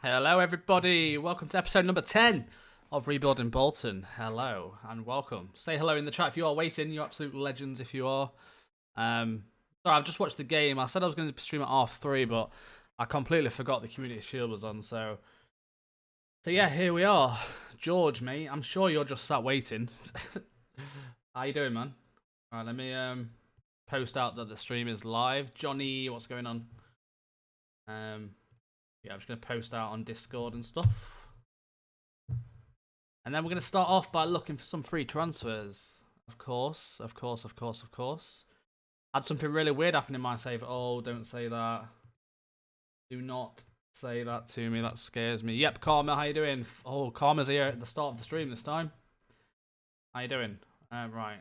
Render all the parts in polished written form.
Hello, everybody. Welcome to episode number 10 of Rebuilding Bolton. Hello and welcome. Say hello in the chat if you are waiting. You're absolute legends if you are. Sorry, I've just watched the game. I said I was going to stream at half 3, but I completely forgot the Community Shield was on. So yeah, here we are. George, mate, I'm sure you're just sat waiting. How you doing, man? All right, let me post out that the stream is live. Johnny, what's going on? Yeah, I'm just going to post out on Discord and stuff. And then we're going to start off by looking for some free transfers. Of course. Had something really weird happen in my save. Oh, don't say that. Do not say that to me. That scares me. Yep, Karma, how you doing? Oh, Karma's here at the start of the stream this time. How you doing? Right.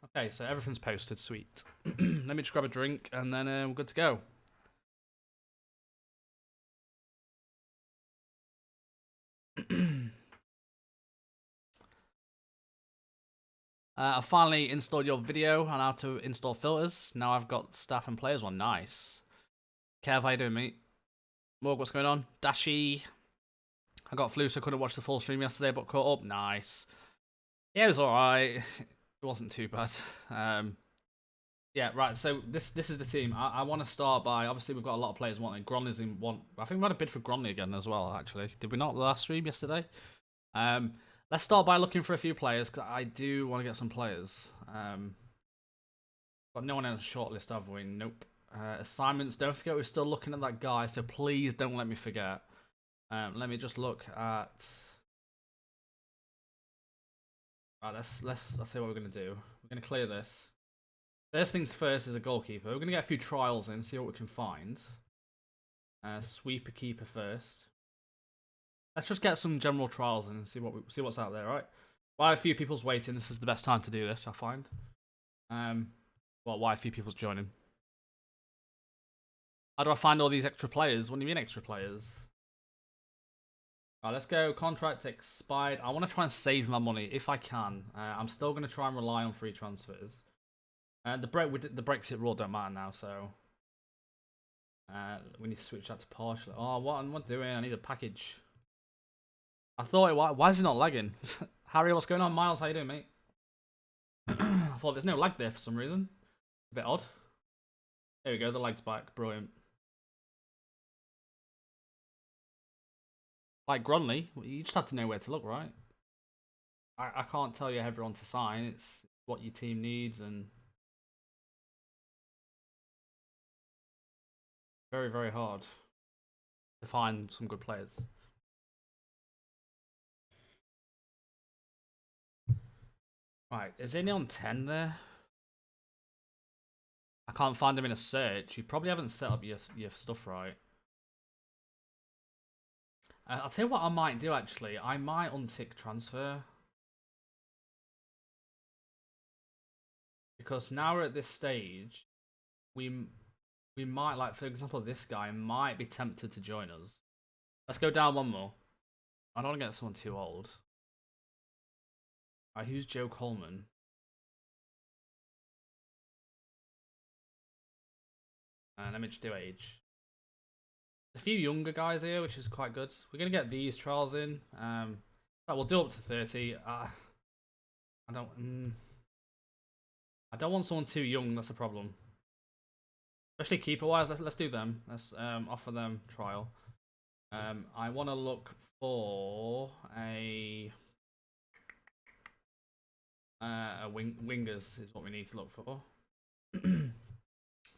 Okay, so everything's posted. Sweet. Let me just grab a drink and then we're good to go. I finally installed your video on how to install filters. Now I've got staff and players one. Nice. Kev, how you doing, mate? Morg, what's going on? Dashy. I got flu, so couldn't watch the full stream yesterday, but caught up. Nice. Yeah, it was alright. It wasn't too bad. Yeah, right. So this is the team. I want to start by, obviously we've got a lot of players wanting. Gronley's in one. I think we had a bid for Gronley again as well, actually. Did we not the last stream yesterday? Let's start by looking for a few players, because I do want to get some players. Got no one on the shortlist, have we? Nope. Assignments, don't forget we're still looking at that guy, so please don't let me forget. Let me just look at... Right, let's see what we're going to do. We're going to clear this. First things first is a goalkeeper. We're going to get a few trials in, see what we can find. Sweeper keeper first. Let's just get some general trials in and see what's out there, right? While a few people's waiting, this is the best time to do this, I find. Well, why a few people's joining. How do I find all these extra players? What do you mean extra players? Alright, let's go. Contract expired. I want to try and save my money if I can. I'm still going to try and rely on free transfers. The Brexit rule don't matter now, so... we need to switch that to partial. Oh, what am I doing? I need a package. I thought, why is it not lagging? Harry, what's going on? Miles, how you doing, mate? I thought there's no lag there for some reason. A bit odd. There we go, the lag's back. Brilliant. Like Gronley, you just had to know where to look, right? I can't tell you everyone to sign. It's what your team needs and... Very, very hard to find some good players. Right, is any on 10 there? I can't find him in a search. You probably haven't set up your stuff right. I'll tell you what I might do, actually. I might untick transfer. Because now we're at this stage, we might, like, for example, this guy might be tempted to join us. Let's go down one more. I don't want to get someone too old. Alright, who's Joe Coleman? Let me just do age. There's a few younger guys here, which is quite good. We're going to get these trials in. Right, we'll do up to 30. I don't want someone too young, that's a problem. Especially keeper-wise, let's do them. Let's offer them trial. I want to look for a wingers is what we need to look for.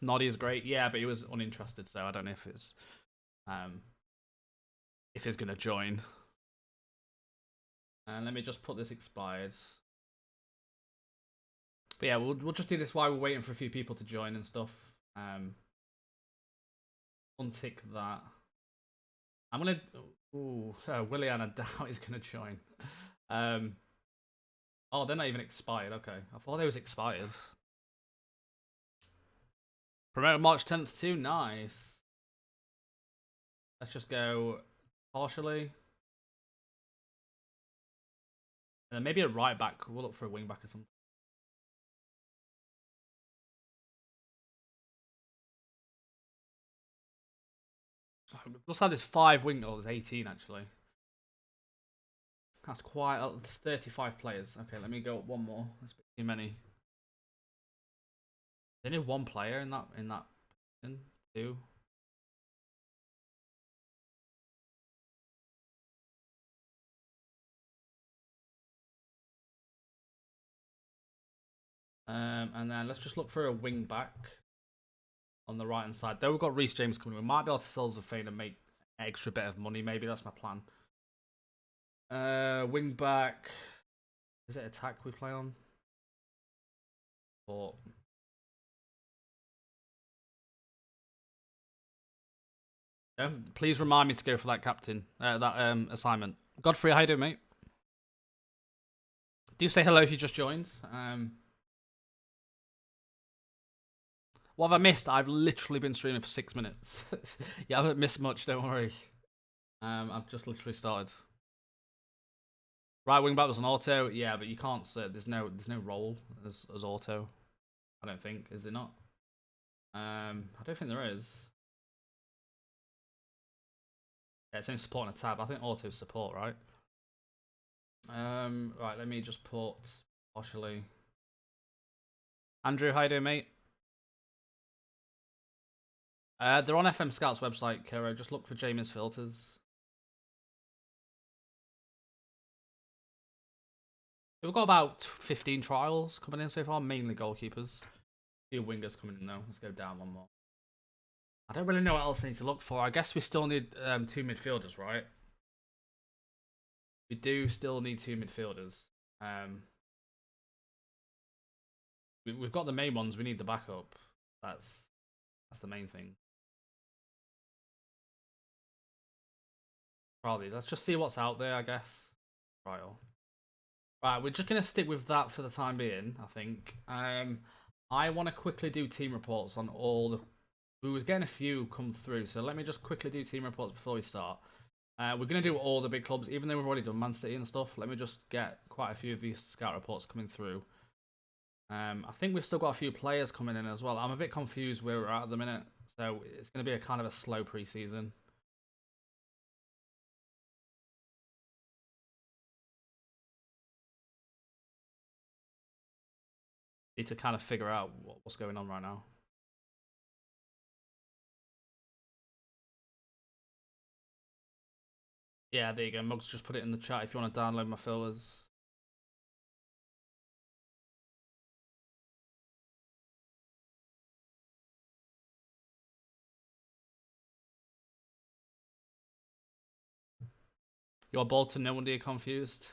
Noddy is great, yeah, but he was uninterested, so I don't know if he's gonna join. And let me just put this expired. But yeah, we'll just do this while we're waiting for a few people to join and stuff. Untick that. I'm gonna. Ooh, Willian, I doubt he's gonna join. Oh, they're not even expired. Okay, I thought they was expired. Promoted March 10th too. Nice. Let's just go partially. And then maybe a right back. We'll look for a wing back or something. looks like there's 5 wing. Oh, there's 18 actually. That's quite. 35 players. Okay, let me go up one more. That's a bit too many. There's only 1 player in that. In 2. And then let's just look for a wing back on the right hand side. Though we've got Reece James coming, we might be able to sell Zafane and make an extra bit of money. Maybe that's my plan. Wing back. Is it attack we play on? Or please remind me to go for that captain, assignment. Godfrey, how you doing, mate? Do say hello if you just joined. What have I missed? I've literally been streaming for 6 minutes. Yeah, I haven't missed much, don't worry. I've just literally started. Right wing back was an auto, yeah, but you can't say there's no role as auto. I don't think, is there not? I don't think there is. Yeah, it's only support on a tab. I think auto support, right? Right, let me just put partially. Andrew, how you doing, mate? They're on FM Scout's website, Kiro. Just look for James filters. We've got about 15 trials coming in so far, mainly goalkeepers. A few wingers coming in though. Let's go down one more. I don't really know what else I need to look for. I guess we still need 2 midfielders, right? We do still need 2 midfielders. We've got the main ones. We need the backup. That's the main thing. Probably. Let's just see what's out there, I guess. Trial. Right, we're just going to stick with that for the time being, I think. I want to quickly do team reports on all the... We was getting a few come through, so let me just quickly do team reports before we start. We're going to do all the big clubs, even though we've already done Man City and stuff. Let me just get quite a few of these scout reports coming through. I think we've still got a few players coming in as well. I'm a bit confused where we're at the minute, so it's going to be a kind of a slow pre-season. Need to kind of figure out what's going on right now. Yeah, there you go. Mugs just put it in the chat if you want to download my fillers. You're Bolton, no wonder you're confused.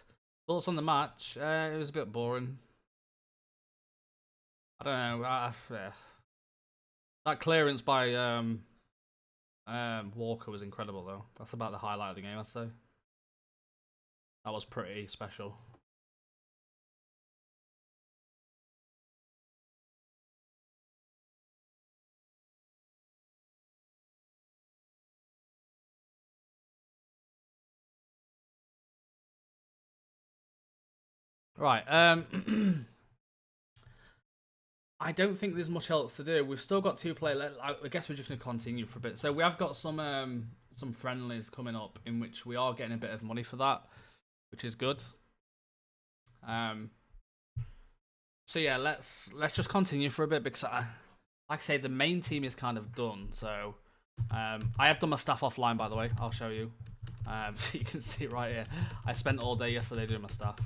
Thoughts on the match? It was a bit boring. I don't know. That clearance by Walker was incredible, though. That's about the highlight of the game, I'd say. That was pretty special. Right. I don't think there's much else to do. We've still got 2 players. I guess we're just going to continue for a bit. So we have got some friendlies coming up in which we are getting a bit of money for that, which is good. So yeah, let's just continue for a bit because, like I say, the main team is kind of done. So I have done my stuff offline, by the way. I'll show you. So you can see right here. I spent all day yesterday doing my stuff.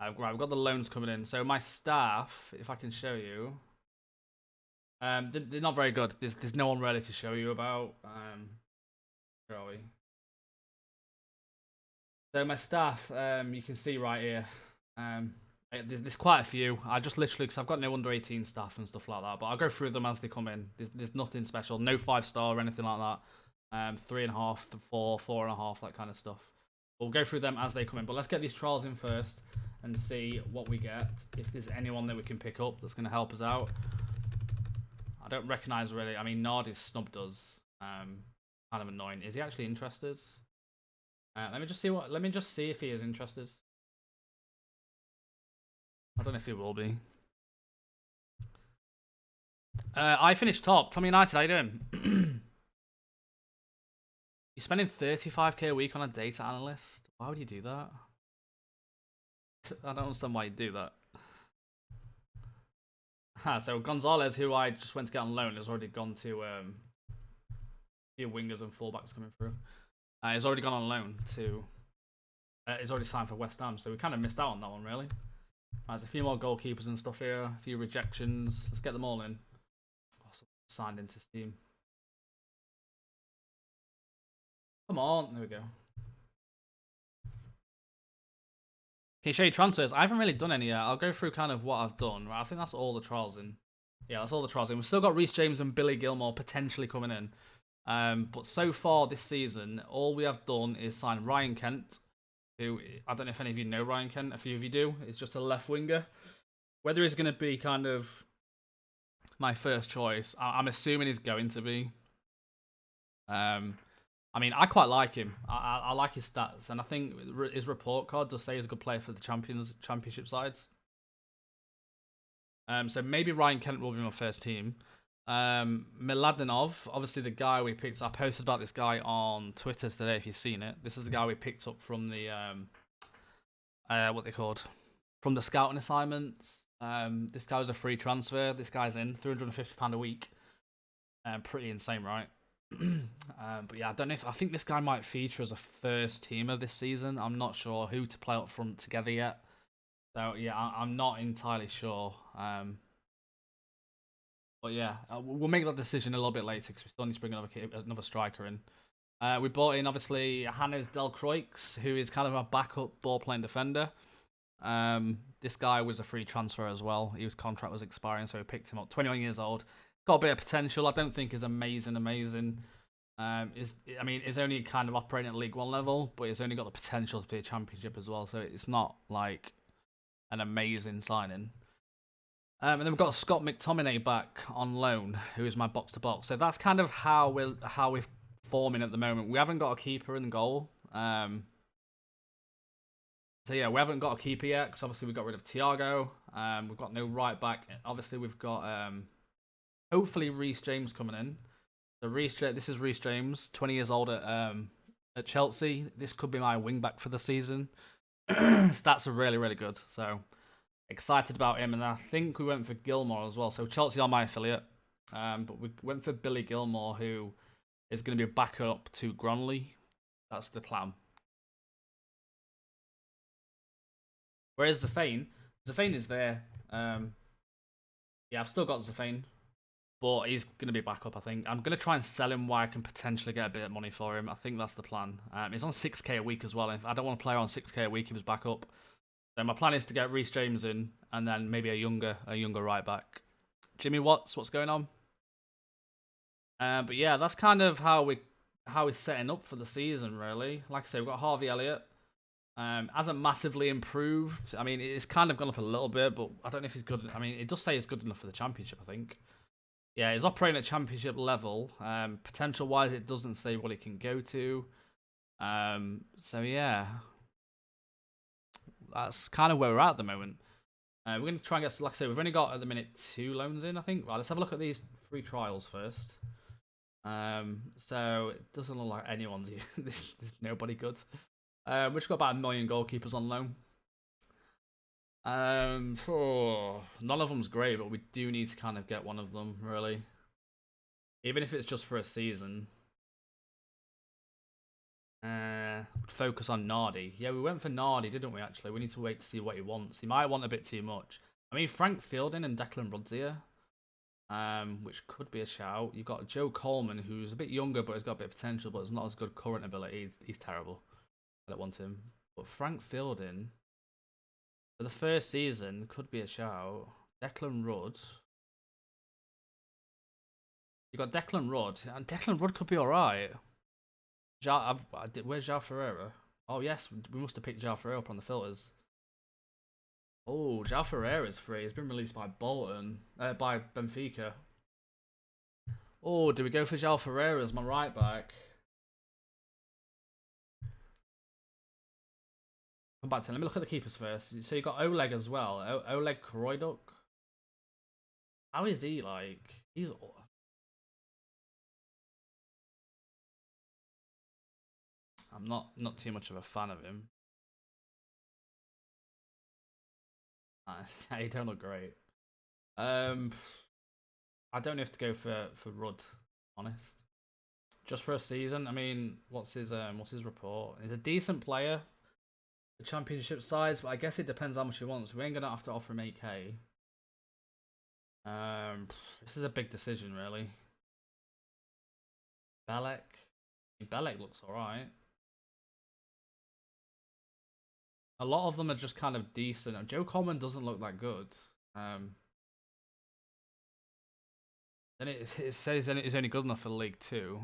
I've got the loans coming in. So my staff, if I can show you, they're not very good. There's no one really to show you about. Where are we? So my staff, you can see right here. There's quite a few. I just literally, because I've got no under 18 staff and stuff like that, but I'll go through them as they come in. There's nothing special. No 5-star or anything like that. 3.5, 4, 4.5, that kind of stuff. We'll go through them as they come in. But let's get these trials in first and see what we get. If there's anyone that we can pick up that's going to help us out. I don't recognise really. I mean, Nardi's snubbed us. Kind of annoying. Is he actually interested? Let me just see if he is interested. I don't know if he will be. I finished top. Tommy United, how you doing? You're spending 35k a week on a data analyst. Why would you do that? I don't understand why you do that. So Gonzalez, who I just went to get on loan, has already gone to few wingers and fullbacks coming through. He's already gone on loan to. He's already signed for West Ham, so we kind of missed out on that one, really. There's a few more goalkeepers and stuff here, a few rejections. Let's get them all in. Also signed into Steam. Come on, there we go. Can you show you transfers? I haven't really done any yet. I'll go through kind of what I've done. Right, I think that's all the trials in. Yeah, that's all the trials in. We've still got Reece James and Billy Gilmore potentially coming in. But so far this season, all we have done is sign Ryan Kent, who, I don't know if any of you know Ryan Kent, a few of you do. It's just a left winger. Whether he's going to be kind of my first choice, I'm assuming he's going to be. I mean, I quite like him. I like his stats, and I think his report card does say he's a good player for the championship sides. So maybe Ryan Kent will be my first team. Miladinov, obviously the guy we picked. I posted about this guy on Twitter today. If you've seen it, this is the guy we picked up from the what they called, from the scouting assignments. This guy was a free transfer. This guy's in £350 a week. Pretty insane, right? But yeah, I don't know if I think this guy might feature as a first teamer this season. I'm not sure who to play up front together yet. So yeah, I'm not entirely sure. But yeah, we'll make that decision a little bit later because we still need to bring another striker in. We brought in obviously Hannes Delcroix, who is kind of a backup ball-playing defender. This guy was a free transfer as well. His contract was expiring, so we picked him up. 21 years old. Got a bit of potential. I don't think he's amazing. He's only kind of operating at League 1 level, but he's only got the potential to be a championship as well. So it's not like an amazing signing. And then we've got Scott McTominay back on loan, who is my box to box. So that's kind of how we're forming at the moment. We haven't got a keeper in goal. So yeah, we haven't got a keeper yet because obviously we got rid of Thiago. We've got no right back. Obviously we've got hopefully Reece James coming in. So this is Reece James, 20 years old at Chelsea. This could be my wing back for the season. Stats are really, really good. So excited about him. And I think we went for Gilmore as well. So Chelsea are my affiliate. But we went for Billy Gilmore, who is going to be a backup to Gronley. That's the plan. Whereas Zafane is there. Yeah, I've still got Zafane. But he's going to be back up, I think. I'm going to try and sell him where I can potentially get a bit of money for him. I think that's the plan. He's on 6k a week as well. I don't want to play on 6k a week. He was back up. So my plan is to get Reece James in and then maybe a younger right back. Jimmy Watts, what's going on? But yeah, that's kind of how we're setting up for the season, really. Like I say, we've got Harvey Elliott. Hasn't massively improved. I mean, it's kind of gone up a little bit, but I don't know if he's good. I mean, it does say he's good enough for the championship, I think. Yeah, he's operating at championship level. Potential-wise, it doesn't say what it can go to. So yeah, that's kind of where we're at the moment. We're going to try and get, like I say, we've only got at the minute 2 loans in, I think. Right, let's have a look at these 3 trials first. So it doesn't look like anyone's here. There's nobody good. We've just got about 1 million goalkeepers on loan. None of them's great, but we do need to kind of get one of them, really. Even if it's just for a season. Focus on Nardi. Yeah, we went for Nardi, didn't we, actually? We need to wait to see what he wants. He might want a bit too much. I mean, Frank Fielding and Declan Rudd's here. Which could be a shout. You've got Joe Coleman, who's a bit younger, but has got a bit of potential, but has not as good current ability. He's terrible. I don't want him. But Frank Fielding, for the first season, could be a shout. Declan Rudd. You got Declan Rudd, and Declan Rudd could be alright. Where's João Ferreira? Oh yes, we must have picked João Ferreira up on the filters. Oh, João Ferreira's free. He's been released by by Benfica. Oh, do we go for João Ferreira as my right back? Come back to him. Let me look at the keepers first. So you got Oleg as well. Oleg Kroiduk. How is he like? He's I'm not too much of a fan of him. He don't look great. I don't have to go for Rudd, honest. Just for a season. I mean, what's his report? He's a decent player. The championship sides, but I guess it depends how much he wants. We ain't gonna have to offer him 8k. This is a big decision, really. Belek looks alright. A lot of them are just kind of decent. Joe Coleman doesn't look that good. Then it says it's only good enough for League 2.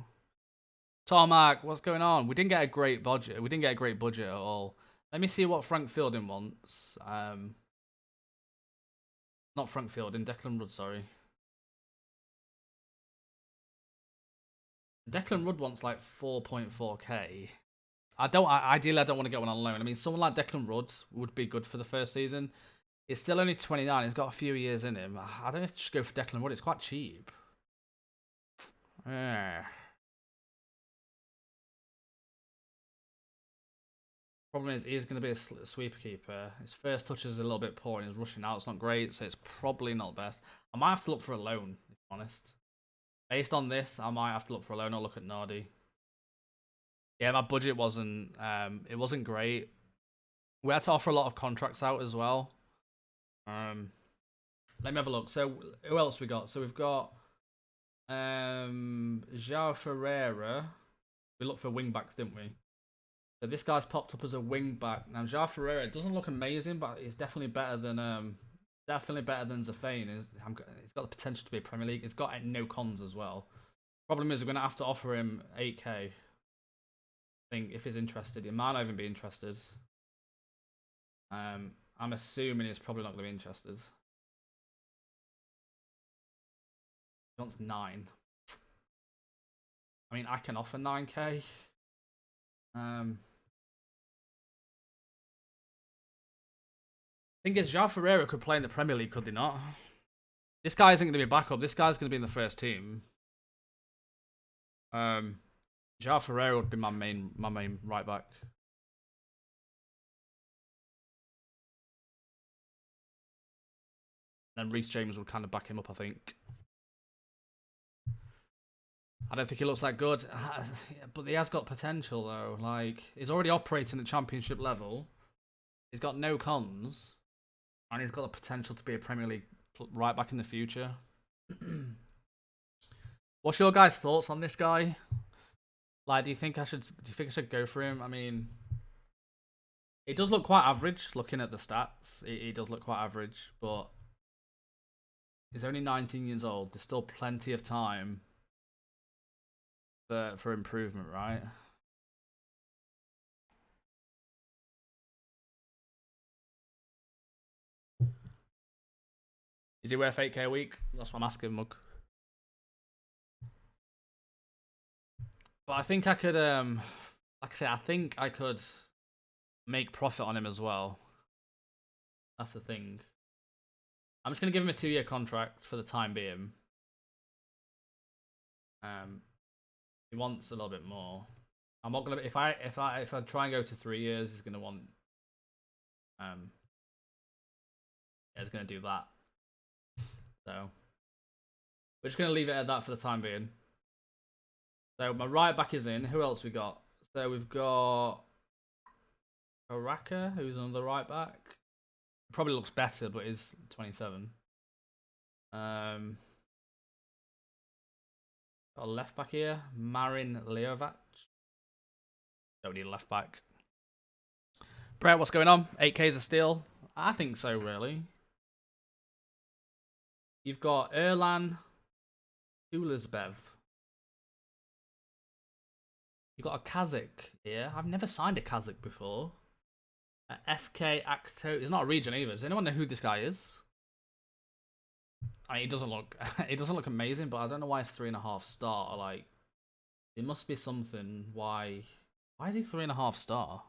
Tarmac, what's going on? We didn't get a great budget. We didn't get a great budget at all. Let me see what Frank Fielding wants. Not Frank Fielding, Declan Rudd, sorry. Declan Rudd wants like 4.4k. Ideally, I don't want to get one on loan. I mean, someone like Declan Rudd would be good for the first season. He's still only 29. He's got a few years in him. I don't have to just go for Declan Rudd. It's quite cheap. Problem is, he's going to be a sweeper keeper. His first touch is a little bit poor and he's rushing out. It's not great, so it's probably not best. I might have to look for a loan, if I'm honest. Based on this, I might have to look for a loan or look at Nardi. Yeah, my budget wasn't it wasn't great. We had to offer a lot of contracts out as well. Let me have a look. So who else we got? So we've got João Ferreira. We looked for wing backs, didn't we? So this guy's popped up as a wing back. Now João Ferreira doesn't look amazing, but he's definitely better than Zafane. He's got the potential to be a Premier League. He's got no cons as well. Problem is we're gonna have to offer him 8k. I think if he's interested, he might not even be interested. I'm assuming he's probably not going to be interested. He wants 9. I mean, I can offer 9k. Thing is, João Ferreira could play in the Premier League, could he not? This guy isn't going to be a backup. This guy's going to be in the first team. João Ferreira would be my main right back. Then Reece James would kind of back him up, I think. I don't think he looks that good, but he has got potential though. Like, he's already operating at championship level. He's got no cons, and he's got the potential to be a Premier League right back in the future. What's your guys' thoughts on this guy? Like, do you think I should go for him? I mean, he does look quite average looking at the stats. He does look quite average, but he's only 19 years old. There's still plenty of time for improvement, right? Is he worth 8k a week? That's what I'm asking, Mug. But I think I could, like I said, I think I could make profit on him as well. That's the thing. I'm just gonna give him a 2-year contract for the time being. He wants a little bit more. I'm not gonna if I try and go to 3 years, he's gonna want yeah, he's gonna do that. So we're just gonna leave it at that for the time being. So my right back is in. Who else we got? So we've got Araka, who's on the right back. Probably looks better, but is 27. Got a left back here, Marin Leovac. Don't need a left back. Brett, what's going on? 8k's a steal? I think so, really. You've got Erlan Tulesbev. You've got a Kazakh here. I've never signed a Kazakh before. FK Acto. He's not a region either. Does anyone know who this guy is? I mean, he doesn't look amazing, but I don't know why it's 3.5 star. Like, it must be something. Why is he 3.5 star?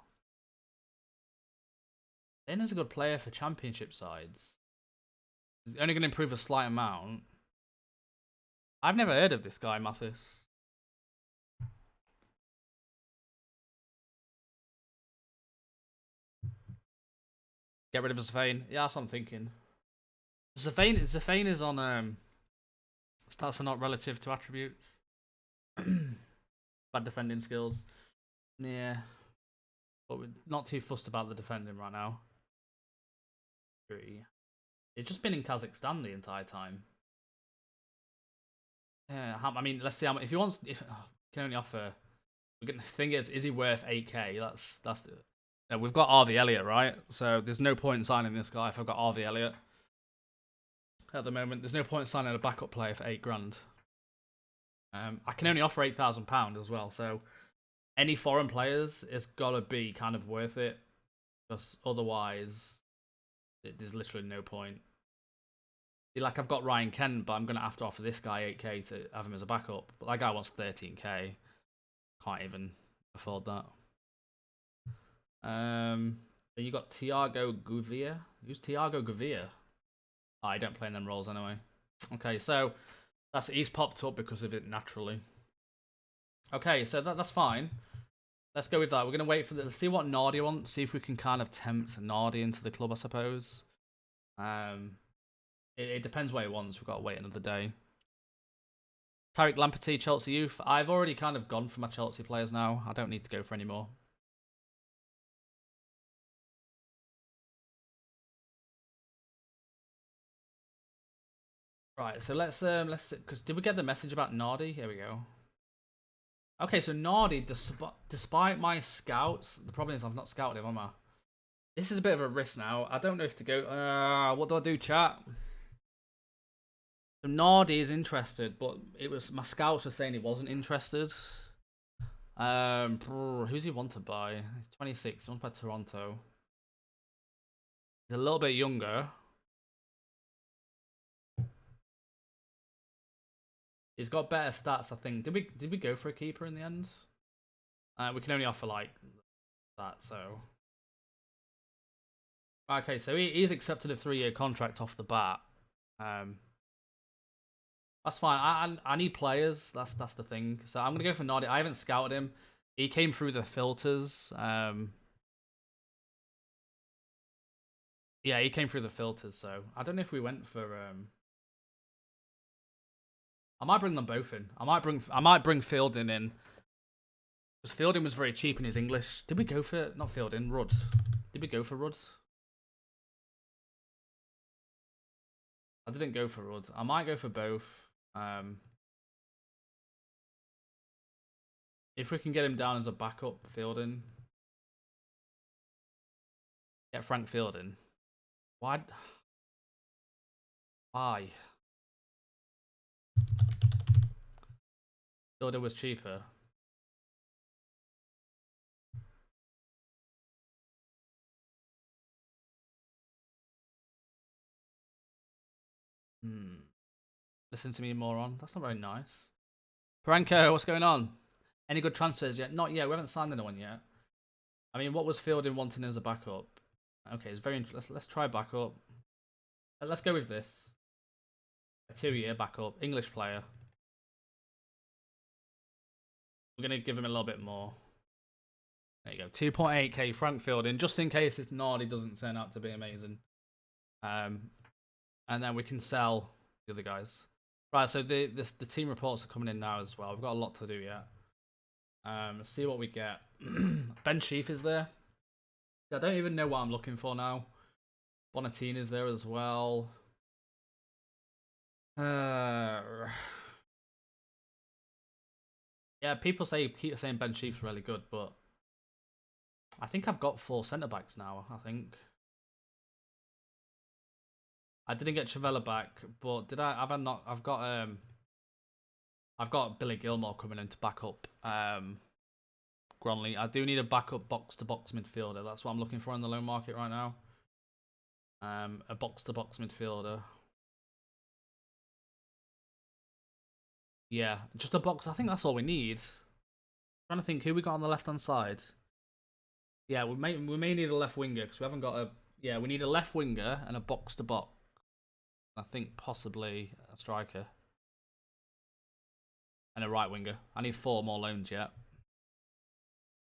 Dana's a good player for championship sides. He's only going to improve a slight amount. I've never heard of this guy, Mathis. Get rid of Zafane. Yeah, that's what I'm thinking. Zafane is on stats are not relative to attributes. Bad defending skills. Yeah. But we're not too fussed about the defending right now. It's just been in Kazakhstan the entire time. Yeah, I mean, let's see how much. If he wants, if can only offer. The thing is he worth 8k? That's the. No, we've got RV Elliott, right? So there's no point in signing this guy if I've got RV Elliott. At the moment, there's no point in signing a backup player for 8 grand. I can only offer £8,000 as well, so any foreign players, it's gotta be kind of worth it, because otherwise, there's literally no point. See, like I've got Ryan Kent, but I'm gonna have to offer this guy 8k to have him as a backup. But that guy wants 13k. Can't even afford that. Then you got Thiago Gouveia. Who's Thiago Gouveia? Oh, I don't play in them roles anyway. Okay, so he's popped up because of it naturally. Okay, so that's fine. Let's go with that. We're gonna wait for let's see what Nardi wants. See if we can kind of tempt Nardi into the club, I suppose. It depends what he wants. We've got to wait another day. Tariq Lamptey, Chelsea youth. I've already kind of gone for my Chelsea players now. I don't need to go for any more. Right, so let's because did we get the message about Nardi? Here we go. Okay, so Nardi, despite my scouts, the problem is I've not scouted him, am I? This is a bit of a risk now. I don't know if to go. What do I do, chat? So Nardi is interested, but it was my scouts were saying he wasn't interested. Who's he wanted by? He's 26. He wants by Toronto. He's a little bit younger. He's got better stats, I think. Did we go for a keeper in the end? We can only offer like that, so. Okay, so he's accepted a 3-year contract off the bat. That's fine. I need players. That's the thing. So I'm gonna go for Nardi. I haven't scouted him. He came through the filters. Yeah, he came through the filters. So I don't know if we went for. I might bring them both in. I might bring Fielding in. Because Fielding was very cheap in his English. Did we go for not Fielding? Rudd. Did we go for Rudd? I didn't go for Rudd. I might go for both. If we can get him down as a backup, Fielding. Get Frank Fielding. Why? Why? Fielding was cheaper. Listen to me, moron. That's not very nice. Franco, what's going on? Any good transfers yet? Not yet. We haven't signed anyone yet. I mean, what was Fielding wanting as a backup? Okay, it's very interesting. Let's try backup. Let's go with this. A 2-year backup. English player. We're going to give him a little bit more. There you go. 2.8k Frank Fielding, just in case this Nardi doesn't turn out to be amazing. And then we can sell the other guys. Right, so the team reports are coming in now as well. We've got a lot to do yet. Let's see what we get. Ben Sheaf is there. I don't even know what I'm looking for now. Bonatine is there as well. Yeah, people keep saying Ben Sheaf's really good, but I think I've got 4 centre backs now. I think I didn't get Chavella back, but did I? Have I not? I've got Billy Gilmore coming in to back up Gronley. I do need a backup box-to-box midfielder. That's what I'm looking for in the loan market right now. A box-to-box midfielder. Yeah, just a box. I think that's all we need. I'm trying to think who we got on the left-hand side. Yeah, we may need a left winger because we haven't got a. Yeah, we need a left winger and a box-to-box. I think possibly a striker. And a right winger. I need 4 more loans yet.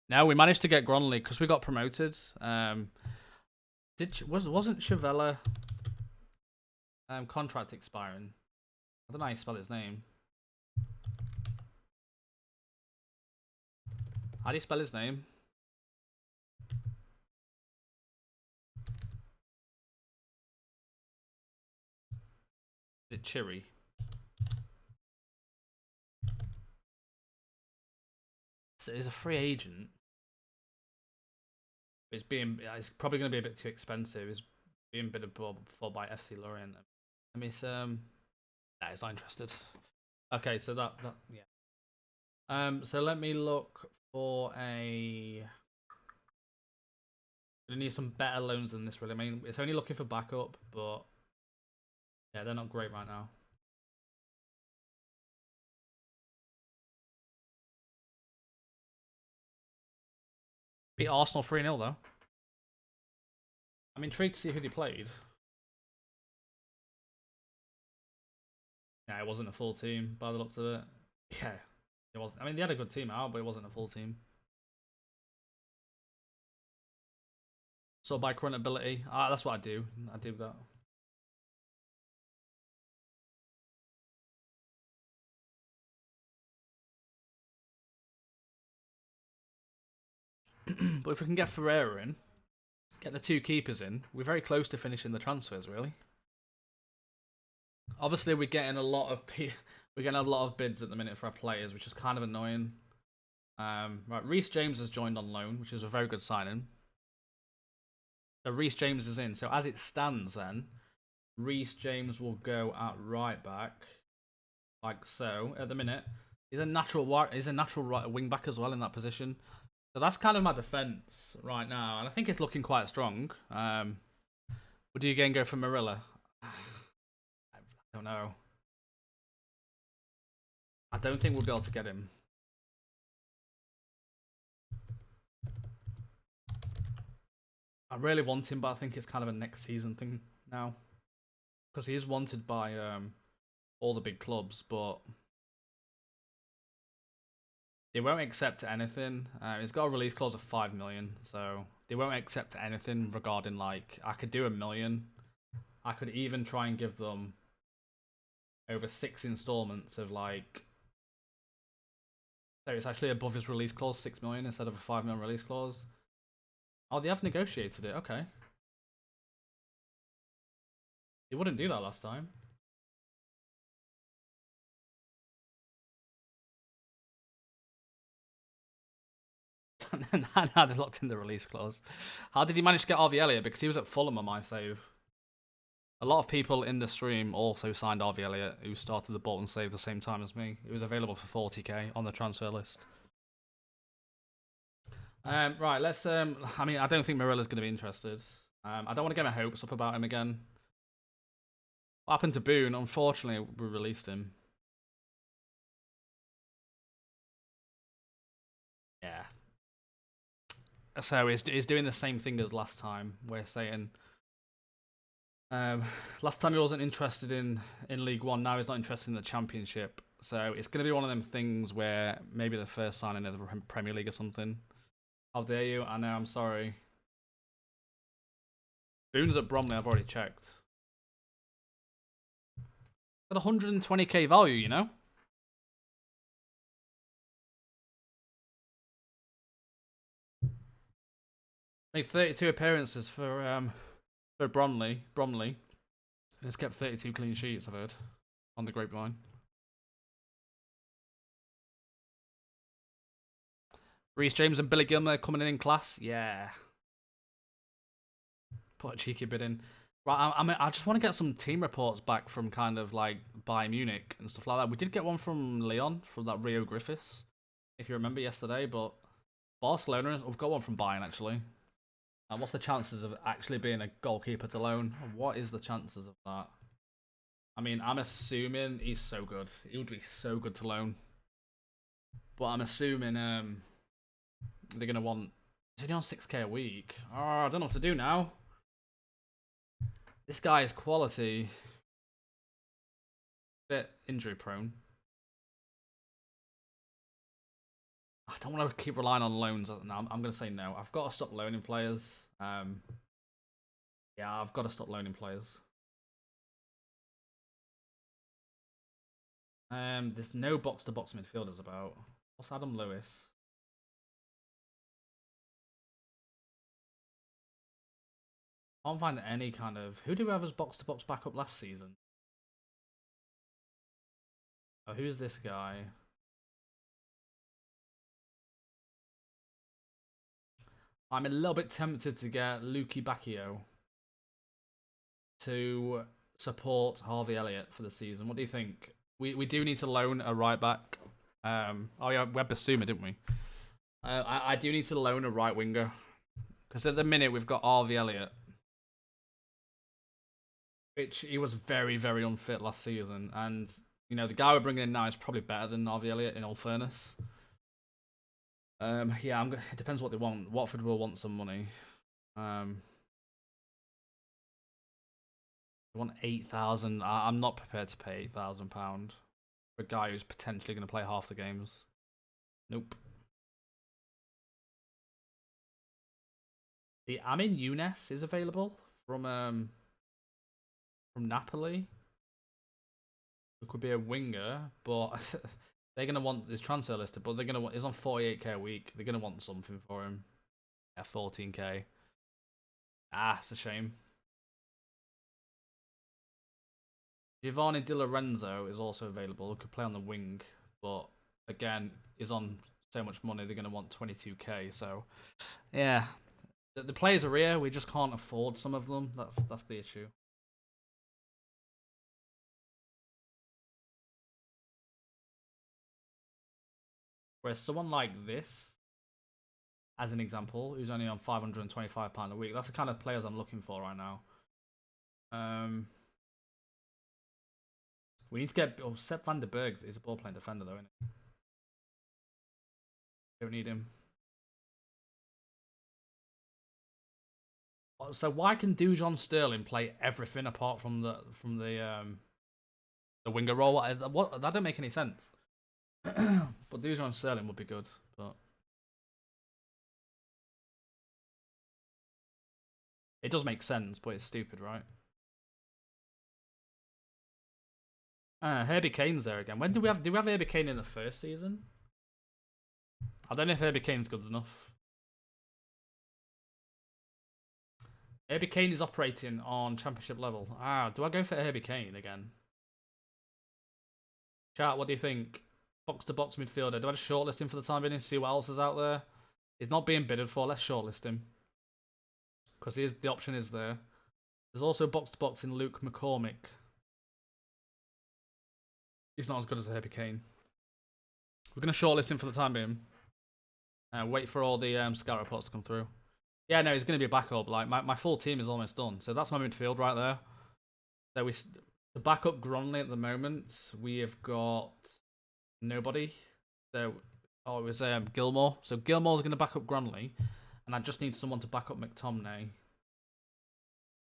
Now we managed to get Gronley because we got promoted. Wasn't Chavella contract expiring? I don't know how you spell his name. How do you spell his name? Is it Chiri? He's a free agent. It's probably going to be a bit too expensive. It's being bid for by FC Lorient. I mean, it's nah, it's not interested. Okay, so that yeah. So let me look for a. We need some better loans than this, really. I mean, it's only looking for backup, but yeah, they're not great right now. Beat Arsenal 3-0 though. I'm intrigued to see who they played. Yeah, it wasn't a full team by the looks of it. Yeah, it wasn't. I mean, they had a good team out, but it wasn't a full team. So by current ability, that's what I do. I do that. But if we can get Ferreira in, get the two keepers in, we're very close to finishing the transfers, really. Obviously, we're getting a lot of bids at the minute for our players, which is kind of annoying. Right, Reece James has joined on loan, which is a very good signing. So Reece James is in. So as it stands, then Reece James will go at right back, like so. At the minute, he's a natural right wing back as well in that position. So that's kind of my defence right now, and I think it's looking quite strong. Would you again go for Marilla? I don't know. I don't think we'll be able to get him. I really want him, but I think it's kind of a next season thing now. Because he is wanted by all the big clubs, but they won't accept anything. He's got a release clause of 5 million, so they won't accept anything regarding, like, I could do 1 million. I could even try and give them over 6 installments of, like, so it's actually above his release clause, 6 million instead of a 5 million release clause. Oh, they have negotiated it. Okay. They wouldn't do that last time. Now they locked in the release clause. How did he manage to get RV Elliott? Because he was at Fulham on my save. A lot of people in the stream also signed RV Elliott, who started the Bolton save the same time as me. He was available for 40k on the transfer list. Right, let's. I mean, I don't think Marilla's going to be interested. I don't want to get my hopes up about him again. What happened to Boone? Unfortunately, we released him. Yeah. So he's doing the same thing as last time. We're saying. Last time he wasn't interested in League One. Now he's not interested in the Championship. So it's going to be one of them things where maybe the first signing of the Premier League or something. How dare you? I know, I'm sorry. Boone's at Bromley, I've already checked. Got 120k value, you know? Made 32 appearances for Bromley. And has kept 32 clean sheets, I've heard. On the grapevine. Reece James and Billy Gilmer coming in class. Yeah. Put a cheeky bid in. Right, I just want to get some team reports back from kind of like Bayern Munich and stuff like that. We did get one from Leon, from that Rio Griffiths, if you remember yesterday, but Barcelona, we've got one from Bayern actually. And what's the chances of actually being a goalkeeper to loan? What is the chances of that? I mean, I'm assuming he's so good. He would be so good to loan. But I'm assuming they're going to want... He's only on 6k a week. Oh, I don't know what to do now. This guy is quality. Bit injury prone. I don't want to keep relying on loans. No, I'm going to say no. I've got to stop loaning players. Yeah, I've got to stop loaning players. There's no box-to-box midfielders about. What's Adam Lewis? Can't find any kind of... Who do we have as box-to-box backup last season? Oh, who's this guy? I'm a little bit tempted to get Luki Bacchio to support Harvey Elliott for the season. What do you think? We do need to loan a right back. Oh yeah, we had Basuma, didn't we? I do need to loan a right winger. Because at the minute we've got Harvey Elliott. Which he was very, very unfit last season. And, you know, the guy we're bringing in now is probably better than Harvey Elliott, in all fairness. Yeah, it depends what they want. Watford will want some money. They want 8,000. I'm not prepared to pay £8,000 for a guy who's potentially going to play half the games. Nope. The Amin Younes is available from Napoli. It could be a winger, but they're gonna want this transfer listed. But they're gonna want. He's on 48k a week. They're gonna want something for him. Yeah, 14k. Ah, it's a shame. Giovanni Di Lorenzo is also available. Could play on the wing, but again, is on so much money. They're gonna want 22k. So, yeah, the players are here. We just can't afford some of them. That's the issue. Whereas someone like this, as an example, who's only on £525 a week, that's the kind of players I'm looking for right now. We need to get... Oh, Sepp van der Berg is a ball-playing defender, though, isn't he? Don't need him. So why can Dujon Sterling play everything apart from the winger role? What that don't make any sense. But Dujon Sterling would be good, but it does make sense, but it's stupid, right? Herbie Kane's there again. When do we have Herbie Kane in the first season? I don't know if Herbie Kane's good enough. Herbie Kane is operating on championship level. Do I go for Herbie Kane again? Chat, what do you think? Box to box midfielder. Do I just shortlist him for the time being and see what else is out there? He's not being bidded for. Let's shortlist him. Because the option is there. There's also box to box in Luke McCormick. He's not as good as Herbie Kane. We're going to shortlist him for the time being. Wait for all the scout reports to come through. Yeah, no, he's going to be a backup. Like my full team is almost done. So that's my midfield right there. So to back up Gronley at the moment, we have got nobody. So it was Gilmore. So Gilmore's going to back up Gronley, and I just need someone to back up McTominay,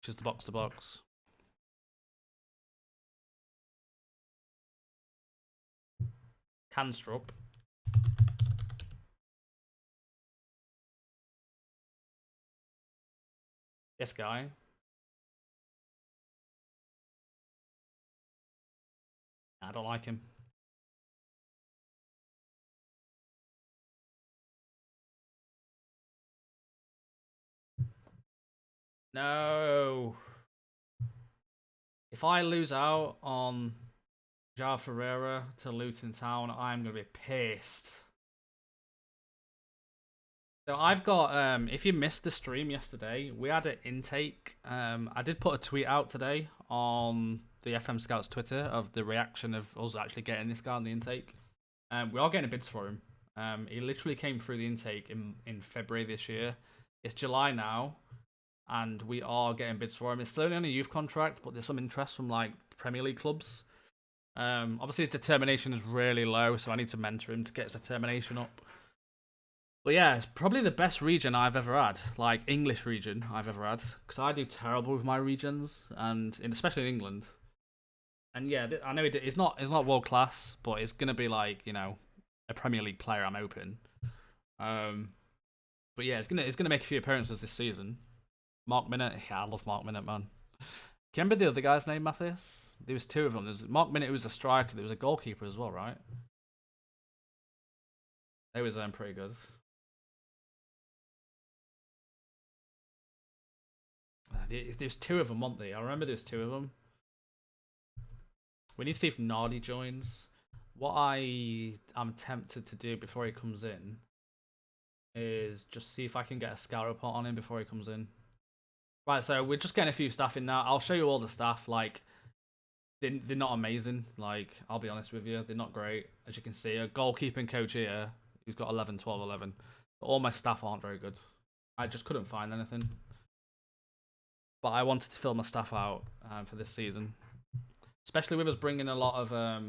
which is the box to box. Canstrup. This guy. I don't like him. No. If I lose out on João Ferreira to Luton Town, I'm going to be pissed. So I've got, if you missed the stream yesterday, we had an intake. I did put a tweet out today on the FM Scouts Twitter of the reaction of us actually getting this guy on the intake. We are getting bids for him. He literally came through the intake in February this year. It's July now, and we are getting bids for him. It's still only on a youth contract, but there's some interest from like Premier League clubs. Obviously his determination is really low, so I need to mentor him to get his determination up. But yeah, it's probably the best region I've ever had, like English region I've ever had, because I do terrible with my regions, and especially in England. And yeah, I know it's not world class, but it's gonna be like, you know, a Premier League player, I'm hoping. But yeah, it's gonna make a few appearances this season. Mark Minute. Yeah, I love Mark Minute, man. Do you remember the other guy's name, Matthias? There was two of them. There's Mark Minute, who was a striker. There was a goalkeeper as well, right? They was pretty good. There's two of them, weren't there? I remember there's two of them. We need to see if Nardi joins. What I am tempted to do before he comes in is just see if I can get a scout report on him before he comes in. Right, so we're just getting a few staff in now. I'll show you all the staff. Like, they're not amazing. Like, I'll be honest with you, they're not great. As you can see, a goalkeeping coach here who's got 11, 12, 11. But all my staff aren't very good. I just couldn't find anything. But I wanted to fill my staff out for this season. Especially with us bringing a lot of...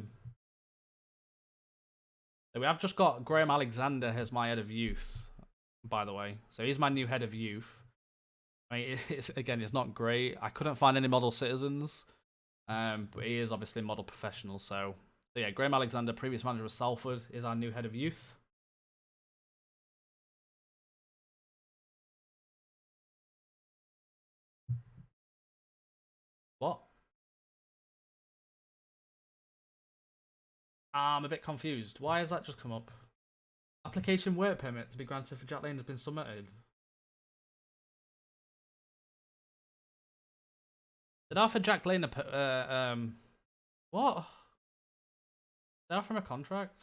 We have just got Graham Alexander as my head of youth, by the way. So he's my new head of youth. I mean, it's not great. I couldn't find any model citizens. But he is obviously model professional. So yeah, Graham Alexander, previous manager of Salford, is our new head of youth. What? I'm a bit confused. Why has that just come up? Application work permit to be granted for Jack Lane has been submitted. Did I offer Jack Lane a what? Did I offer him a contract?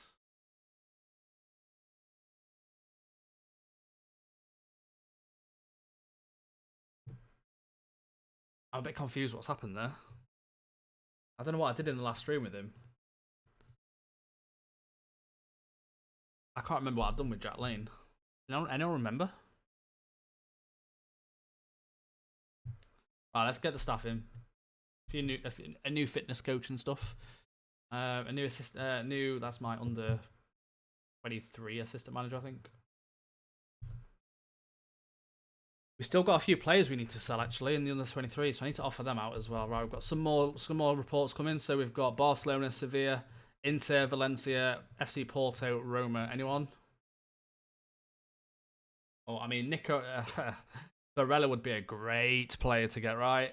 I'm a bit confused what's happened there. I don't know what I did in the last stream with him. I can't remember what I've done with Jack Lane. Anyone remember? Alright, let's get the staff in. A new fitness coach and stuff. A new that's my under 23 assistant manager, I think. We still got a few players we need to sell actually in the under 23, so I need to offer them out as well. Right, we've got some more reports coming. So we've got Barcelona, Sevilla, Inter, Valencia, FC Porto, Roma. Anyone? Oh, I mean, Nico Barella would be a great player to get right.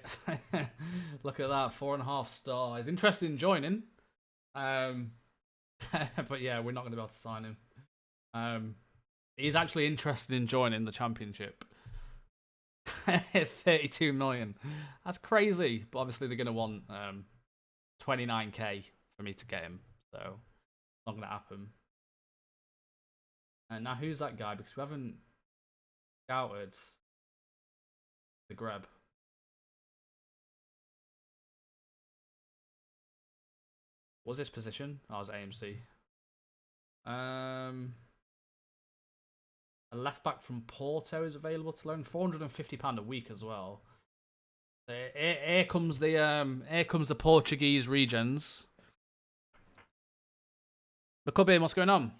Look at that, 4.5 stars. Interested in joining. But yeah, we're not going to be able to sign him. He's actually interested in joining the championship. 32 million. That's crazy. But obviously they're going to want 29k for me to get him. So it's not going to happen. And now who's that guy? Because we haven't scouted the Greb. What was his position? Oh, it was AMC. A left back from Porto is available to loan, £450 a week as well. Here comes the Portuguese regions. McCubbin, what's going on?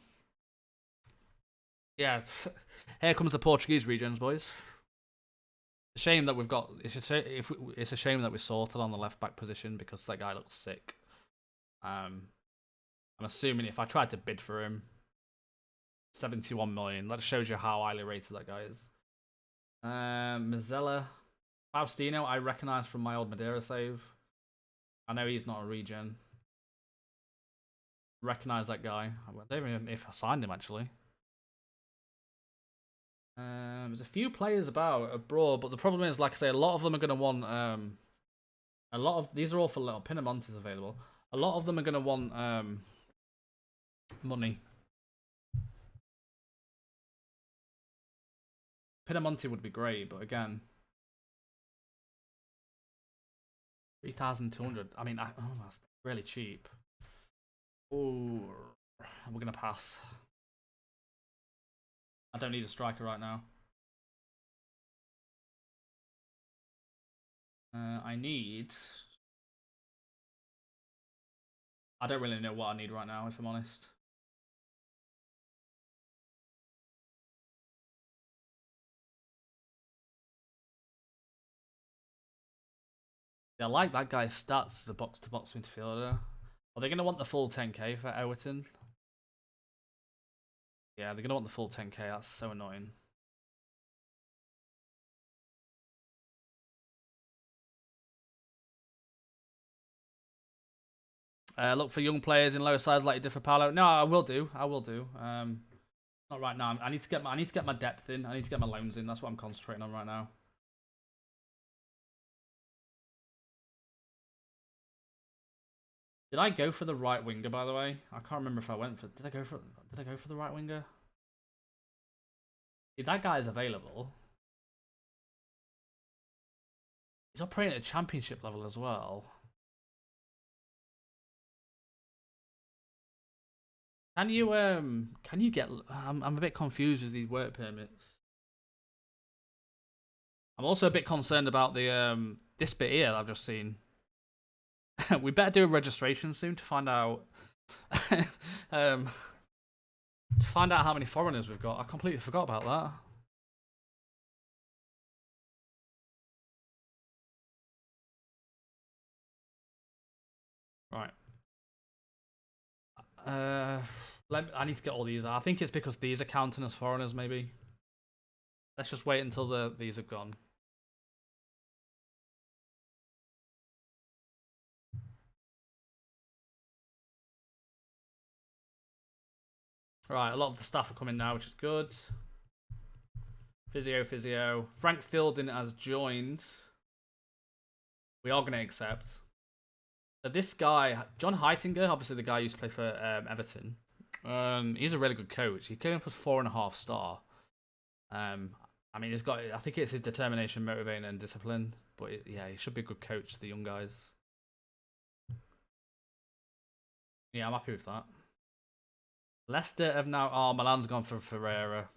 Yeah, here comes the Portuguese regions, boys. It's a shame that we've got. It's a shame that we sorted on the left back position because that guy looks sick. I'm assuming if I tried to bid for him, 71 million. That shows you how highly rated that guy is. Mazzella. Faustino, I recognise from my old Madeira save. I know he's not a regen. Recognise that guy. I don't even know if I signed him actually. There's a few players about abroad, but the problem is, like I say, a lot of them are going to want. A lot of these are all for little. Pinamonti's available. A lot of them are going to want money. Pinamonti would be great, but again, 3,200. I mean, that's really cheap. Oh, we're gonna pass. I don't need a striker right now. I don't really know what I need right now, if I'm honest. I like that guy's stats as a box-to-box midfielder. Are they going to want the full 10k for Everton? Yeah, they're going to want the full 10k. That's so annoying. Look for young players in lower sides like Differ Paolo. No, I will do. Not right now. I need to get my depth in. I need to get my loans in. That's what I'm concentrating on right now. Did I go for the right winger, by the way? I can't remember if I went for. Did I go for the right winger? See, that guy is available. He's operating at a championship level as well. Can you get? I'm a bit confused with these work permits. I'm also a bit concerned about the this bit here that I've just seen. We better do a registration soon to find out how many foreigners we've got. I completely forgot about that. Right. I need to get all these. I think it's because these are counting as foreigners, maybe. Let's just wait until these have gone. Right, a lot of the staff are coming now, which is good. Physio. Frank Fielding has joined. We are going to accept. So this guy, John Heitinger, obviously the guy who used to play for Everton. He's a really good coach. He came in for 4.5 star. I mean, he's got. I think it's his determination, motivating, and discipline. But yeah, he should be a good coach to the young guys. Yeah, I'm happy with that. Leicester have now. Oh, Milan's gone for Ferreira.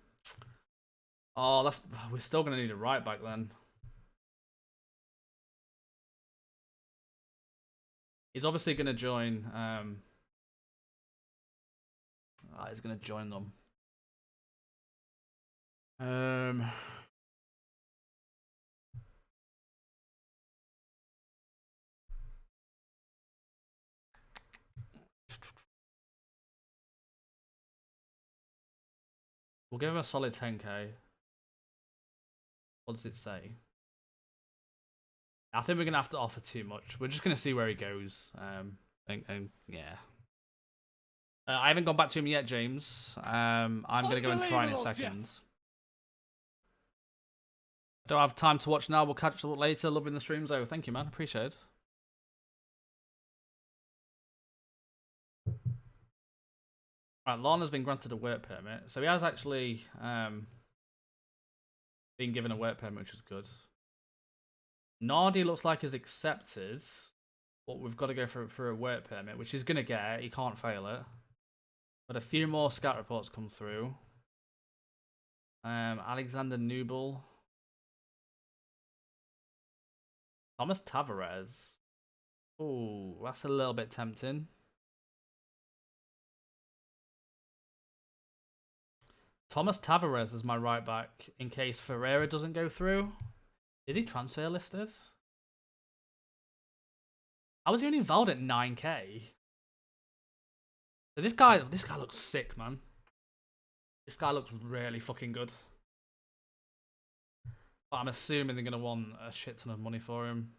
Oh, we're still gonna need a right back then. He's obviously gonna join. He's gonna join them. We'll give him a solid 10k. What does it say? I think we're gonna have to offer too much. We're just gonna see where he goes. And yeah. I haven't gone back to him yet, James. I'm gonna go and try in a second. Don't have time to watch now. We'll catch up later. Loving the streams though. Thank you, man. Appreciate it. Right, Lorna's been granted a work permit, so he has actually been given a work permit, which is good. Nardi looks like he's accepted, but we've got to go for a work permit, which he's gonna get. He can't fail it. But a few more scout reports come through. Alexander Nubel, Thomas Tavares. Oh, that's a little bit tempting. Thomas Tavares is my right back in case Ferreira doesn't go through. Is he transfer listed? I was only valued at 9k. So this guy looks sick, man. This guy looks really fucking good. But I'm assuming they're gonna want a shit ton of money for him.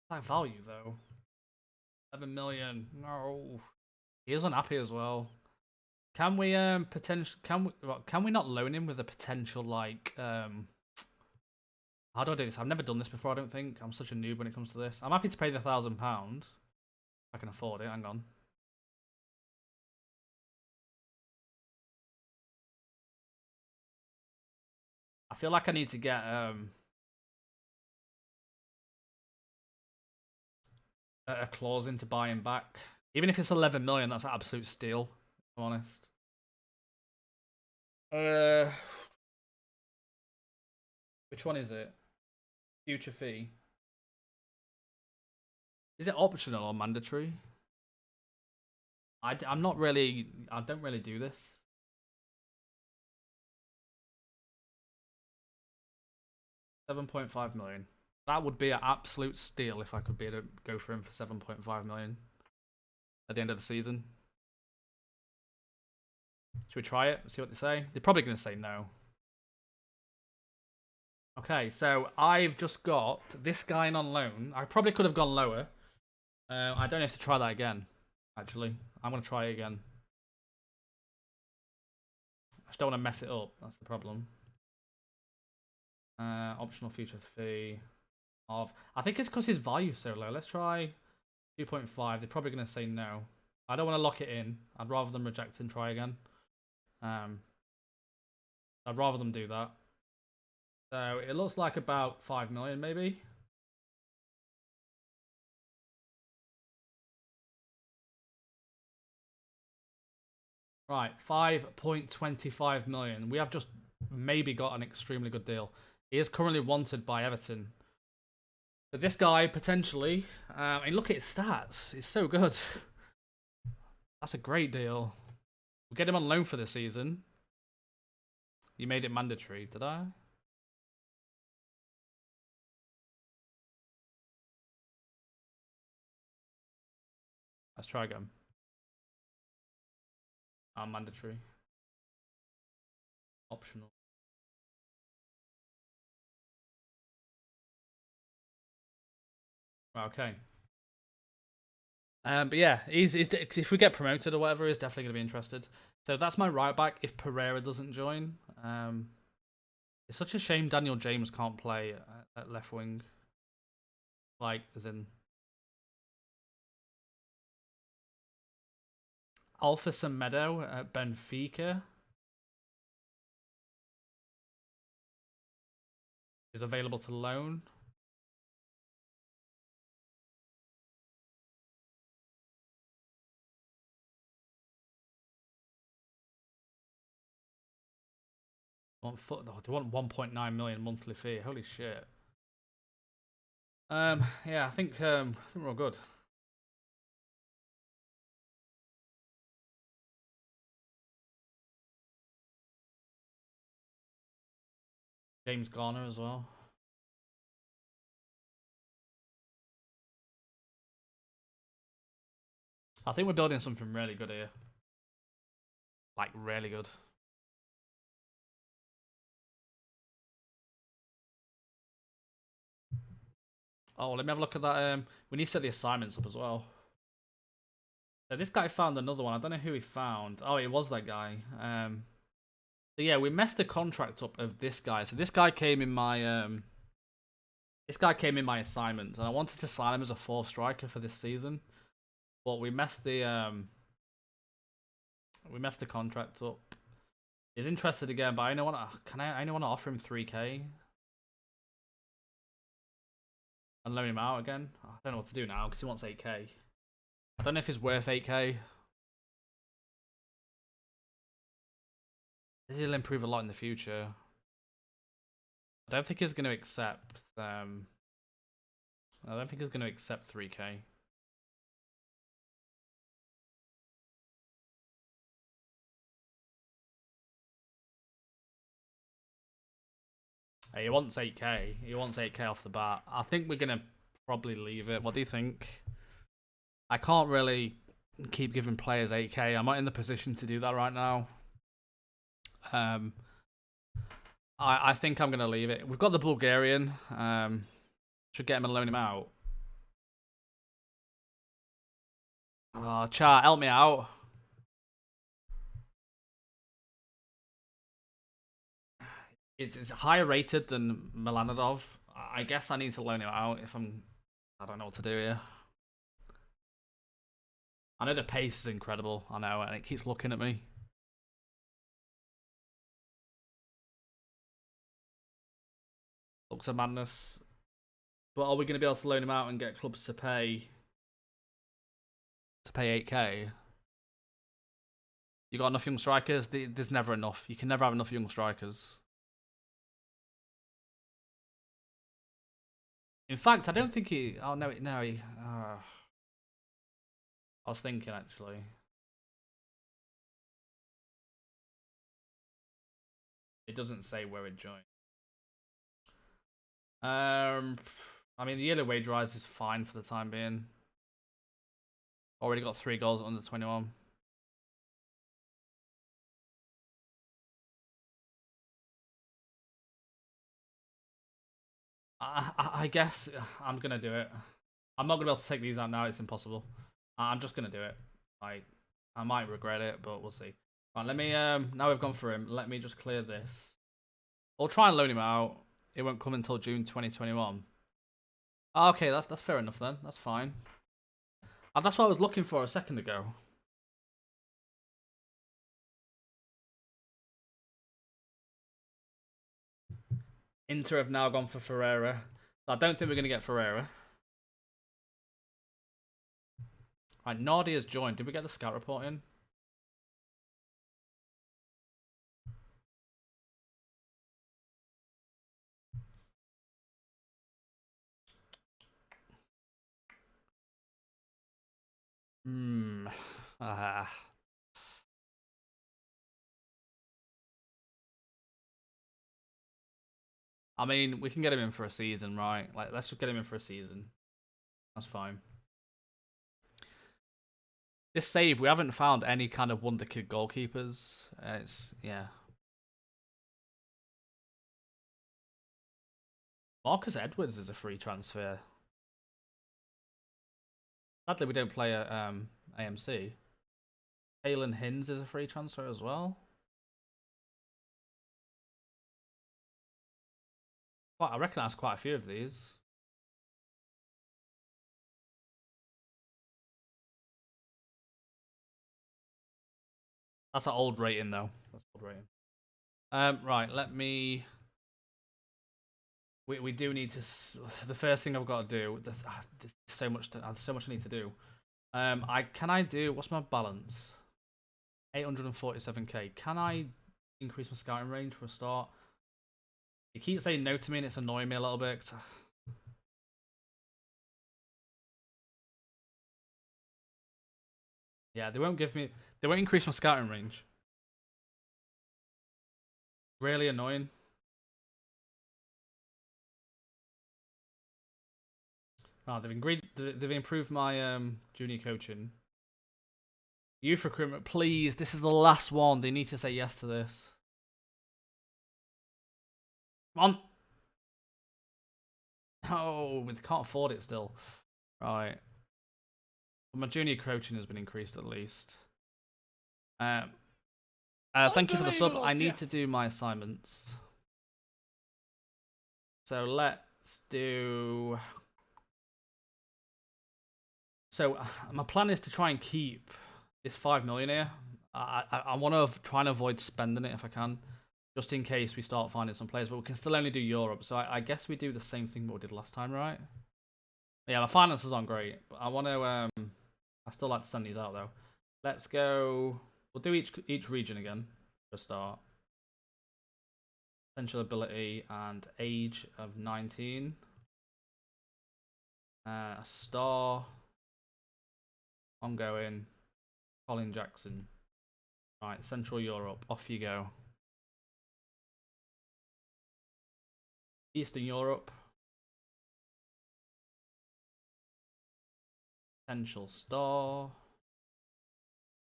That value though. 7 million. No. He is unhappy as well. Can we can we not loan him with a potential like how do I do this? I've never done this before, I don't think. I'm such a noob when it comes to this. I'm happy to pay the £1,000. I can afford it, hang on. I feel like I need to get a clause in to buy him back. Even if it's 11 million, that's an absolute steal, if I'm honest. Which one is it? Future fee. Is it optional or mandatory? I don't really do this. $7.5 million. That would be an absolute steal if I could be able to go for him for 7.5 million at the end of the season. Should we try it? See what they say? They're probably going to say no. Okay, so I've just got this guy in on loan. I probably could have gone lower. I don't have to try that again, actually. I'm going to try it again. I just don't want to mess it up. That's the problem. Optional feature fee of... I think it's because his value's so low. Let's try 2.5. They're probably going to say no. I don't want to lock it in. I'd rather them reject and try again. I'd rather them do that. So it looks like about 5 million, maybe. Right, 5.25 million. We have just maybe got an extremely good deal. He is currently wanted by Everton. But this guy, potentially... I mean, look at his stats. He's so good. That's a great deal. We'll get him on loan for this season. You made it mandatory, did I? Let's try again. Mandatory. Optional. Okay. But yeah, he's if we get promoted or whatever, he's definitely going to be interested. So that's my right back if Pereira doesn't join. It's such a shame Daniel James can't play at left wing. Like, as in... Alpha Semedo at Benfica is available to loan. They want 1.9 million monthly fee. Holy shit. Yeah, I think we're all good. James Garner as well. I think we're building something really good here. Like, really good. Oh, let me have a look at that. We need to set the assignments up as well. So this guy found another one. I don't know who he found. Oh, it was that guy. So yeah, we messed the contract up of this guy. So this guy came in my assignments, and I wanted to sign him as a fourth striker for this season, but we messed the contract up. He's interested again, but I only want to offer him 3k and loan him out again. I don't know what to do now because he wants 8k. I don't know if he's worth 8k. He'll improve a lot in the future. I don't think he's going to accept. I don't think he's going to accept 3k. He wants 8k. He wants 8k off the bat. I think we're going to probably leave it. What do you think? I can't really keep giving players 8k. I'm not in the position to do that right now. I think I'm going to leave it. We've got the Bulgarian. Should get him and loan him out. Oh, chat, help me out. It's higher rated than Milanidov. I guess I need to loan him out if I don't know what to do here. I know the pace is incredible. I know, and it keeps looking at me. Looks a madness. But are we going to be able to loan him out and get clubs to pay 8k? You got enough young strikers? There's never enough. You can never have enough young strikers. In fact, I don't think he... Oh, no, he... I was thinking, actually. It doesn't say where it joined. I mean, the yearly wage rise is fine for the time being. Already got 3 goals under 21. I guess I'm gonna do it. I'm not gonna be able to take these out now. It's impossible. I'm just gonna do it. Like, I might regret it, but we'll see. Right, let me. Now we've gone for him. Let me just clear this. We'll try and loan him out. It won't come until June 2021. Okay, that's fair enough then. That's fine. That's what I was looking for a second ago. Inter have now gone for Ferreira. I don't think we're going to get Ferreira. Right, Nardi has joined. Did we get the scout report in? I mean, we can get him in for a season, right? Like, let's just get him in for a season. That's fine. This save, we haven't found any kind of wonder kid goalkeepers. Yeah. Marcus Edwards is a free transfer. Sadly, we don't play at AMC. Halen Hins is a free transfer as well. I recognise quite a few of these. That's an old rating, though. That's old rating. Right, let me. We do need to. The first thing I've got to do. There's so much. There's so much I need to do. Can I do? What's my balance? 847k. Can I increase my scouting range for a start? You keep saying no to me, and it's annoying me a little bit. Yeah, they won't give me. They won't increase my scouting range. Really annoying. Oh, they've improved my junior coaching. Youth recruitment, please. This is the last one. They need to say yes to this. Come on. Oh, we can't afford it still. Right. My junior coaching has been increased at least. Thank you for the sub. I need to do my assignments. So let's do. So my plan is to try and keep this 5 million here. I want to try and avoid spending it if I can, just in case we start finding some players. But we can still only do Europe, so I guess we do the same thing what we did last time, right? Yeah, my finances aren't great, but I want to. I still like to send these out though. Let's go. We'll do each region again for a start. Essential ability and age of 19. A star. Ongoing. Colin Jackson. Right, Central Europe. Off you go. Eastern Europe. Potential star.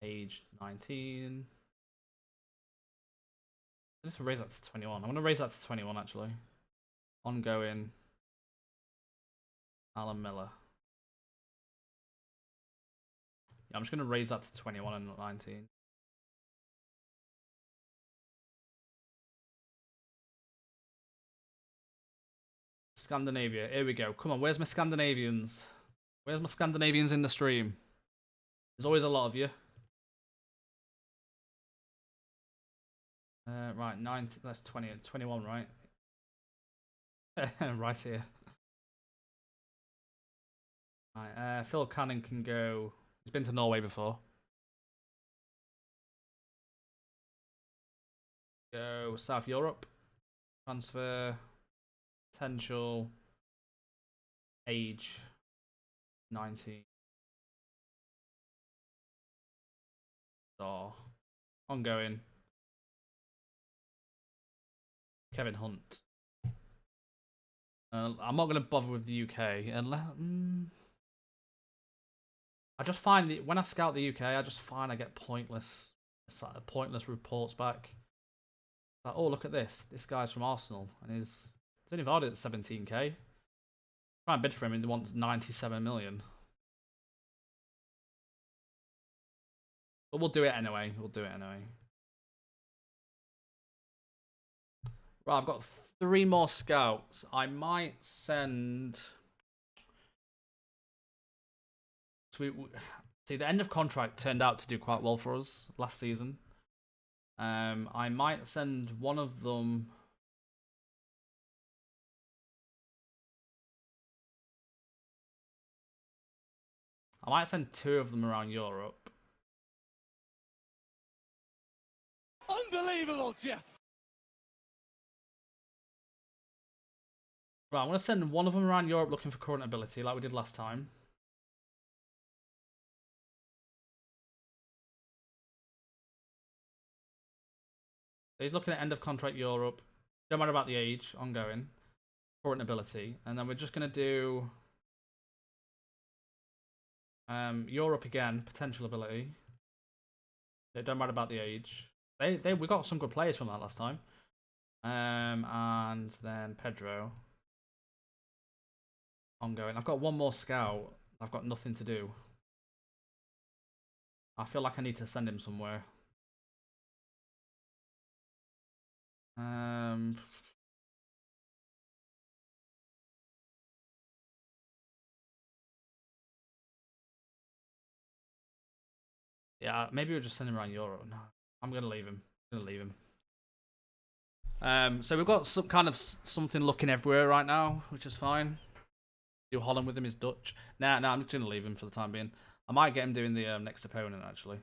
Age 19. Let's raise that to 21. I'm going to raise that to 21 actually. Ongoing. Alan Miller. Yeah, I'm just going to raise that to 21 and not 19. Scandinavia. Here we go. Come on, where's my Scandinavians? Where's my Scandinavians in the stream? There's always a lot of you. Right, 19, that's 20, 21, right? Right here. Right, Phil Cannon can go. He's been to Norway before. Go South Europe. Transfer. Potential. Age. 19. Star. Ongoing. Kevin Hunt. I'm not going to bother with the UK unless. I just find that when I scout the UK, I just find I get pointless reports back. Like, oh, look at this. This guy's from Arsenal and he's only valued at 17k. Try and bid for him and they want 97 million. But we'll do it anyway. We'll do it anyway. Right, I've got 3 more scouts. I might send... See, the end of contract turned out to do quite well for us last season. I might send one of them... I might send 2 of them around Europe. Unbelievable, Jeff! Right, I'm going to send one of them around Europe looking for current ability, like we did last time. He's looking at end of contract Europe. Don't matter about the age, ongoing. Current ability. And then we're just going to do... Europe again, potential ability. It don't matter about the age. We got some good players from that last time. And then Pedro. Ongoing. I've got one more scout. I've got nothing to do. I feel like I need to send him somewhere. Yeah, maybe we'll just send him around Europe. No, I'm gonna leave him. So we've got some kind of something looking everywhere right now, which is fine. Do Holland with him is Dutch. Nah, I'm just gonna leave him for the time being. I might get him doing the next opponent actually.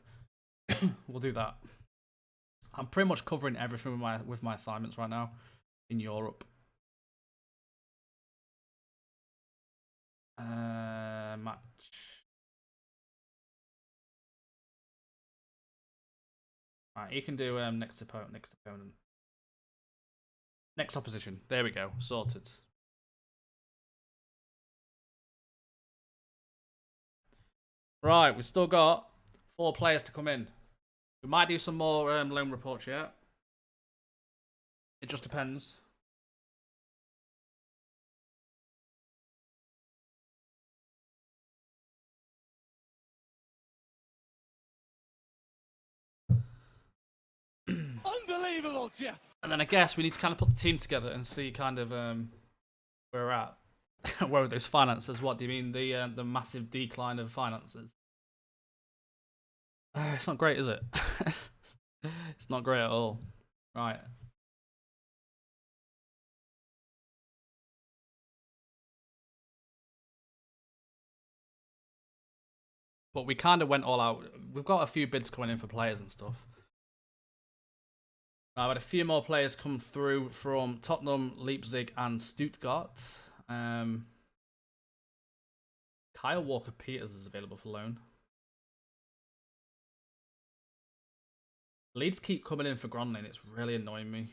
We'll do that. I'm pretty much covering everything with my assignments right now in Europe. Match. Right, you can do next opponent. Next opposition. There we go. Sorted. Right, we've still got 4 players to come in. We might do some more loan reports yet. It just depends. Unbelievable, Jeff! And then I guess we need to kind of put the team together and see kind of where we're at. Where are those finances? What do you mean, the massive decline of finances? It's not great, is it? It's not great at all. Right. But we kind of went all out. We've got a few bids coming in for players and stuff. I've had a few more players come through from Tottenham, Leipzig, and Stuttgart. Kyle Walker-Peters is available for loan. Leeds keep coming in for Gronlin. It's really annoying me.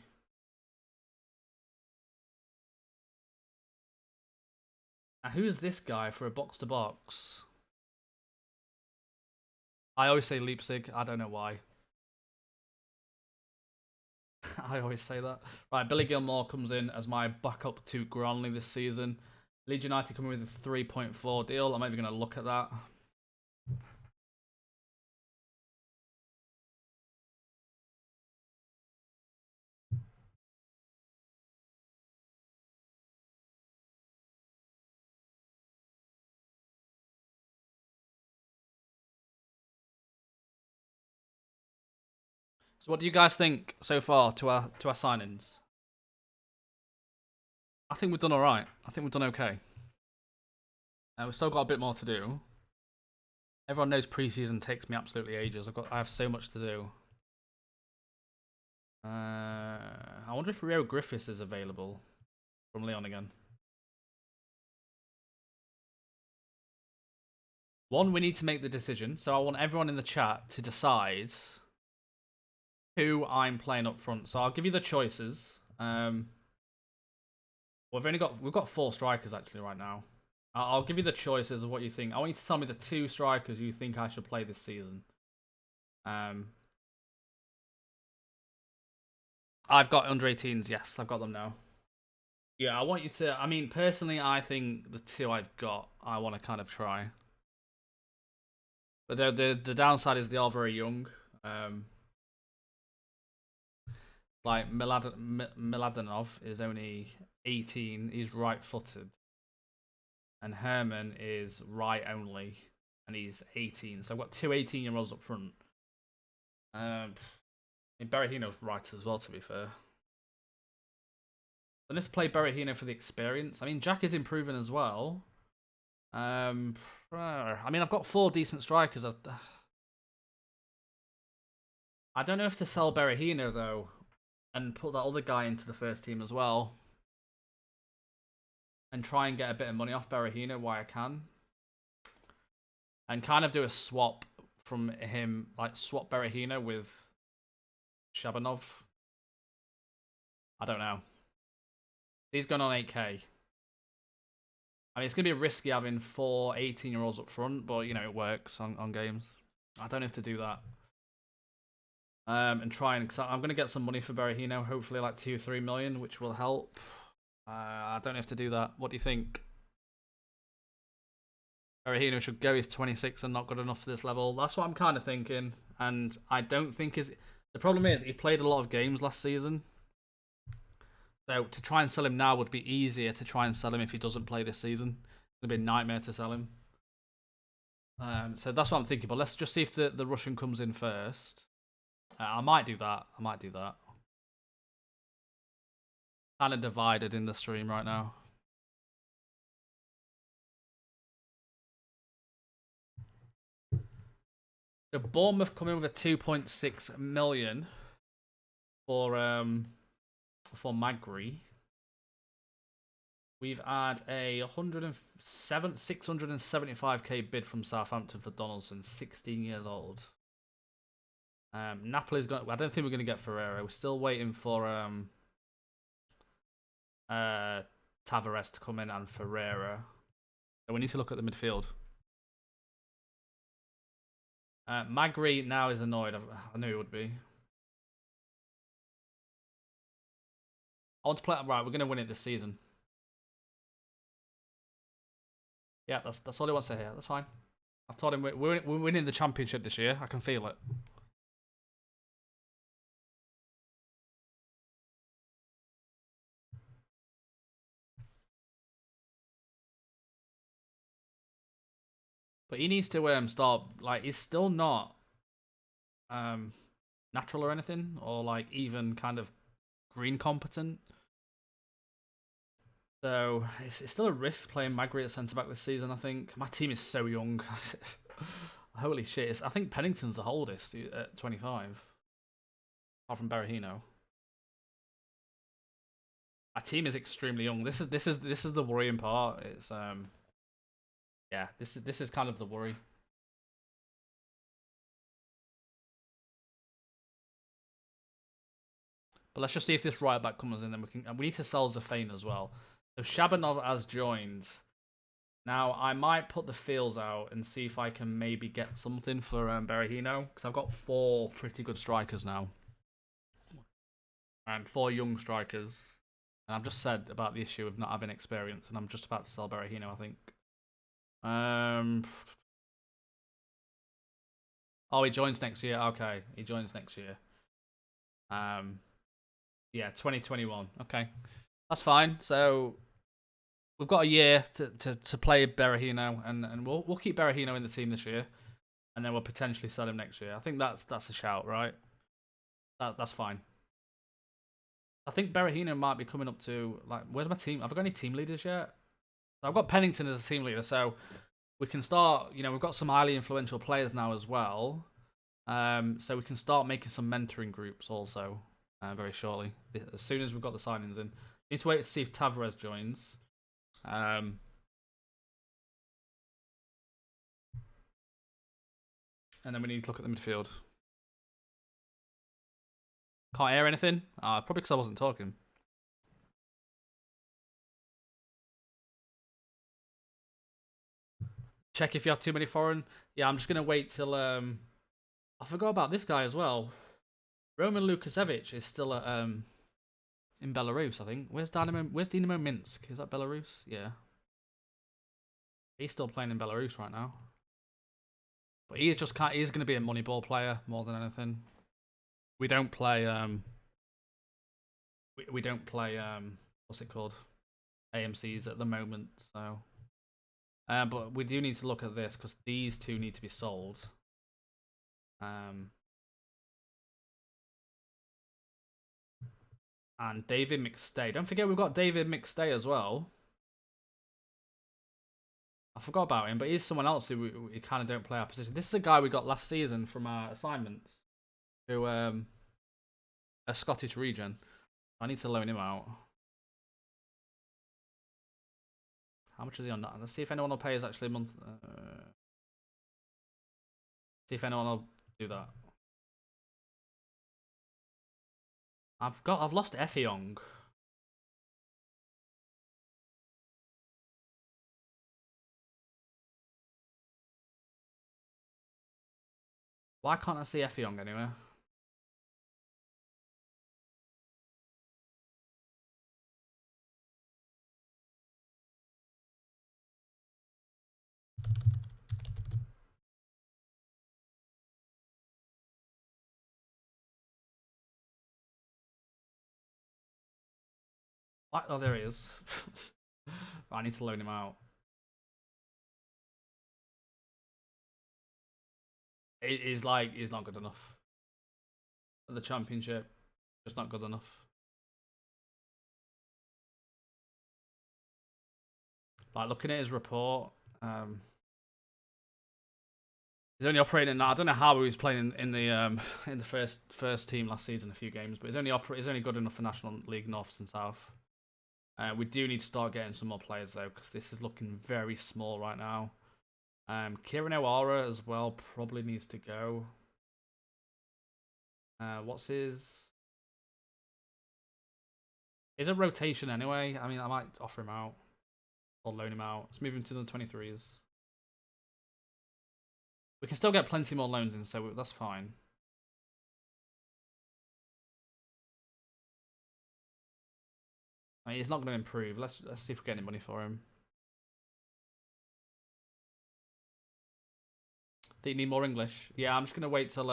Now, who's this guy for a box-to-box? I always say Leipzig. I don't know why. I always say that. Right, Billy Gilmore comes in as my backup to Gronley this season. Leeds United coming with a 3.4 deal. I'm not even going to look at that. So what do you guys think so far to our signings? I think we've done alright. I think we've done okay. We've still got a bit more to do. Everyone knows preseason takes me absolutely ages. I have so much to do. I wonder if Rio Griffiths is available from Leon again. One, we need to make the decision. So I want everyone in the chat to decide who I'm playing up front. So I'll give you the choices. We've got 4 strikers actually right now. I'll give you the choices of what you think. I want you to tell me the 2 strikers you think I should play this season. I've got under 18s. Yes, I've got them now. Yeah, I want you to. I mean, personally, I think the two I've got, I want to kind of try. But the downside is they are very young. Um, like Miladinov is only 18. He's right-footed, and Herman is right only, and he's 18. So I've got two 18-year-olds up front. And Berahino's right as well, to be fair. So let's play Berahino for the experience. I mean, Jack is improving as well. I mean, I've got four decent strikers. I don't know if to sell Berahino, though, and put that other guy into the first team as well. And try and get a bit of money off Berahino while I can. And kind of do a swap from him, like swap Berahino with Shabanov. I don't know. He's gone on 8k. I mean, it's going to be risky having four 18-year-olds up front, but, you know, it works on games. I don't have to do that. And try and... Cause I'm going to get some money for Berahino, hopefully like 2 or 3 million, which will help. I don't have to do that. What do you think? Berahino should go. He's 26 and not good enough for this level. That's what I'm kind of thinking. And I don't think is... The problem is, he played a lot of games last season. So to try and sell him now would be easier to try and sell him if he doesn't play this season. It'd be a nightmare to sell him. So that's what I'm thinking. But let's just see if the Russian comes in first. I might do that. Kind of divided in the stream right now. The Bournemouth come in with a 2.6 million for Magri. We've had a 675k bid from Southampton for Donaldson, 16 years old. Napoli's got. I don't think we're going to get Ferreira. We're still waiting for Tavares to come in and Ferreira. So we need to look at the midfield. Magri now is annoyed. I knew he would be. I want to play. Right, we're going to win it this season. Yeah, that's all he wants to hear. That's fine. I've told him we're winning the championship this year. I can feel it. But he needs to start, like, he's still not natural or anything, or like even kind of green competent. So it's still a risk playing Magri at centre back this season. I think my team is so young. Holy shit! I think Pennington's the oldest at 25, apart from Berahino. My team is extremely young. This is the worrying part. It's yeah, this is kind of the worry. But let's just see if this right back comes in, then we can. And we need to sell Zafane as well. So Shabanov has joined. Now I might put the feels out and see if I can maybe get something for Berahino, because I've got 4 pretty good strikers now, and 4 young strikers. And I've just said about the issue of not having experience, and I'm just about to sell Berahino, I think. Oh, he joins next year. Okay, he joins next year. Yeah, 2021. Okay, that's fine. So we've got a year to play Berahino, and we'll keep Berahino in the team this year, and then we'll potentially sell him next year. I think that's a shout, right? That's fine. I think Berahino might be coming up to, like, where's my team? Have I got any team leaders yet? I've got Pennington as a team leader, so we can start, you know, we've got some highly influential players now as well. So we can start making some mentoring groups also very shortly, as soon as we've got the signings in. Need to wait to see if Tavares joins. And then we need to look at the midfield. Can't hear anything? Probably because I wasn't talking. Check if you have too many foreign. Yeah, I'm just going to wait till... I forgot about this guy as well. Roman Lukasevich is still at in Belarus, I think. Where's Dynamo Minsk? Is that Belarus? Yeah. He's still playing in Belarus right now. But he's going to be a Moneyball player more than anything. We don't play we don't play what's it called? AMCs at the moment, so but we do need to look at this because these two need to be sold. And David McStay. Don't forget we've got David McStay as well. I forgot about him, but he's someone else who we kind of don't play our position. This is a guy we got last season from our assignments, who a Scottish region. I need to loan him out. How much is he on that? Let's see if anyone will pay us actually a month. See if anyone will do that. I've lost Effiong. Why can't I see Effiong anywhere? What? Oh, there he is. I need to loan him out. He's not good enough. The championship, just not good enough. Like looking at his report, he's only operating. I don't know how he was playing in the first team last season, a few games, but he's only good enough for National League North and South. We do need to start getting some more players though, because this is looking very small right now. Kieran O'Hara as well probably needs to go. What's his? Is a rotation anyway? I mean, I might offer him out or loan him out. Let's move him to the 23s. We can still get plenty more loans in, so that's fine. I mean, he's not going to improve. Let's see if we get any money for him. Do you need more English? Yeah, I'm just going to wait till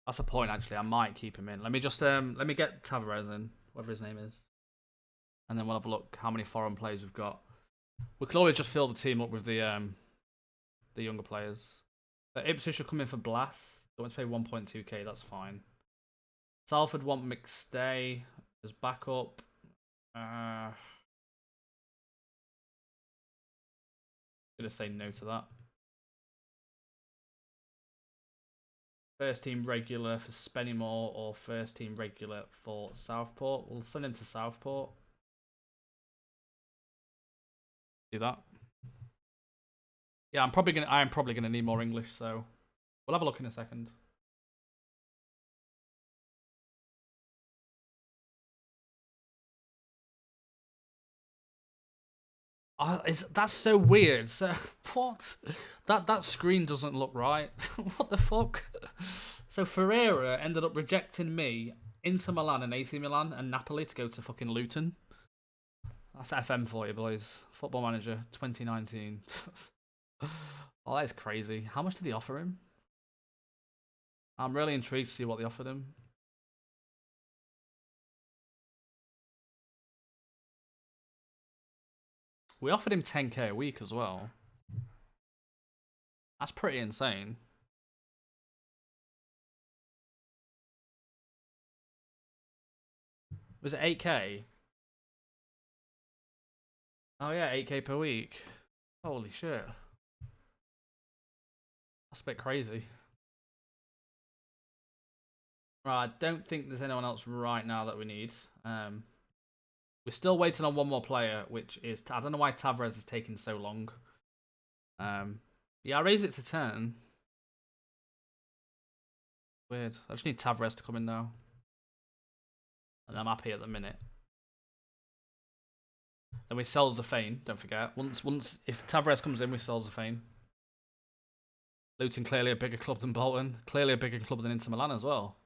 that's a point actually. I might keep him in. Let me just let me get Tavares in, whatever his name is. And then we'll have a look how many foreign players we've got. We could always just fill the team up with the younger players. Ipswich will come in for Blast. They want to pay 1.2k, that's fine. Salford want McStay as backup. Gonna say no to that. First team regular for Spennymoor or first team regular for Southport. We'll send him to Southport. Do that. Yeah, I'm probably gonna need more English, so we'll have a look in a second. That's so weird. So what? That screen doesn't look right. What the fuck? So Ferreira ended up rejecting me, Inter Milan and AC Milan and Napoli to go to fucking Luton. That's FM for you, boys. Football Manager 2019. Oh, that is crazy. How much did they offer him? I'm really intrigued to see what they offered him. We offered him 10k a week as well. That's pretty insane. Was it 8k? Oh yeah, 8k per week. Holy shit. That's a bit crazy. Right, I don't think there's anyone else right now that we need. We're still waiting on one more player, which is... I don't know why Tavares is taking so long. Yeah, I raised it to 10. Weird. I just need Tavares to come in now. And I'm happy at the minute. Then we sell Zafane, don't forget. If Tavares comes in, we sell Zafane. Luton clearly a bigger club than Bolton. Clearly a bigger club than Inter Milan as well.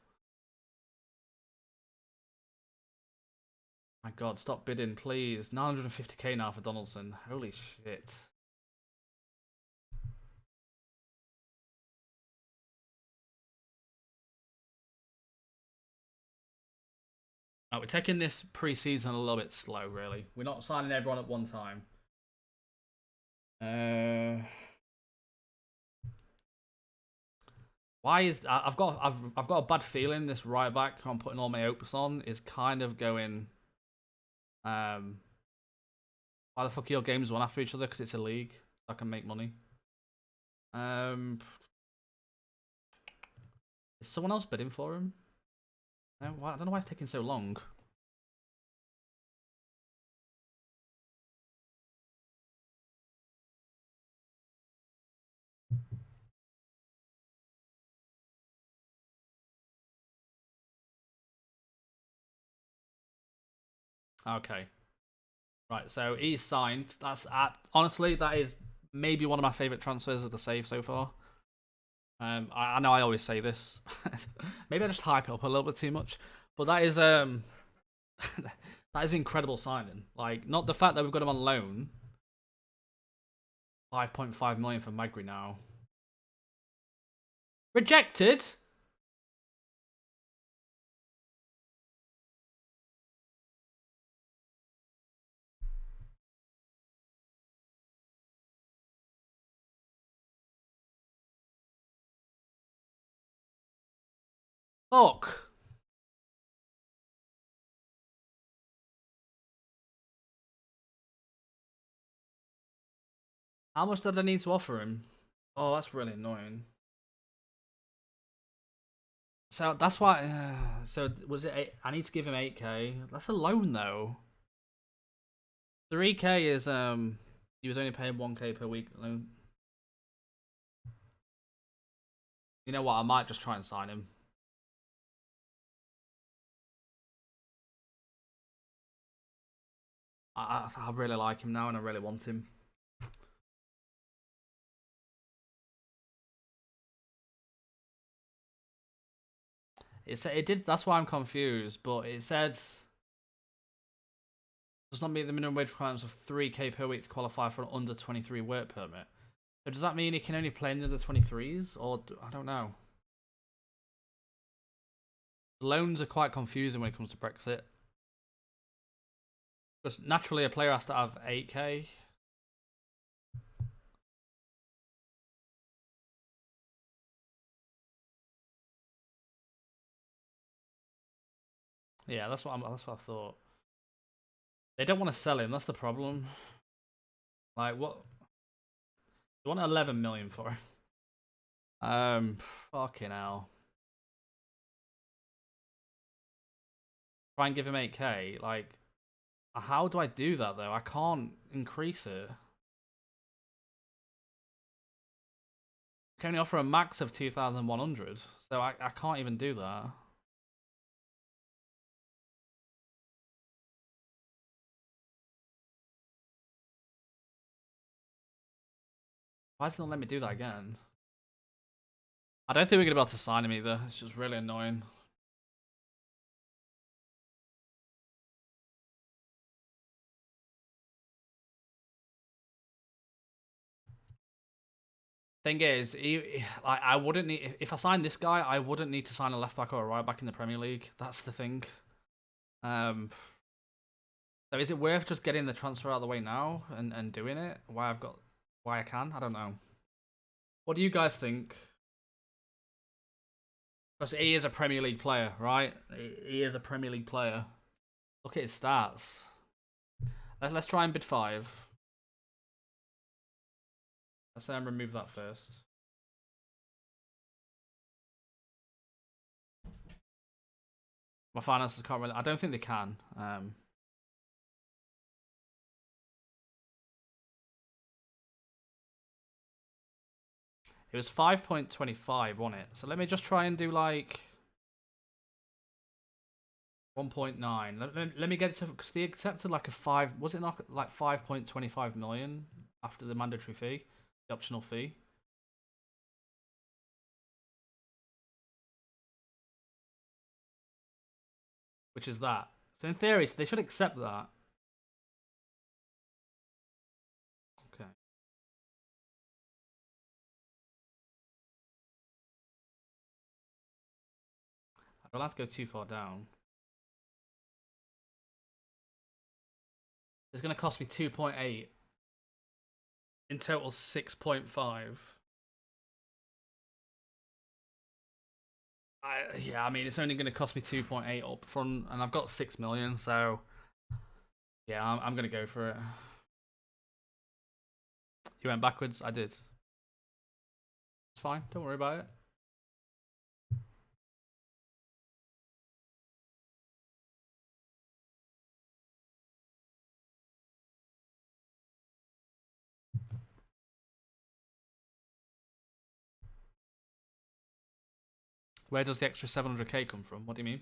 My God, stop bidding, please. 950k now for Donaldson. Holy shit. We're taking this pre-season a little bit slow, really. We're not signing everyone at one time. Why is I've got a bad feeling this right back I'm putting all my hopes on is kind of going. Why the fuck are your games one after each other? Because it's a league, so I can make money. Is someone else bidding for him? No, I don't know why it's taking so long. Okay. Right, so he's signed. That's honestly, that is maybe one of my favourite transfers of the save so far. I know I always say this. Maybe I just hype it up a little bit too much. But that is that is an incredible signing. Like, not the fact that we've got him on loan. 5.5 million for Magri now. Rejected? Fuck. How much did I need to offer him? Oh, that's really annoying. So that's why. So was it? I need to give him 8k. That's a loan though. 3k is He was only paying 1k per week loan. You know what? I might just try and sign him. I really like him now, and I really want him. It did. That's why I'm confused. But it said does not meet the minimum wage requirements of 3k per week to qualify for an under 23 work permit. So does that mean he can only play in the under 23s, or I don't know? Loans are quite confusing when it comes to Brexit. Because naturally, a player has to have 8k. Yeah, that's what I thought. They don't want to sell him. That's the problem. Like, what? They want 11 million for him. Fucking hell. Try and give him 8k. Like, how do I do that though? I can't increase it. I can only offer a max of 2,100, so I can't even do that. Why does it not let me do that again? I don't think we're going to be able to sign him either. It's just really annoying. Thing is, I wouldn't need if I signed this guy. I wouldn't need to sign a left back or a right back in the Premier League. That's the thing. So is it worth just getting the transfer out of the way now and doing it? Why I can? I don't know. What do you guys think? Because he is a Premier League player, right? He is a Premier League player. Look at his stats. Let's try and bid 5. Let's say remove that first. My finances can't really. I don't think they can. It was 5.25, wasn't it? So let me just try and do like 1.9. Let me get it to, because they accepted like a 5. Was it not like 5.25 million after the mandatory fee, the optional fee? Which is that. So in theory, they should accept that. Okay. I'll have to go too far down. It's going to cost me 2.8. In total, 6.5. Yeah, I mean, it's only going to cost me 2.8 up front, and I've got 6 million, so yeah, I'm going to go for it. You went backwards? I did. It's fine, don't worry about it. Where does the extra 700k come from? What do you mean?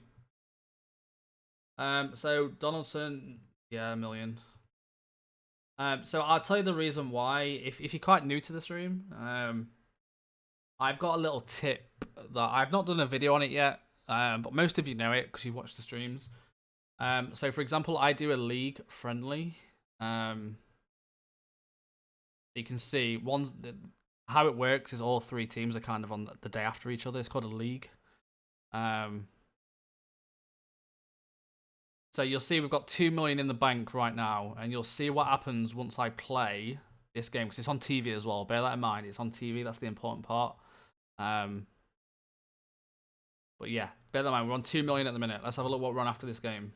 So Donaldson, yeah, 1 million. So I'll tell you the reason why. If you're quite new to the stream, I've got a little tip that I've not done a video on it yet, but most of you know it because you've watched the streams. So for example, I do a league friendly. You can see how it works is all 3 teams are kind of on the day after each other. It's called a league. So you'll see we've got 2 million in the bank right now, and you'll see what happens once I play this game, because it's on TV as well. Bear that in mind, it's on TV, that's the important part. But yeah, bear that in mind, we're on 2 million at the minute. Let's have a look what we're on after this game.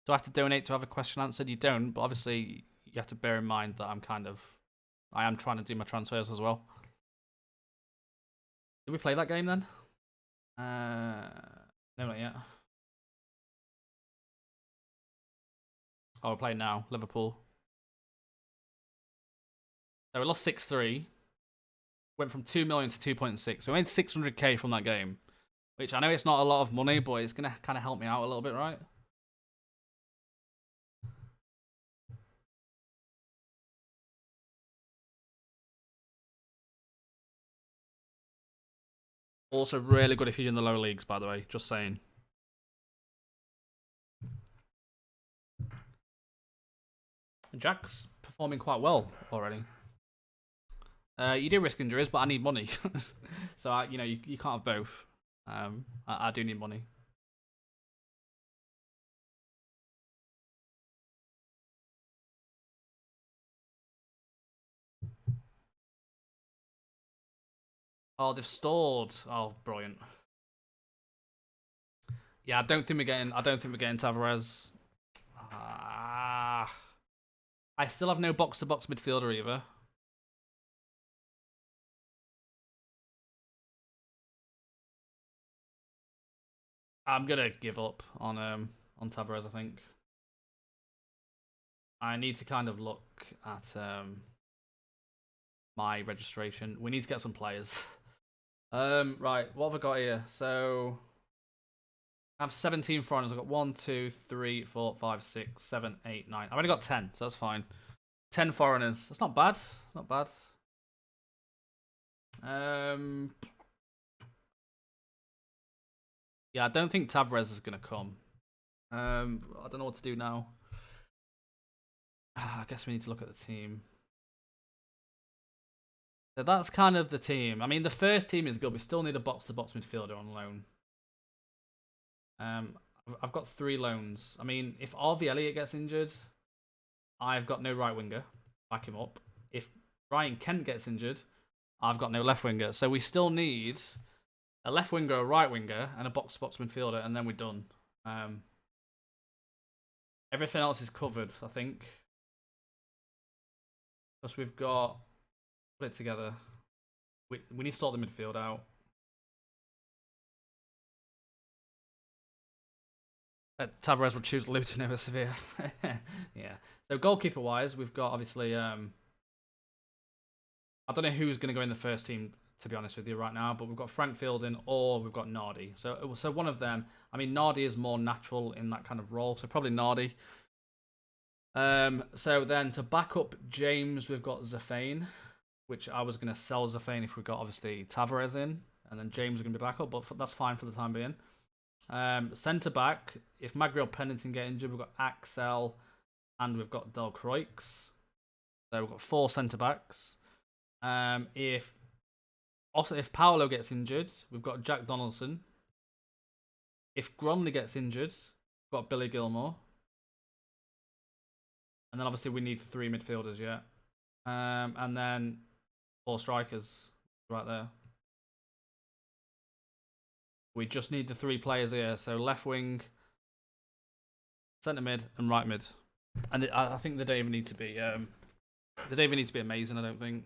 Do I have to donate to have a question answered? You don't, but obviously you have to bear in mind that I am trying to do my transfers as well. Did we play that game then? No, not yet. Oh, we're playing now. Liverpool. So we lost 6-3. Went from 2 million to 2.6. We made 600k from that game. Which I know it's not a lot of money, but it's going to kind of help me out a little bit, right? Also really good if you're in the lower leagues, by the way. Just saying. Jack's performing quite well already. You do risk injuries, but I need money. So, you can't have both. I do need money. Oh, they've stalled. Oh, brilliant. Yeah, I don't think we're getting Tavares. I still have no box-to-box midfielder either. I'm gonna give up on Tavares, I think. I need to kind of look at my registration. We need to get some players. Right, what have I got here? So I have 17 foreigners. I've got 1, 2, 3, 4, 5, 6, 7, 8, 9. I've only got 10, so that's fine. 10 foreigners. That's not bad. Not bad. Yeah, I don't think Tavares is gonna come. I don't know what to do now. I guess we need to look at the team. So that's kind of the team. I mean, the first team is good. We still need a box-to-box midfielder on loan. I've got 3 loans. I mean, if RV Elliott gets injured, I've got no right winger. Back him up. If Ryan Kent gets injured, I've got no left winger. So we still need a left winger, a right winger, and a box-to-box midfielder, and then we're done. Everything else is covered, I think. Plus we've got... Put it together. We need to sort the midfield out. Tavares will choose Luton over Sevilla. Yeah. So goalkeeper-wise, we've got obviously... I don't know who's going to go in the first team, to be honest with you, right now. But we've got Frank Fielding or we've got Nardi. So one of them... I mean, Nardi is more natural in that kind of role. So probably Nardi. So then to back up James, we've got Zafane, which I was going to sell Zafane if we got, obviously, Tavares in. And then James is going to be back up, but that's fine for the time being. Centre back, if Magriel Pennington get injured, we've got Axel and we've got Del Croix. So we've got 4 centre backs. If Paolo gets injured, we've got Jack Donaldson. If Gronley gets injured, we've got Billy Gilmore. And then obviously we need 3 midfielders, yeah. And then 4 strikers right there. We just need the 3 players here. So left wing, centre mid, and right mid. And I think they don't even need to be. They don't even need to be amazing. I don't think.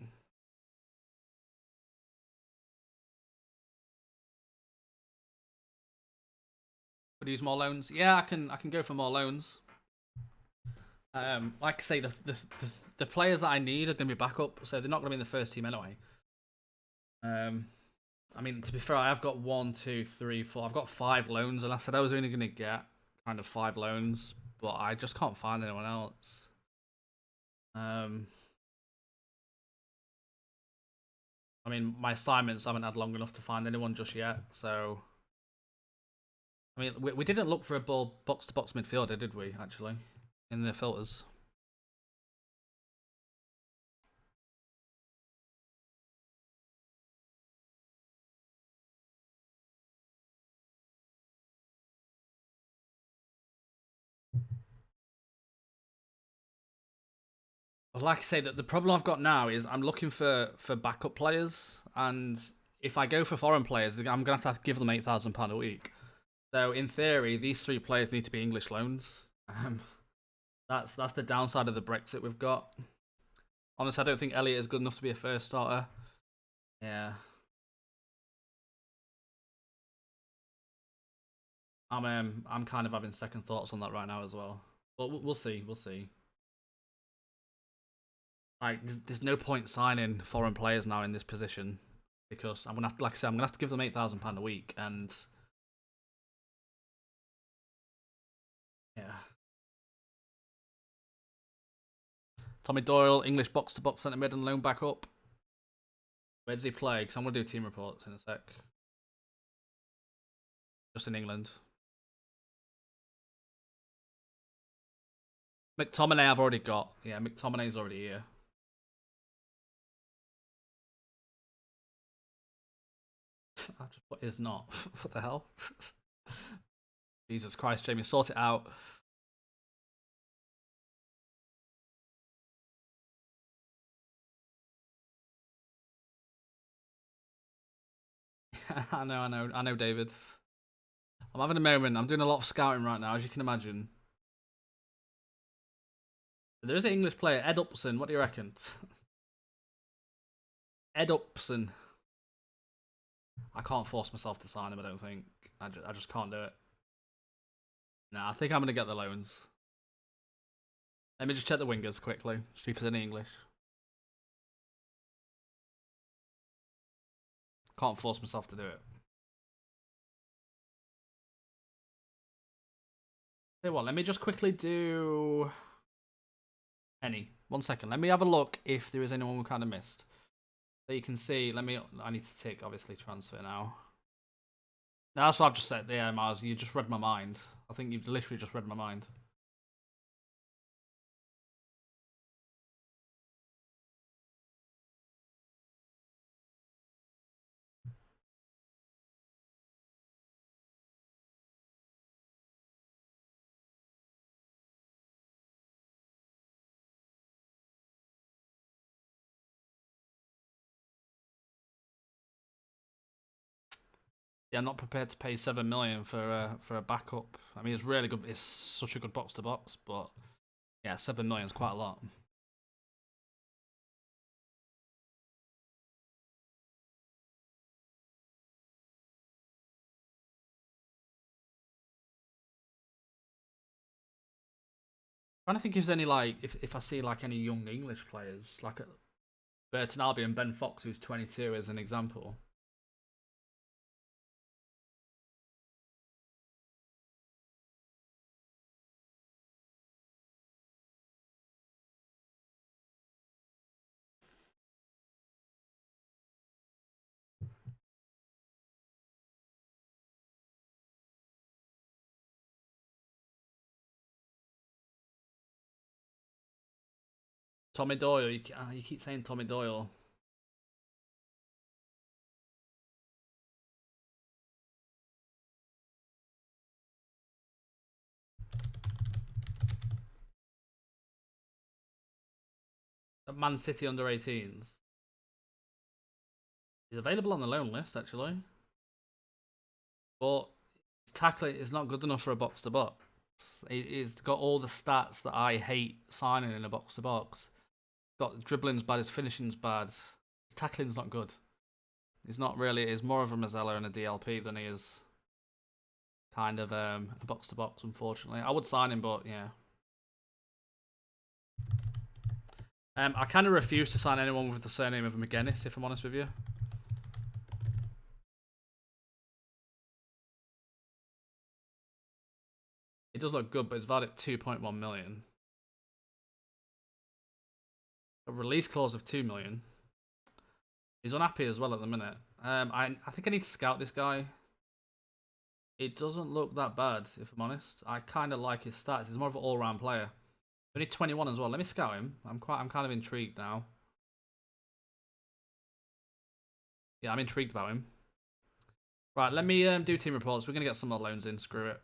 Could use more loans. Yeah, I can go for more loans. Like I say, the players that I need are going to be backup, so they're not going to be in the first team anyway. I mean, to be fair, I have got 1, 2, 3, 4. I've got 5 loans, and I said I was only going to get kind of 5 loans, but I just can't find anyone else. I mean, my assignments haven't had long enough to find anyone just yet, so. I mean, we didn't look for a box-to-box midfielder, did we, actually, in the filters? Well, like I say, that the problem I've got now is I'm looking for backup players, and if I go for foreign players, I'm going to have to give them £8,000 a week. So in theory, these 3 players need to be English loans. That's the downside of the Brexit we've got. Honestly, I don't think Elliot is good enough to be a first starter. Yeah. I'm kind of having second thoughts on that right now as well. But we'll see. We'll see. Like, there's no point signing foreign players now in this position because I'm gonna have to, like I said, I'm gonna have to give them £8,000 a week, and yeah. Tommy Doyle, English box-to-box centre mid and loan back up. Where does he play? Because I'm gonna do team reports in a sec. Just in England. McTominay I've already got. Yeah, McTominay's already here. I've just put is not. What the hell? Jesus Christ, Jamie, sort it out. I know, David. I'm having a moment. I'm doing a lot of scouting right now, as you can imagine. There is an English player, Ed Upson. What do you reckon? Ed Upson. I can't force myself to sign him, I don't think. I just can't do it. Nah, I think I'm going to get the loans. Let me just check the wingers quickly, see if there's any English. Can't force myself to do it. Tell you what, let me just quickly do any. 1 second. Let me have a look if there is anyone we kind of missed. So you can see, I need to tick, obviously, transfer now. No, that's what I've just said. Yeah, Mars, you just read my mind. I think you've literally just read my mind. Yeah, I'm not prepared to pay 7 million for a backup. I mean, it's really good. It's such a good box to box, but yeah, 7 million is quite a lot. I'm trying to think if there's any if I see like any young English players like Burton Albion and Ben Fox, who's 22, as an example. Tommy Doyle. You keep saying Tommy Doyle. Man City under 18s. He's available on the loan list, actually. But his tackling is not good enough for a box-to-box. He's got all the stats that I hate signing in a box-to-box. Got dribbling's bad, his finishing's bad. His tackling's not good. He's not really, he's more of a Mazzella and a DLP than he is kind of a box-to-box, unfortunately. I would sign him, but yeah. I kind of refuse to sign anyone with the surname of McGuinness, if I'm honest with you. It does look good, but it's valued at 2.1 million. A release clause of 2 million. He's unhappy as well at the minute. I think I need to scout this guy. It doesn't look that bad, if I'm honest. I kind of like his stats. He's more of an all-round player. Only 21 as well. Let me scout him. I'm kind of intrigued now. Yeah, I'm intrigued about him. Right, let me do team reports. We're gonna get some more loans in. Screw it.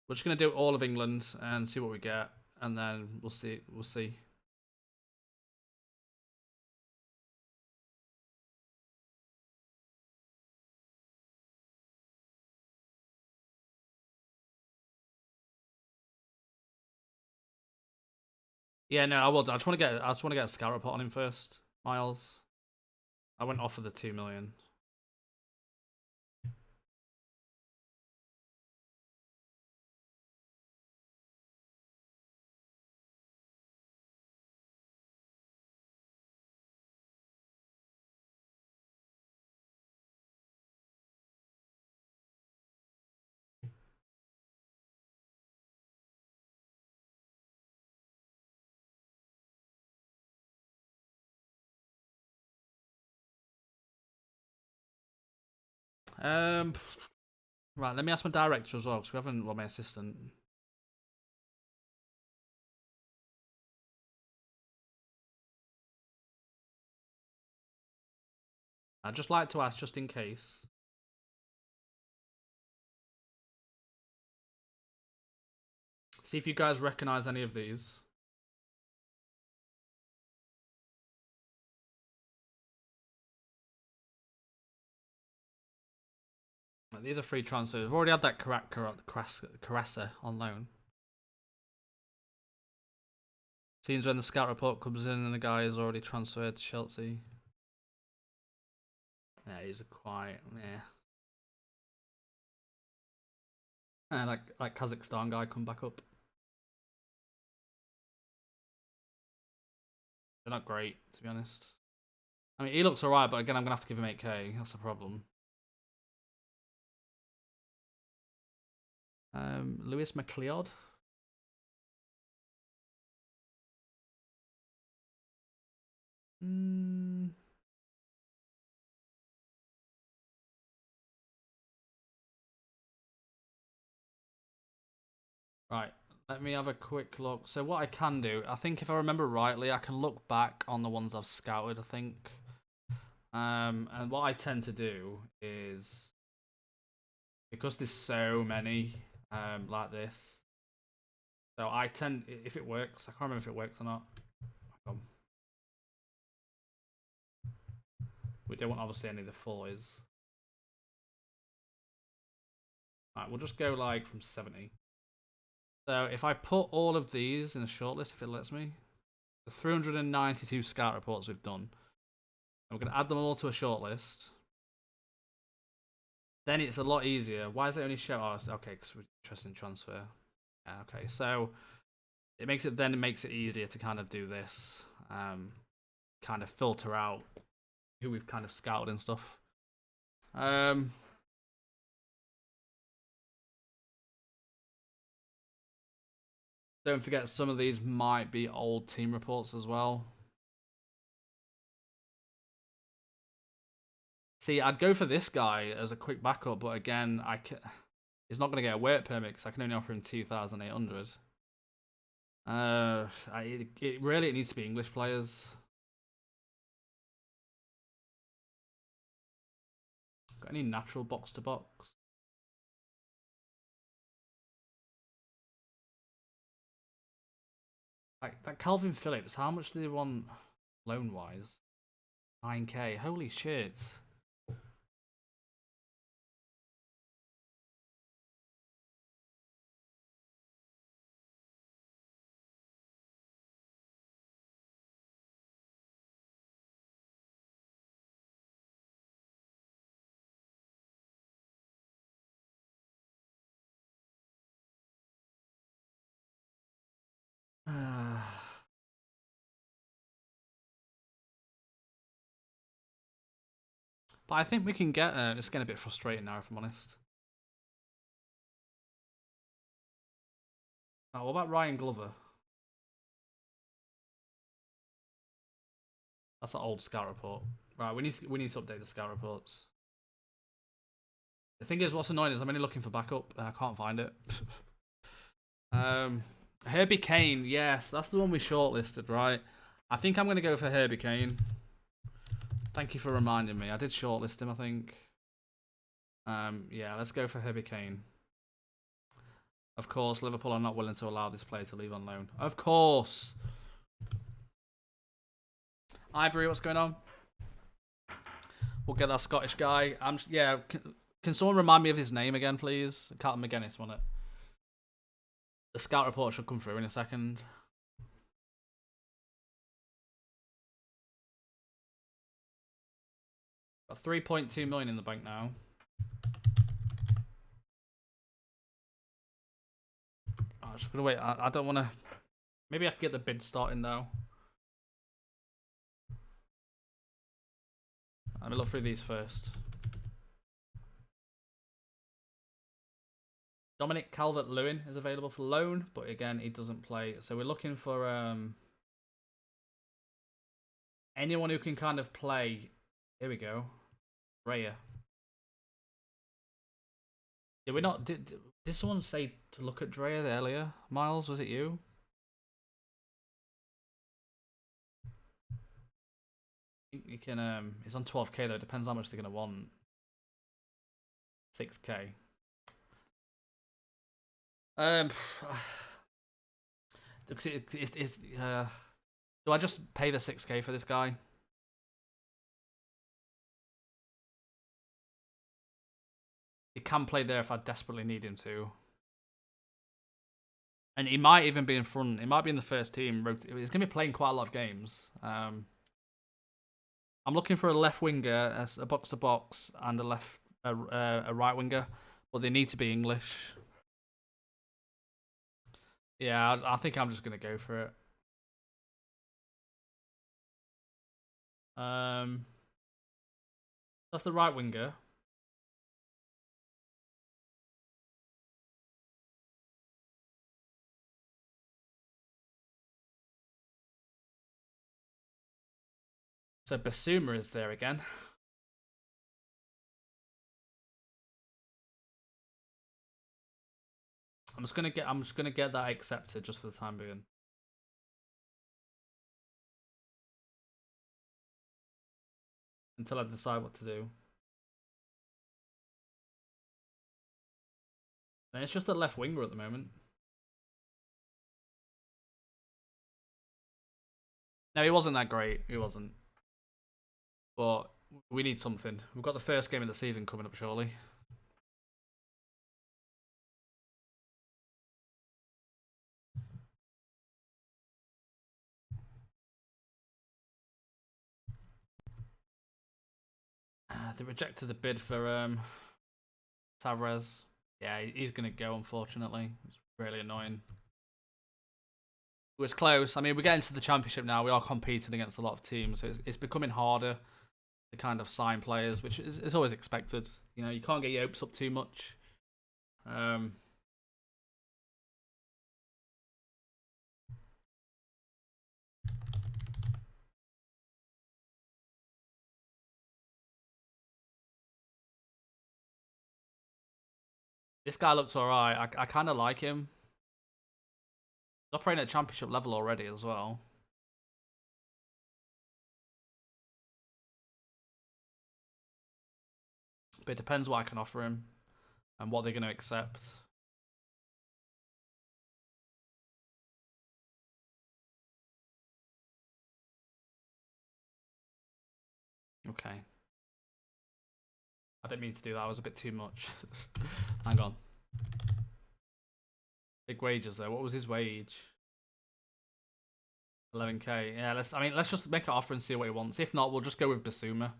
We're just gonna do all of England and see what we get, and then we'll see. We'll see. Yeah, no, I will. I just want to get a scout report on him first. Miles. I went off of the 2 million. Right, let me ask my director as well, because we haven't, well, my assistant. I'd just like to ask, just in case. See if you guys recognize any of these. These are free transfers. We've already had that Carassa on loan. Seems when the scout report comes in and the guy is already transferred to Chelsea. Yeah, he's a quite, yeah. Like Kazakhstan guy come back up. They're not great, to be honest. I mean, he looks alright, but again, I'm going to have to give him 8k. That's the problem. Lewis McLeod. Right, let me have a quick look. So what I can do, I think if I remember rightly, I can look back on the ones I've scouted, I think. And what I tend to do is, because there's so many like this, so I tend, if it works, I can't remember if it works or not. We don't want obviously any of the fours. Alright, we'll just go like from 70. So if I put all of these in a shortlist, if it lets me, the 392 scout reports we've done, and we're going to add them all to a shortlist, then it's a lot easier. Why is it only show? Oh, okay, because we're interested in transfer. Yeah, okay, so it makes it easier to kind of do this, kind of filter out who we've kind of scouted and stuff. Don't forget, some of these might be old team reports as well. See, I'd go for this guy as a quick backup, but again, he's not going to get a work permit because I can only offer him 2,800. It really needs to be English players. Got any natural box to box? Like that Calvin Phillips, how much do they want loan wise? 9k. Holy shit. But I think we can get. It's getting a bit frustrating now, if I'm honest. Oh, what about Ryan Glover? That's an old scout report. Right, we need to update the scout reports. The thing is, what's annoying is I'm only looking for backup and I can't find it. Herbie Kane, yes, that's the one we shortlisted, right? I think I'm gonna go for Herbie Kane. Thank you for reminding me. I did shortlist him, I think. Yeah, let's go for Herbie Kane. Of course, Liverpool are not willing to allow this player to leave on loan. Of course. Ivory, what's going on? We'll get that Scottish guy. Yeah. Can someone remind me of his name again, please? Carlton McGuinness, wasn't it? The scout report should come through in a second. Got 3.2 million in the bank now. I'm just gonna wait. I don't want to. Maybe I can get the bid starting now. Let me look through these first. Dominic Calvert-Lewin is available for loan, but again, he doesn't play. So we're looking for anyone who can kind of play. Here we go. Raya. Did we not? Did someone say to look at Drea earlier? Miles, was it you? I think you can. It's on 12k though. It depends how much they're gonna want. 6k. Do I just pay the 6k for this guy? He can play there if I desperately need him to. And he might even be in front. He might be in the first team. He's going to be playing quite a lot of games. I'm looking for a left winger, a box-to-box, and a right winger. But they need to be English. Yeah, I think I'm just going to go for it. That's the right winger. So Basuma is there again. I'm just gonna get that accepted just for the time being. Until I decide what to do. And it's just a left winger at the moment. No, he wasn't that great. He wasn't. But we need something. We've got the first game of the season coming up, surely. They rejected the bid for Tavares. Yeah, he's going to go, unfortunately. It's really annoying. It was close. I mean, we're getting to the championship now. We are competing against a lot of teams, so it's becoming harder to kind of sign players, which is always expected. You know, you can't get your hopes up too much. This guy looks alright. I kind of like him. He's operating at championship level already as well. But it depends what I can offer him and what they're going to accept. Okay. I didn't mean to do that. I was a bit too much. Hang on. Big wages though. What was his wage? 11k. Yeah, let's just make an offer and see what he wants. If not, we'll just go with Basuma.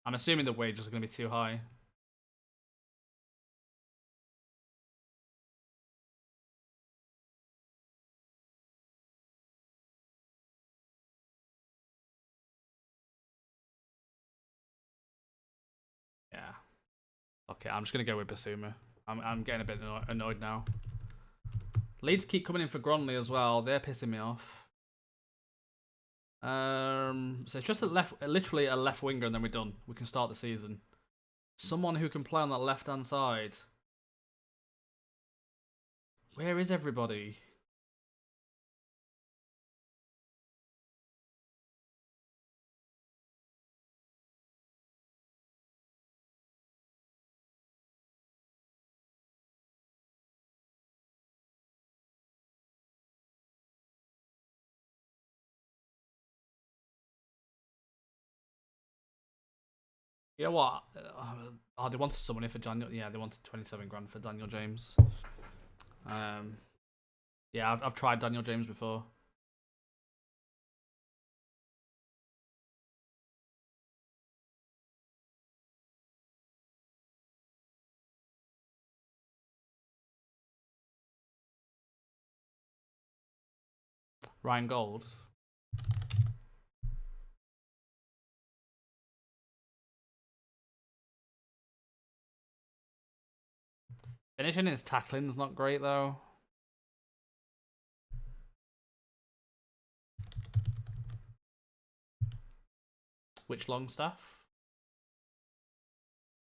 I'm assuming the wages are going to be too high. Yeah. Okay, I'm just going to go with Basuma. I'm getting a bit annoyed now. Leeds keep coming in for Gronley as well. They're pissing me off. So it's just literally a left winger, and then we're done. We can start the season. Someone who can play on that left-hand side. Where is everybody? You know what? Oh, they wanted someone for Daniel. Yeah, they wanted 27 grand for Daniel James. Yeah, I've tried Daniel James before. Ryan Gold. Finishing his tackling's not great though. Which Longstaff?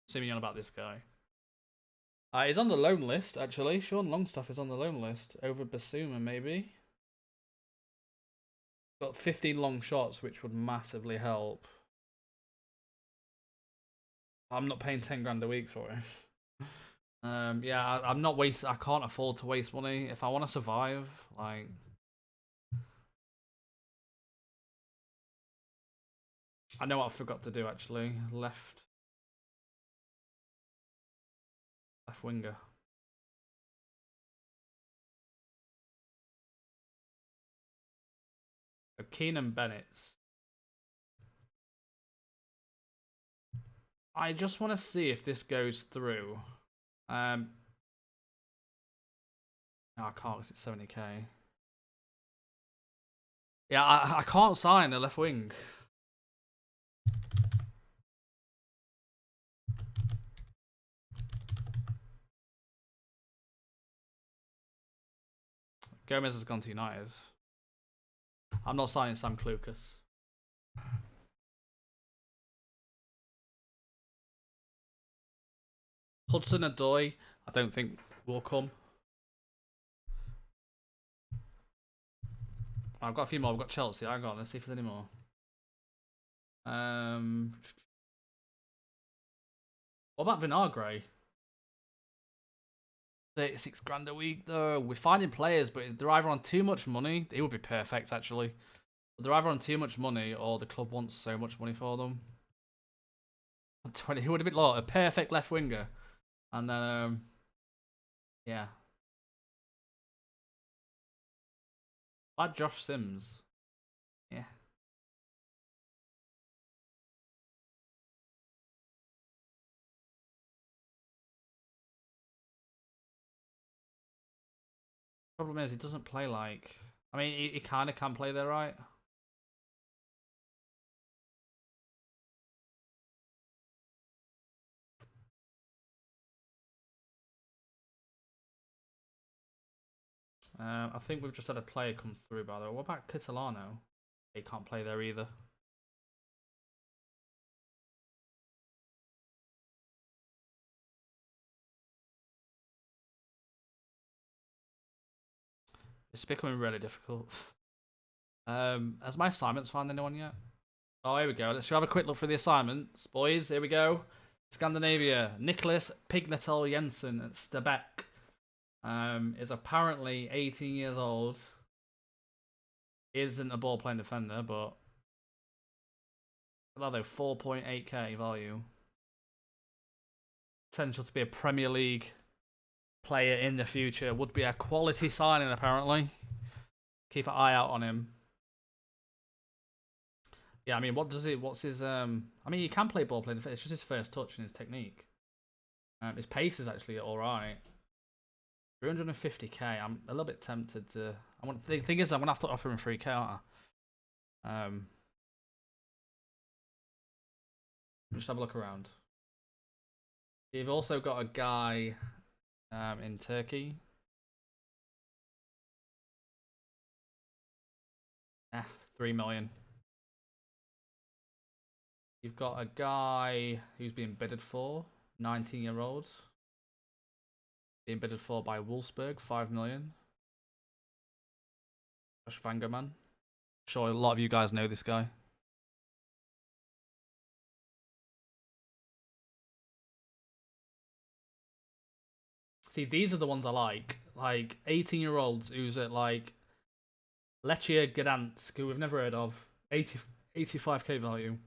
Assuming on about this guy. He's on the loan list, actually. Sean Longstaff is on the loan list. Over Basuma, maybe. Got 15 long shots, which would massively help. I'm not paying 10 grand a week for him. Yeah, I'm not wasting. I can't afford to waste money if I want to survive. Like, I know what I forgot to do actually. Left winger. So Keenan Bennett's. I just want to see if this goes through. No, I can't because it's 70k. Yeah, I can't sign a left wing. Gomez has gone to United. I'm not signing Sam Clucas. Hudson Odoi, I don't think will come. I've got a few more. I've got Chelsea. Hang on, let's see if there's any more. What about Vinagre? 36 grand a week though. We're finding players, but they're either on too much money. It would be perfect actually. They're either on too much money or the club wants so much money for them. 20, who would have been low? A perfect left winger. And then yeah. Bad Josh Sims. Yeah. Problem is, he doesn't play like. I mean, he kind of can play there, right? I think we've just had a player come through, by the way. What about Catalano? He can't play there either. It's becoming really difficult. Has my assignments found anyone yet? Oh, here we go. Let's have a quick look for the assignments. Boys, here we go. Scandinavia. Nicholas Pignatel Jensen at Stabæk is apparently 18 years old. Isn't a ball playing defender, but although 4.8k value. Potential to be a Premier League player in the future. Would be a quality signing, apparently. Keep an eye out on him. Yeah, I mean, what's his, I mean, he can play ball playing defender. It's just his first touch and his technique. His pace is actually alright. 350k. I'm a little bit tempted to. The thing is, I'm gonna have to offer him 3k, aren't I? Just have a look around. You've also got a guy in Turkey. 3 million. You've got a guy who's being bidded for, 19-year-old. Being bidded for by Wolfsburg, 5 million. Josh Vangerman. Sure, a lot of you guys know this guy. See, these are the ones I like. Like 18-year-olds who's at like Lechia Gdansk, who we've never heard of. 85k value.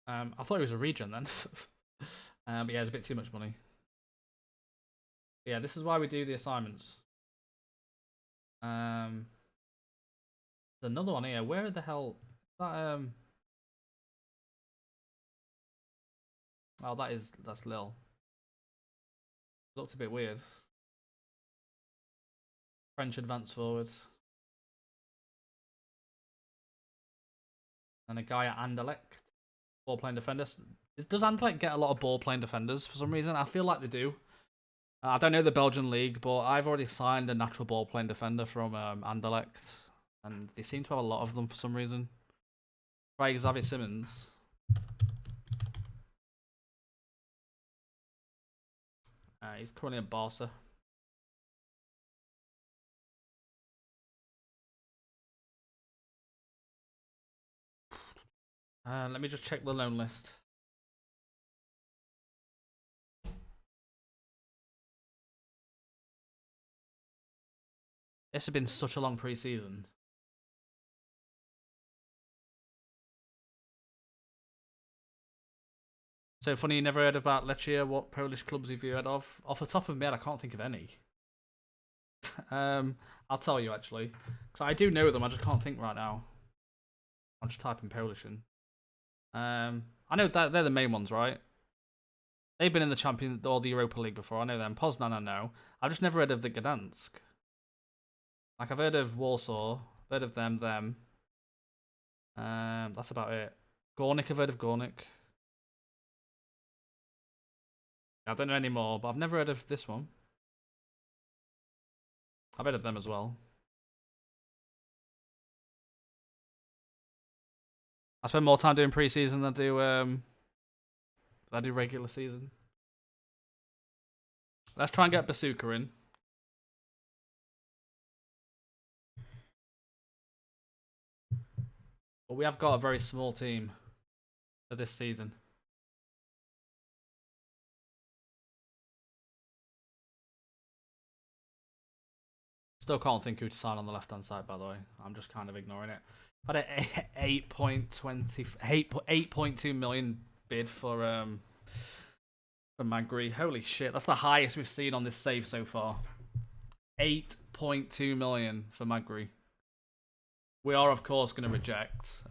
I thought he was a regen then. But yeah, it's a bit too much money. Yeah, this is why we do the assignments. There's another one here. Where the hell is that? Oh, that's Lil. Looks a bit weird. French advance forward. And a guy at Anderlecht, ball playing defenders. Does Anderlecht get a lot of ball playing defenders for some reason? I feel like they do. I don't know the Belgian league, but I've already signed a natural ball playing defender from Anderlecht, and they seem to have a lot of them for some reason. Right, Xavi Simmons. He's currently at Barca. Let me just check the loan list. This has been such a long pre-season. So funny, you never heard about Lechia. What Polish clubs have you heard of? Off the top of my head, I can't think of any. I'll tell you actually, because I do know them. I just can't think right now. I'm just typing Polish in. I know that they're the main ones, right? They've been in the Champions or the Europa League before. I know them. Poznan, I know. I've just never heard of the Gdansk. Like I've heard of Warsaw. Heard of them. That's about it. Gornik, I've heard of Gornik. I don't know any more, but I've never heard of this one. I've heard of them as well. I spend more time doing pre-season than I do regular season. Let's try and get Bazooka in. But we have got a very small team for this season. Still can't think who to sign on the left-hand side, by the way. I'm just kind of ignoring it. But 8.2 million bid for Magri. Holy shit, that's the highest we've seen on this save so far. 8.2 million for Magri. We are, of course, going to reject.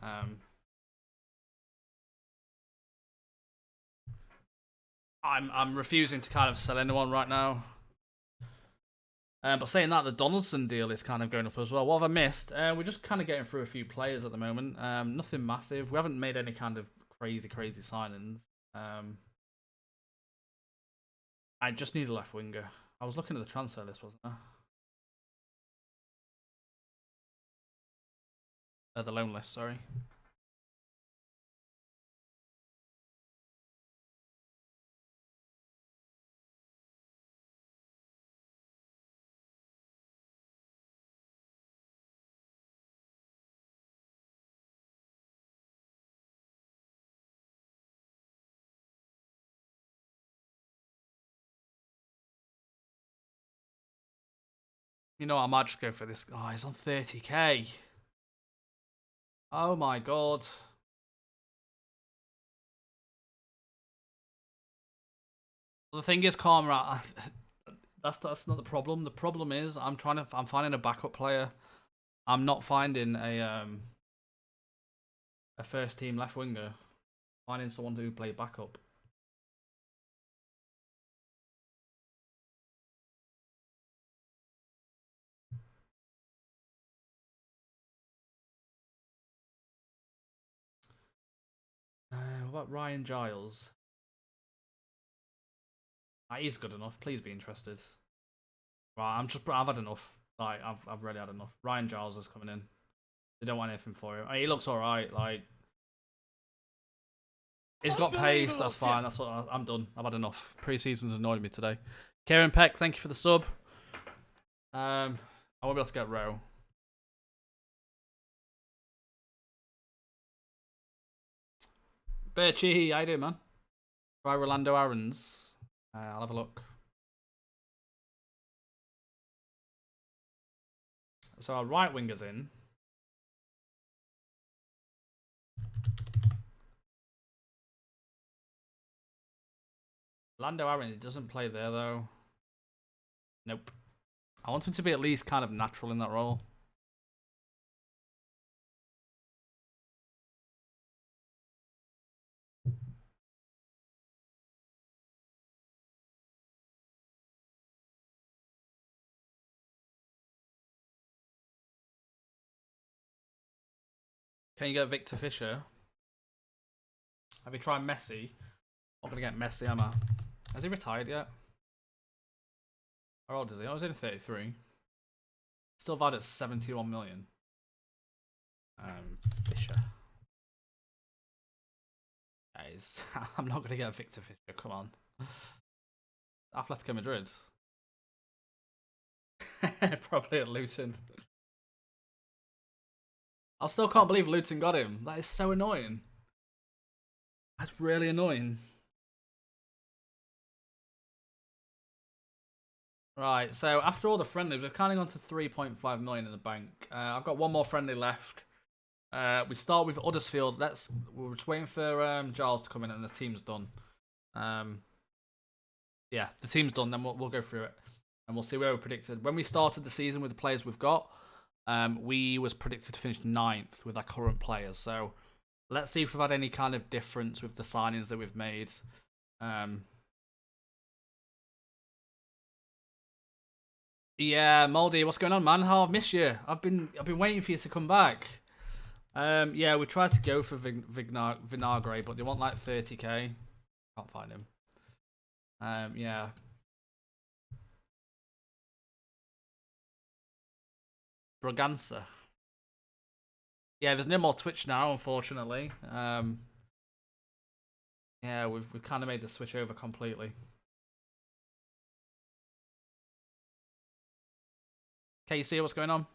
I'm refusing to kind of sell anyone right now. But saying that, the Donaldson deal is kind of going up as well. What have I missed? We're just kind of getting through a few players at the moment. Nothing massive. We haven't made any kind of crazy signings. I just need a left winger. I was looking at the transfer list, wasn't I? The loan list, sorry. You know what, I might just go for this. Oh, he's on 30k. Oh my god. The thing is, Karma, that's not the problem. The problem is I'm finding a backup player. I'm not finding a first team left winger. Finding someone to play backup. What about Ryan Giles? He's good enough. Please be interested. Right, I've had enough. Like, I've really had enough. Ryan Giles is coming in. They don't want anything for him. I mean, he looks alright. Like, he's got pace. That's fine. That's what I'm done. I've had enough. Pre-season's annoyed me today. Kieran Peck, thank you for the sub. I won't be able to get Rowe. Birchie, how you doing, man? Try Rolando Aarons. I'll have a look. So our right winger's in. Lando Aaron, he doesn't play there though. Nope. I want him to be at least kind of natural in that role. Can you get Victor Fisher? Have you tried Messi? Not gonna get Messi, am I? Has he retired yet? How old is he? Oh, he's only 33. Still valued at 71 million. Fisher. Guys, I'm not gonna get Victor Fisher. Come on. Atletico Madrid. Probably at Luton. I still can't believe Luton got him. That is so annoying. That's really annoying. Right, so after all the friendlies, we've kind of gone to 3.5 million in the bank. I've got one more friendly left. We start with Huddersfield. We're just waiting for Giles to come in and the team's done. Yeah, the team's done, then we'll go through it. And we'll see where we predicted. When we started the season with the players we've got, we was predicted to finish 9th with our current players. So let's see if we've had any kind of difference with the signings that we've made. Yeah, Moldy, what's going on, man? How I've missed you. I've been waiting for you to come back. Yeah, we tried to go for Vinagre, but they want like 30k. Can't find him. Yeah. Braganza. Yeah, there's no more Twitch now, unfortunately. Yeah, we've kind of made the switch over completely. Okay, you see what's going on?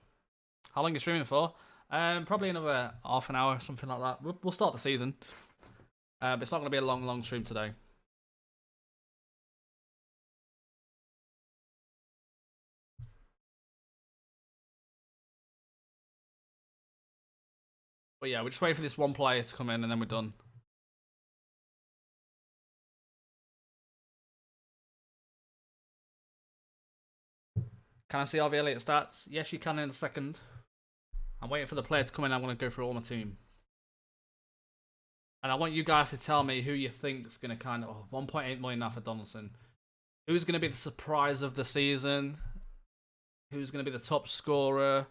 How long are you streaming for? Probably another half an hour, something like that. We'll start the season. But it's not going to be a long stream today. But yeah, we're just waiting for this one player to come in and then we're done. Can I see RV Elliott stats? Yes, you can in a second. I'm waiting for the player to come in. I'm going to go through all my team. And I want you guys to tell me who you think is going to kind of... 1.8 million now for Donaldson. Who's going to be the surprise of the season? Who's going to be the top scorer?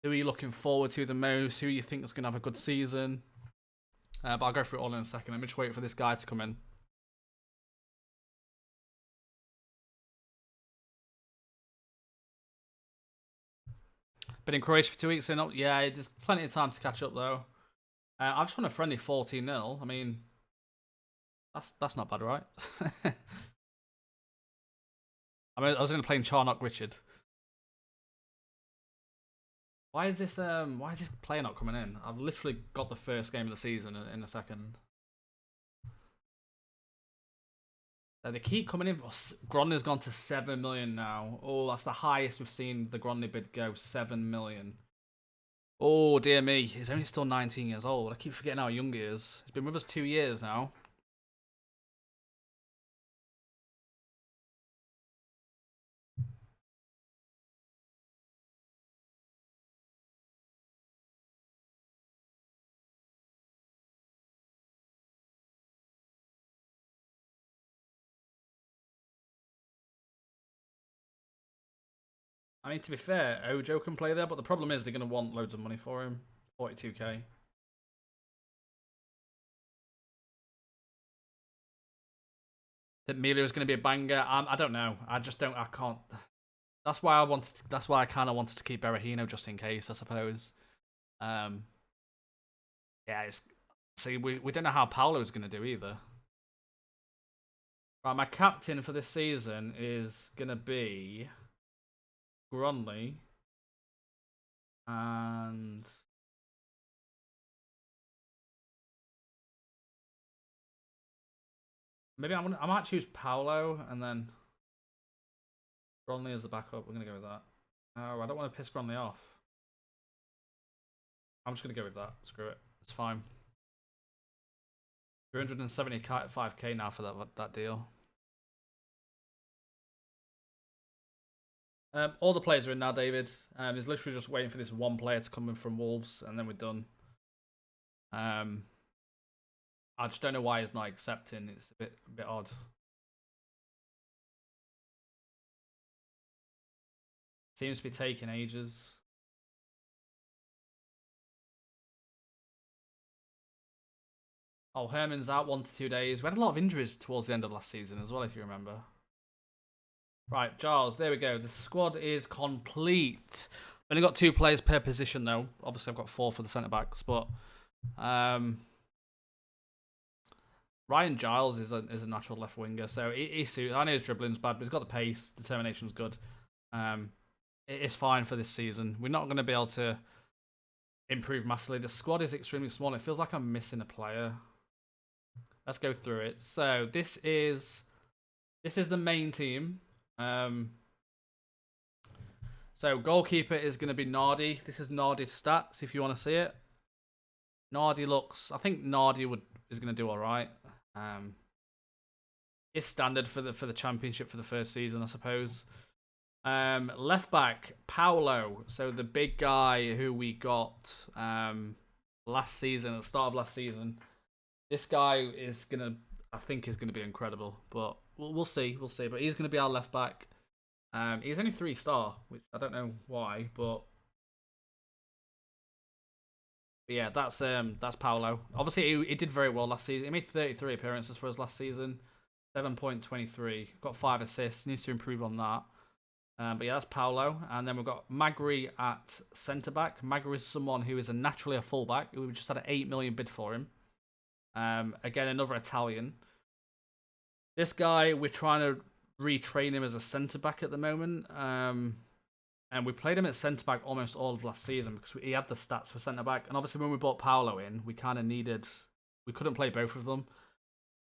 Who are you looking forward to the most? Who you think is going to have a good season? But I'll go through it all in a second. Let me just wait for this guy to come in. Been in Croatia for 2 weeks, so not, yeah, there's plenty of time to catch up though. I just won a friendly 14-0. I mean, that's not bad, right? I was going to play in Charnock Richard. Why is this player not coming in? I've literally got the first game of the season in a second. So they keep coming in. Gronley's gone to 7 million now. Oh, that's the highest we've seen the Gronley bid go. 7 million. Oh, dear me. He's only still 19 years old. I keep forgetting how young he is. He's been with us 2 years now. I mean, to be fair, Ojo can play there, but the problem is they're going to want loads of money for him. 42k. That Melia is going to be a banger. I don't know. I just don't. I can't. That's why I wanted. That's why I kind of wanted to keep Berahino just in case, I suppose. Yeah. It's. See, we don't know how Paolo's going to do either. Right, my captain for this season is going to be Gronley. And maybe I might choose Paolo and then Gronley as the backup. We're going to go with that. Oh, I don't want to piss Gronley off. I'm just going to go with that. Screw it. It's fine. 375k now for that deal. All the players are in now, David. He's literally just waiting for this one player to come in from Wolves, and then we're done. I just don't know why he's not accepting. It's a bit odd. Seems to be taking ages. Oh, Herman's out 1 to 2 days. We had a lot of injuries towards the end of last season as well, if you remember. Right, Giles, there we go. The squad is complete. Only got 2 players per position, though. Obviously, I've got 4 for the centre-backs, but Ryan Giles is a natural left winger, so he suits. I know his dribbling's bad, but he's got the pace. Determination's good. It's fine for this season. We're not going to be able to improve massively. The squad is extremely small. It feels like I'm missing a player. Let's go through it. So this is the main team. So goalkeeper is going to be Nardi. This is Nardi's stats if you want to see it. Nardi looks. I think Nardi is going to do all right. It's standard for the championship for the first season, I suppose. Left back Paolo. So the big guy who we got last season, at the start of last season. This guy is I think is gonna be incredible, but we'll see. We'll see. But he's gonna be our left back. He's only 3-star, which I don't know why, but yeah, that's Paolo. Obviously, he did very well last season. He made 33 appearances for us last season, 7.23. Got 5 assists. Needs to improve on that. But yeah, that's Paolo. And then we've got Magri at centre back. Magri is someone who is naturally a fullback. We just had an 8 million bid for him. Again, another Italian. This guy, we're trying to retrain him as a centre-back at the moment. And we played him at centre-back almost all of last season because he had the stats for centre-back. And obviously when we brought Paolo in, we kind of needed... We couldn't play both of them.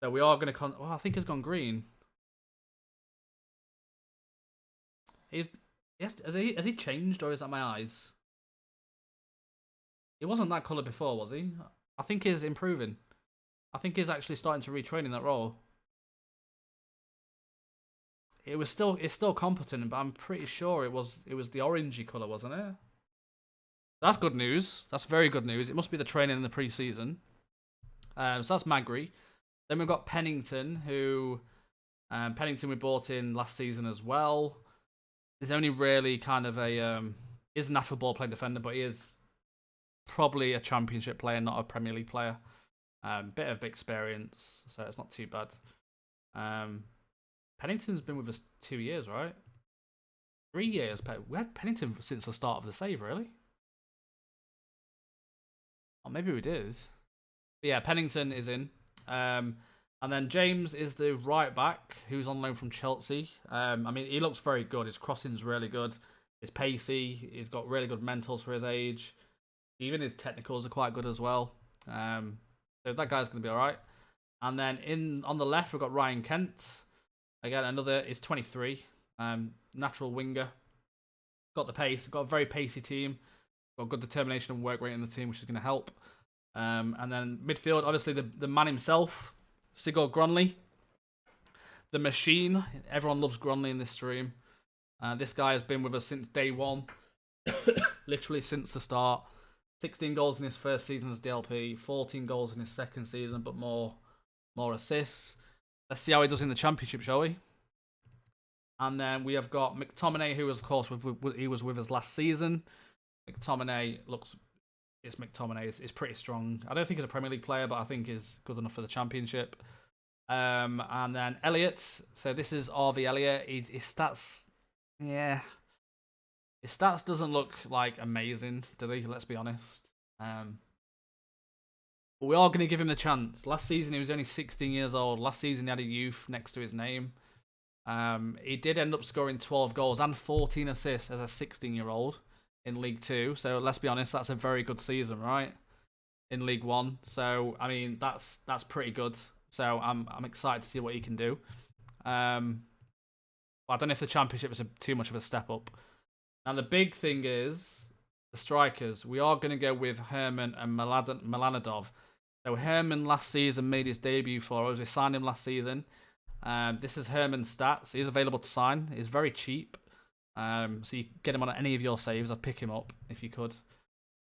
So we are going to... Oh, I think he's gone green. Has he changed, or is that my eyes? He wasn't that colour before, was he? I think he's improving. I think he's actually starting to retrain in that role. It's still competent, but I'm pretty sure it was the orangey colour, wasn't it? That's good news. That's very good news. It must be the training in the pre-season. So that's Magri. Then we've got Pennington, who Pennington we bought in last season as well. He's only really kind of he's a natural ball playing defender, but he is probably a championship player, not a Premier League player. Bit of experience, so it's not too bad. Pennington's been with us 2 years, right? 3 years. We had Pennington since the start of the save, really? Or maybe we did. But yeah, Pennington is in. And then James is the right back, who's on loan from Chelsea. I mean, he looks very good. His crossing's really good. He's pacey. He's got really good mentals for his age. Even his technicals are quite good as well. So that guy's going to be all right. And then on the left, we've got Ryan Kent. Again, another is 23. Natural winger. Got the pace. Got a very pacey team. Got good determination and work rate in the team, which is going to help. And then midfield, obviously the man himself, Sigurd Gronli. The machine. Everyone loves Gronli in this stream. This guy has been with us since day one. Literally since the start. 16 goals in his first season as DLP. 14 goals in his second season, but more assists. Let's see how he does in the championship, shall we? And then we have got McTominay, who was, of course, he was with us last season. McTominay it's McTominay. It's pretty strong. I don't think he's a Premier League player, but I think he's good enough for the championship. And then Elliott. So this is RV Elliott. His stats, yeah. His stats doesn't look like amazing, do they? Let's be honest. But we are going to give him the chance. Last season he was only 16 years old. Last season he had a youth next to his name. He did end up scoring 12 goals and 14 assists as a 16-year-old in League 2. So let's be honest, that's a very good season, right? In League 1. So I mean, that's pretty good. So I'm excited to see what he can do. I don't know if the championship is too much of a step up. Now the big thing is the strikers. We are going to go with Herman and Milanidov. So Herman last season made his debut for us. We signed him last season. This is Herman's stats. He's available to sign. He's very cheap. So you get him on any of your saves. I'd pick him up if you could.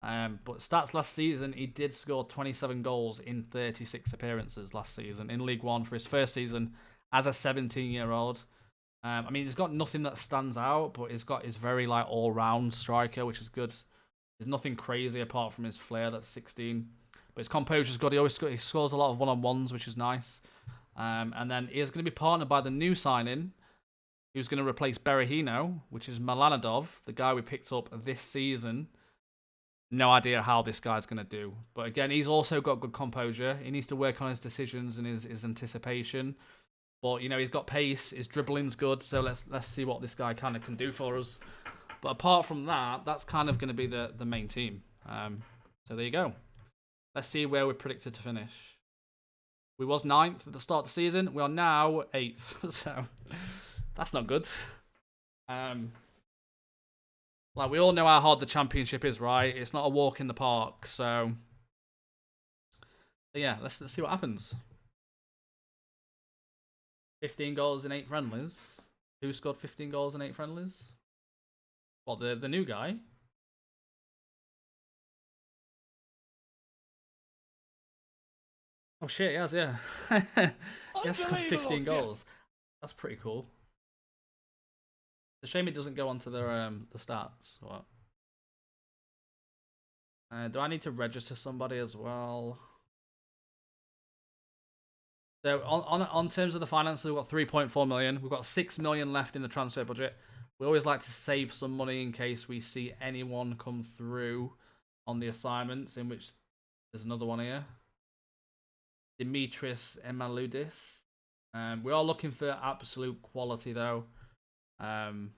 But stats last season, he did score 27 goals in 36 appearances last season in League 1 for his first season as a 17-year-old. I mean, he's got nothing that stands out, but he's got his very like all-round striker, which is good. There's nothing crazy apart from his flair. That's 16, but his composure's good. He scores a lot of one-on-ones, which is nice. And then he is going to be partnered by the new signing, who's going to replace Berahino, which is Milanidov, the guy we picked up this season. No idea how this guy's going to do, but again, he's also got good composure. He needs to work on his decisions and his anticipation. But you know, he's got pace. His dribbling's good. So let's see what this guy kind of can do for us. But apart from that, that's kind of going to be the main team. So there you go. Let's see where we're predicted to finish. We was 9th at the start of the season. We are now 8th. So that's not good. Like we all know how hard the championship is, right? It's not a walk in the park. So yeah, let's see what happens. 15 goals in 8 friendlies. Who scored 15 goals in 8 friendlies? What, the new guy? Oh shit, he has, yeah. He has scored 15 goals. That's pretty cool. It's a shame it doesn't go onto the stats. What? Do I need to register somebody as well? So on terms of the finances, we've got 3.4 million. We've got 6 million left in the transfer budget. We always like to save some money in case we see anyone come through on the assignments, in which there's another one here. Dimitris Emaludis. We are looking for absolute quality though. And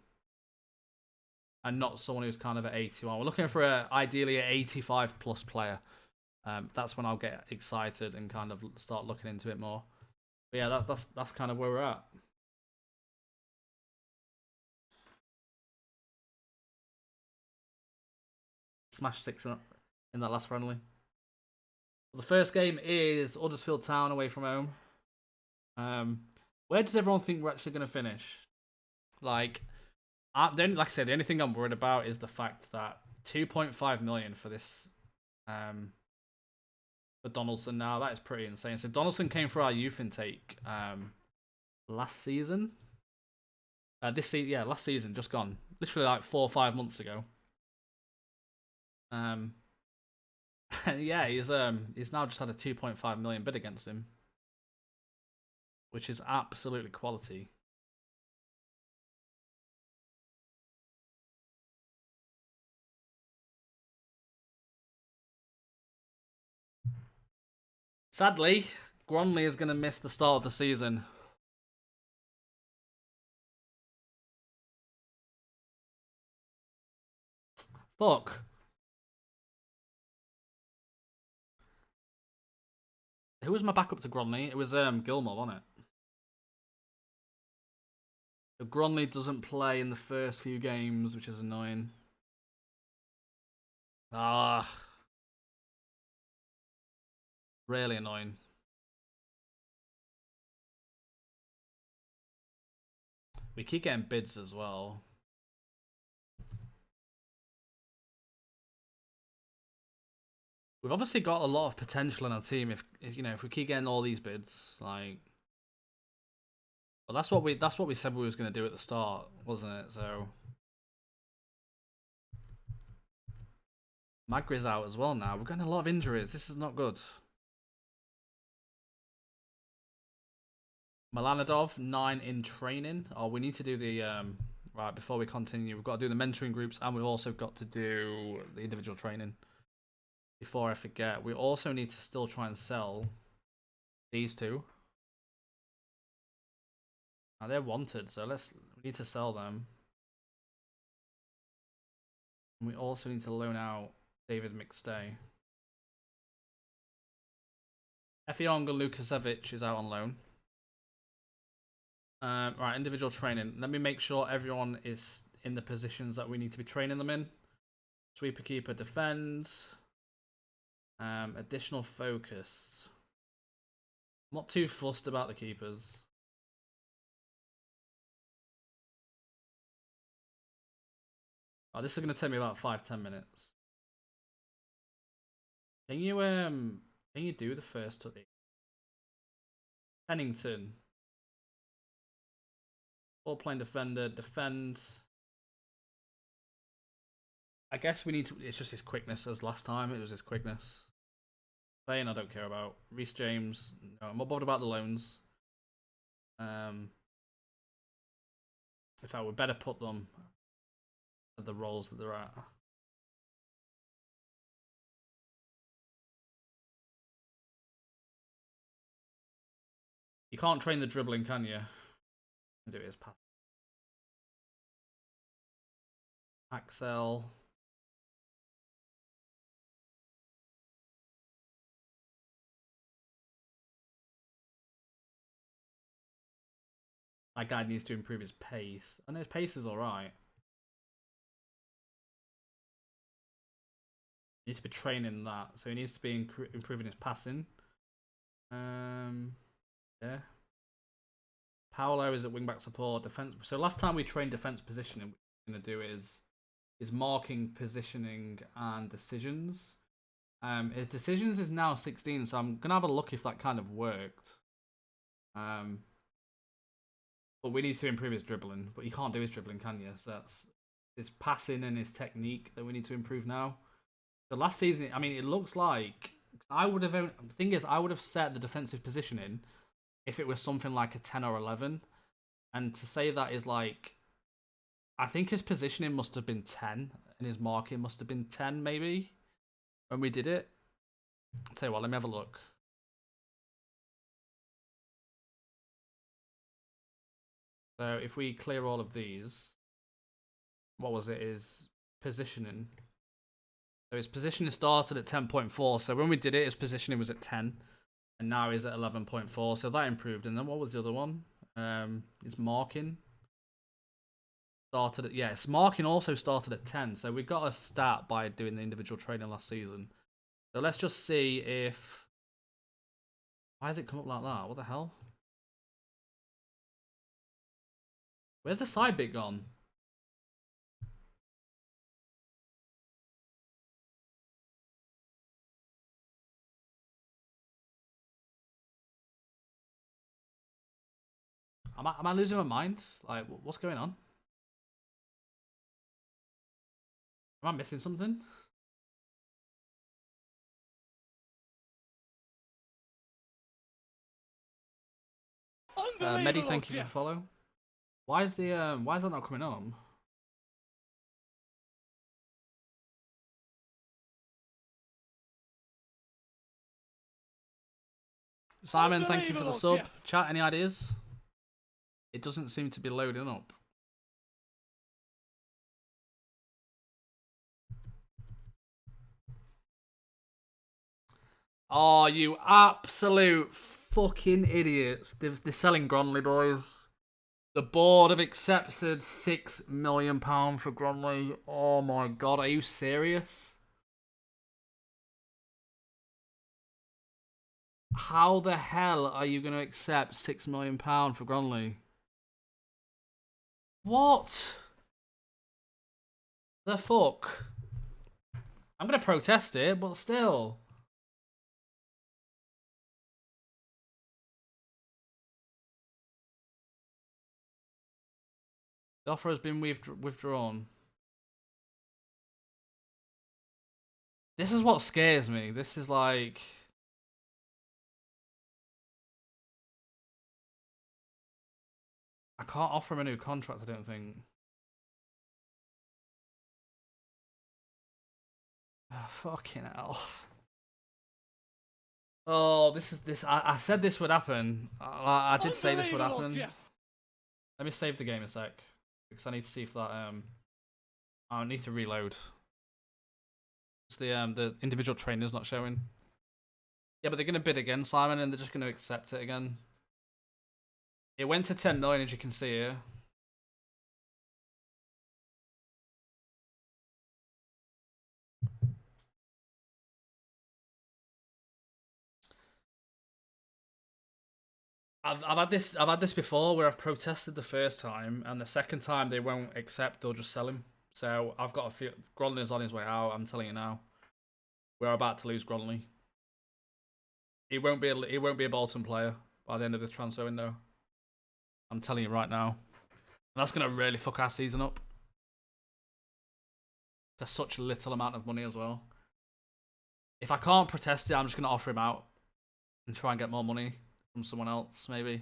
not someone who's kind of at 81. We're looking for ideally an 85 plus player. That's when I'll get excited and kind of start looking into it more. But yeah, that's kind of where we're at. Smash 6 in that last friendly. The first game is Huddersfield Town away from home. Where does everyone think we're actually going to finish? Like I say, the only thing I'm worried about is the fact that 2.5 million for this for Donaldson now. That is pretty insane. So Donaldson came for our youth intake last season. Last season, just gone. Literally like 4 or 5 months ago. Yeah, he's now just had a 2.5 million bid against him, which is absolutely quality. Sadly, Gronli is going to miss the start of the season. Fuck. Who was my backup to Gronli? It was Gilmore, wasn't it? So Gronley doesn't play in the first few games, which is annoying. Really annoying. We keep getting bids as well. We've obviously got a lot of potential in our team if you know, if we keep getting all these bids, like. Well, that's what we said we was going to do at the start, wasn't it? So Magri's out as well now. We're getting a lot of injuries. This is not good. Milanidov 9 in training. Oh, we need to do the right before we continue. We've got to do the mentoring groups, and we've also got to do the individual training. Before I forget, we also need to still try and sell these two. Now they're wanted, so we need to sell them. And we also need to loan out David McStay. Effiong Lukasevich is out on loan. Right, individual training. Let me make sure everyone is in the positions that we need to be training them in. Sweeper, keeper, defend. Additional focus. I'm not too fussed about the keepers. Oh, this is going to take me about 5-10 minutes. Can you do the first to the Pennington? Ball playing defender, defend. I guess we need to. It's just his quickness as last time. It was his quickness. Playing, I don't care about. Reece James, no, I'm not bothered about the loans. In fact, we better put them at the roles that they're at. You can't train the dribbling, can you? Do it as pass. Axel. That guy needs to improve his pace. And his pace is alright. He needs to be training that. So he needs to be improving his passing. Yeah. Paolo is at wingback support. Defense. So last time we trained defense positioning, what we're going to do is marking, positioning, and decisions. His decisions is now 16, so I'm going to have a look if that kind of worked. But we need to improve his dribbling. But you can't do his dribbling, can you? So that's his passing and his technique that we need to improve now. The last season, I mean, it looks like the thing is, I would have set the defensive positioning if it was something like a 10 or 11. And to say that is like, I think his positioning must have been 10 and his marking must have been 10 maybe when we did it. I'll tell you what, let me have a look. So if we clear all of these, what was it? Is positioning. So his positioning started at 10.4. So when we did it, his positioning was at 10. And now he's at 11.4. So that improved. And then what was the other one? His marking. Started at, yeah, his marking also started at 10. So we got a stat by doing the individual training last season. So let's just see if... Why has it come up like that? What the hell? Where's the side bit gone? Am I losing my mind? Like, what's going on? Am I missing something? Medi, thank you for the follow. Why is that not coming on? Simon, thank you for the sub. Jeff. Chat, any ideas? It doesn't seem to be loading up. Oh, you absolute fucking idiots. They're selling Gronley, boys. The board have accepted £6 million for Gromley. Oh my god, are you serious? How the hell are you going to accept £6 million for Gromley? What the fuck? I'm going to protest it, but still. The offer has been withdrawn. This is what scares me. This is like... I can't offer him a new contract, I don't think. Oh, fucking hell. Oh, this. I said this would happen. I did say this would happen. Jeff. Let me save the game a sec. Because I need to see if that... I need to reload. It's the individual trainer's not showing. Yeah, but they're going to bid again, Simon, and they're just going to accept it again. It went to 10 million, as you can see here. I've had this before where I've protested the first time, and the second time they won't accept. They'll just sell him. So I've got a feel Gronley's on his way out. I'm telling you now, we're about to lose Gronley. He won't be a Bolton player by the end of this transfer window. I'm telling you right now. And that's gonna really fuck our season up. There's such a little amount of money as well. If I can't protest it, I'm just gonna offer him out and try and get more money from someone else, maybe.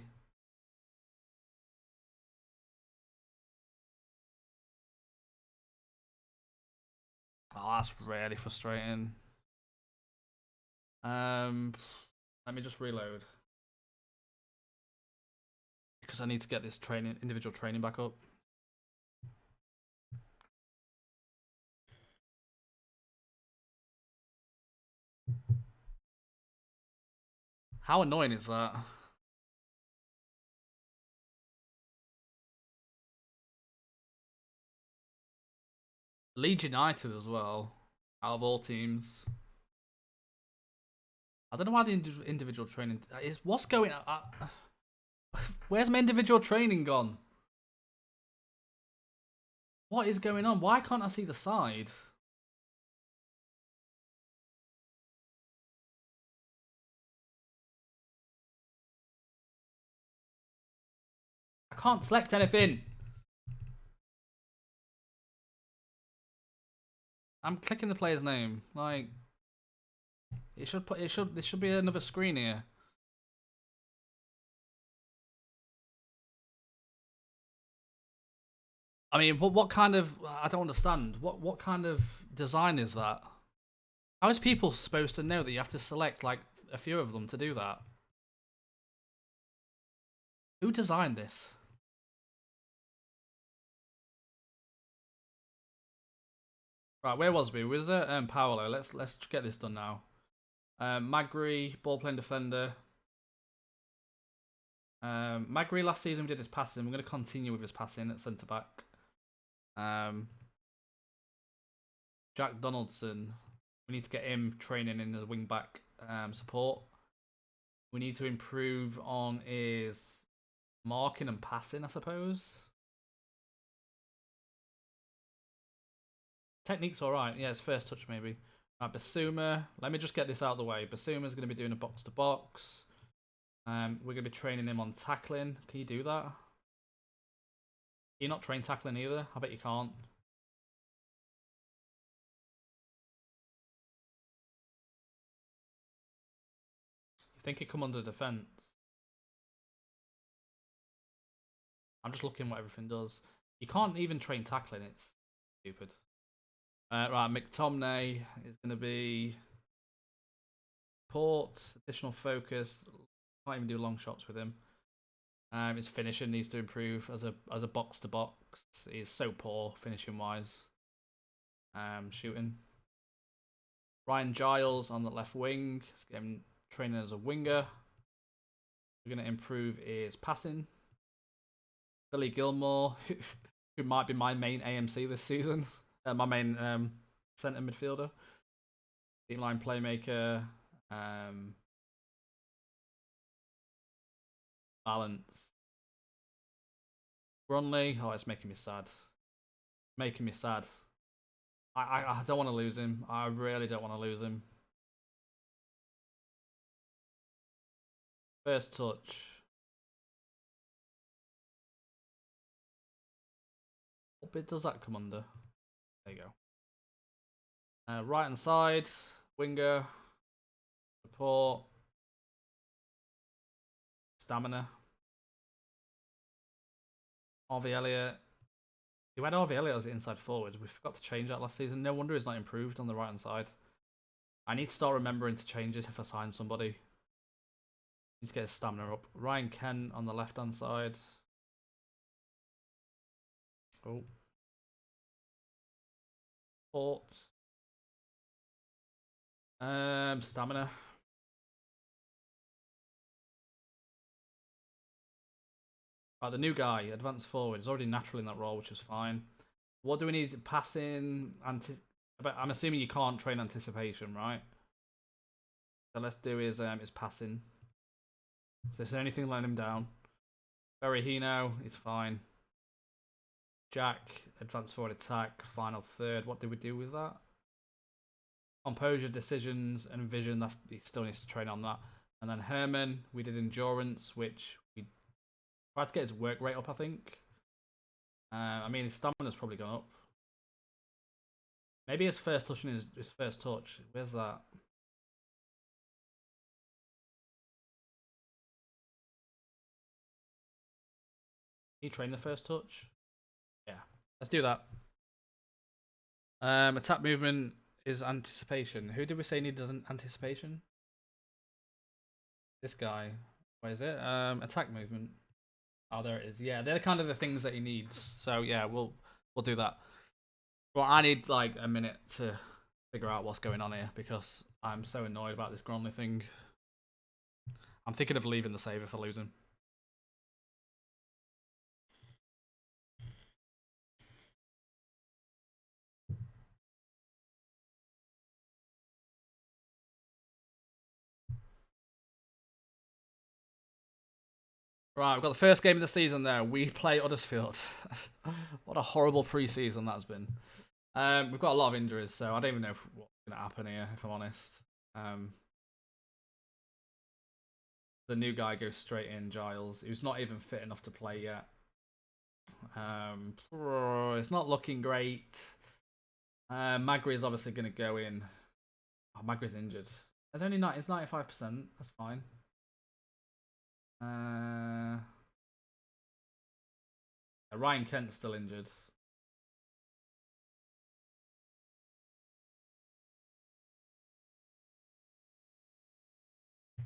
Oh, that's really frustrating. Let me just reload. Because I need to get this individual training back up. How annoying is that? Leeds United as well, out of all teams. I don't know why the individual training is. What's going on? Where's my individual training gone? What is going on? Why can't I see the side? I can't select anything. I'm clicking the player's name. Like, there should be another screen here. I mean, what kind of... I don't understand. What kind of design is that? How is people supposed to know that you have to select, like, a few of them to do that? Who designed this? Right, where was we? Was it Paolo? Let's get this done now. Magri, ball playing defender. Magri last season we did his passing. We're going to continue with his passing at centre back. Jack Donaldson. We need to get him training in the wing back support. We need to improve on his marking and passing, I suppose. Technique's alright. Yeah, his first touch maybe. Right, Basuma. Let me just get this out of the way. Basuma's going to be doing a box-to-box. We're going to be training him on tackling. Can you do that? Can you not train tackling either? I bet you can't. You think he'd come under defence? I'm just looking what everything does. You can't even train tackling. It's stupid. Right, McTominay is going to be port, additional focus. Can't even do long shots with him. His finishing needs to improve as a box to box. He's so poor finishing wise. Shooting. Ryan Giles on the left wing. Let's get him training as a winger. We're going to improve his passing. Billy Gilmore, who might be my main AMC this season. My main centre midfielder. Team line playmaker. Balance. Brunley. Oh, it's making me sad. Making me sad. I don't want to lose him. I really don't want to lose him. First touch. What bit does that come under? There you go. Right hand side. Winger. Support. Stamina. Harvey Elliott. You had Harvey Elliott as the inside forward. We forgot to change that last season. No wonder he's not improved on the right hand side. I need to start remembering to change it if I sign somebody. Need to get his stamina up. Ryan Kent on the left hand side. Oh. Port. Stamina. Right, the new guy, advanced forward, is already natural in that role, which is fine. What do we need? Passing, I'm assuming you can't train anticipation, right? So let's do his passing. So is there anything letting him down? Berahino is fine. Jack, advanced forward attack, final third. What do we do with that? Composure, decisions, and vision. He still needs to train on that. And then Herman, we did endurance, which we tried to get his work rate up, I think. I mean, his stamina's probably gone up. Maybe his first touch and his first touch. Where's that? He trained the first touch? Yeah. Let's do that. Attack movement is anticipation. Who did we say needed anticipation? This guy. Where is it? Attack movement. Oh, there it is. Yeah, they're kind of the things that he needs. So yeah, we'll do that. Well, I need like a minute to figure out what's going on here because I'm so annoyed about this Gromley thing. I'm thinking of leaving the save if I lose him. Right, we've got the first game of the season there. We play Huddersfield. What a horrible pre-season that's been. We've got a lot of injuries, so I don't even know what's going to happen here, if I'm honest. The new guy goes straight in, Giles. He's not even fit enough to play yet. It's not looking great. Magri is obviously going to go in. Oh, Magri's injured. It's only it's 95%. That's fine. Ryan Kent's still injured.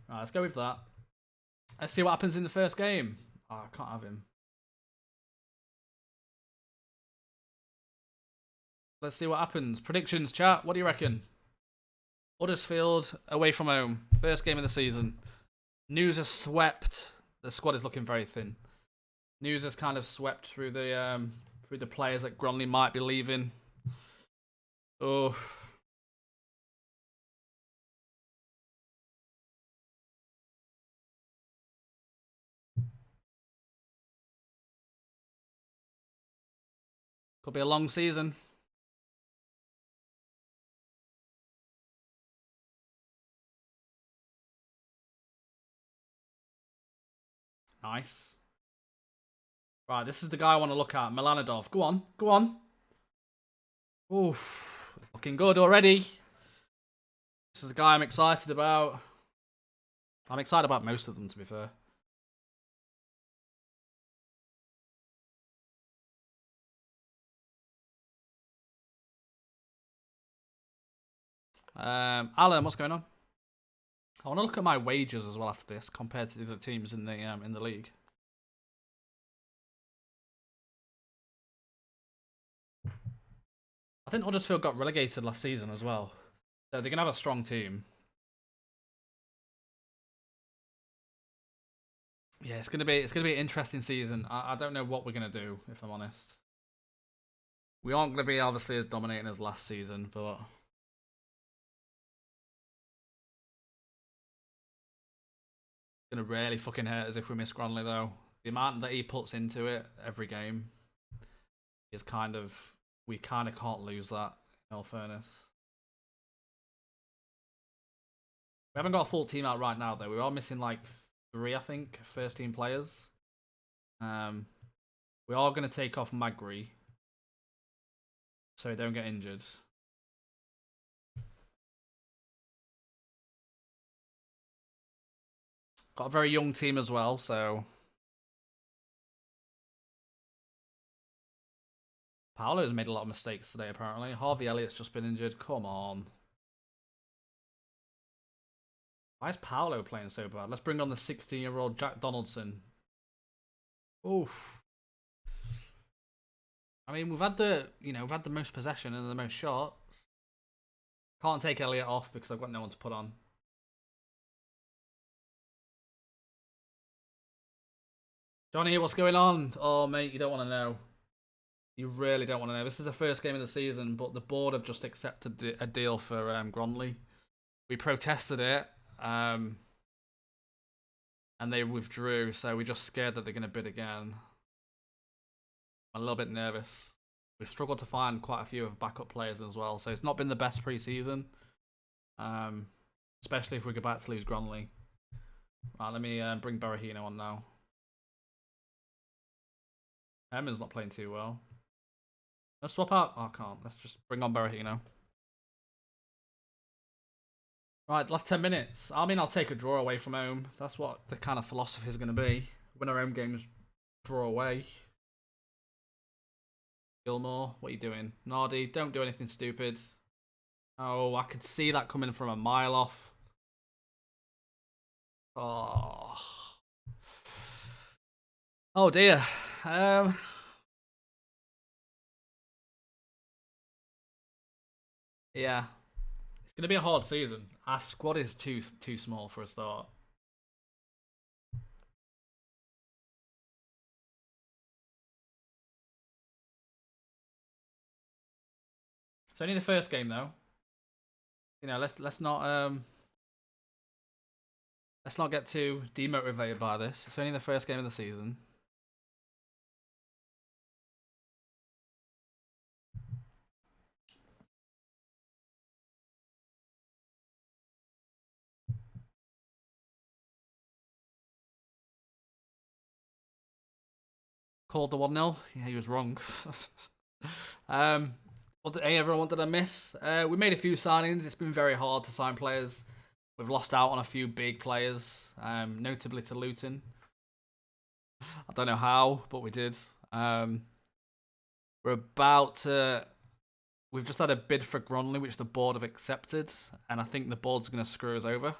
Alright, let's go with that. Let's see what happens in the first game. Oh, I can't have him. Let's see what happens. Predictions, chat. What do you reckon? Huddersfield away from home. First game of the season. News has swept. The squad is looking very thin. News has kind of swept through the players that Gromley might be leaving. Oh. Could be a long season. Nice. Right, this is the guy I want to look at. Milanidov. Go on. Go on. Oof. It's looking good already. This is the guy I'm excited about. I'm excited about most of them, to be fair. Alan, what's going on? I want to look at my wages as well after this, compared to the other teams in the league. I think Huddersfield got relegated last season as well, so they're gonna have a strong team. Yeah, it's gonna be an interesting season. I don't know what we're gonna do, if I'm honest. We aren't gonna be obviously as dominating as last season, but it's gonna really fucking hurt us if we miss Gronley though. The amount that he puts into it every game is we kind of can't lose that. In all fairness, we haven't got a full team out right now though. We are missing like 3, I think, first team players. We are gonna take off Magri so he don't get injured. Got a very young team as well, so Paolo's made a lot of mistakes today, apparently. Harvey Elliott's just been injured. Come on. Why is Paolo playing so bad? Let's bring on the 16-year-old Jack Donaldson. Oof. I mean, we've had the most possession and the most shots. Can't take Elliott off because I've got no one to put on. Johnny, what's going on? Oh, mate, you don't want to know. You really don't want to know. This is the first game of the season, but the board have just accepted a deal for Gronley. We protested it, and they withdrew, so we're just scared that they're going to bid again. I'm a little bit nervous. We've struggled to find quite a few of backup players as well, so it's not been the best pre-season, especially if we go back to lose Gronley. Right, let me bring Berahino on now. Herman's not playing too well. Let's swap out. Oh, I can't. Let's just bring on Berahino. Right, last 10 minutes. I mean, I'll take a draw away from home. That's what the kind of philosophy is going to be. Win our home games, draw away. Gilmore, what are you doing? Nardi, don't do anything stupid. Oh, I could see that coming from a mile off. Oh. Oh dear. Yeah. It's going to be a hard season. Our squad is too small for a start. It's only the first game though. You know, let's not get too demotivated by this. It's only the first game of the season. Called the 1-0. Yeah, he was wrong. Everyone, what did I miss? We made a few signings. It's been very hard to sign players. We've lost out on a few big players, notably to Luton. I don't know how, but we did. We're about to... We've just had a bid for Gronley, which the board have accepted, and I think the board's going to screw us over.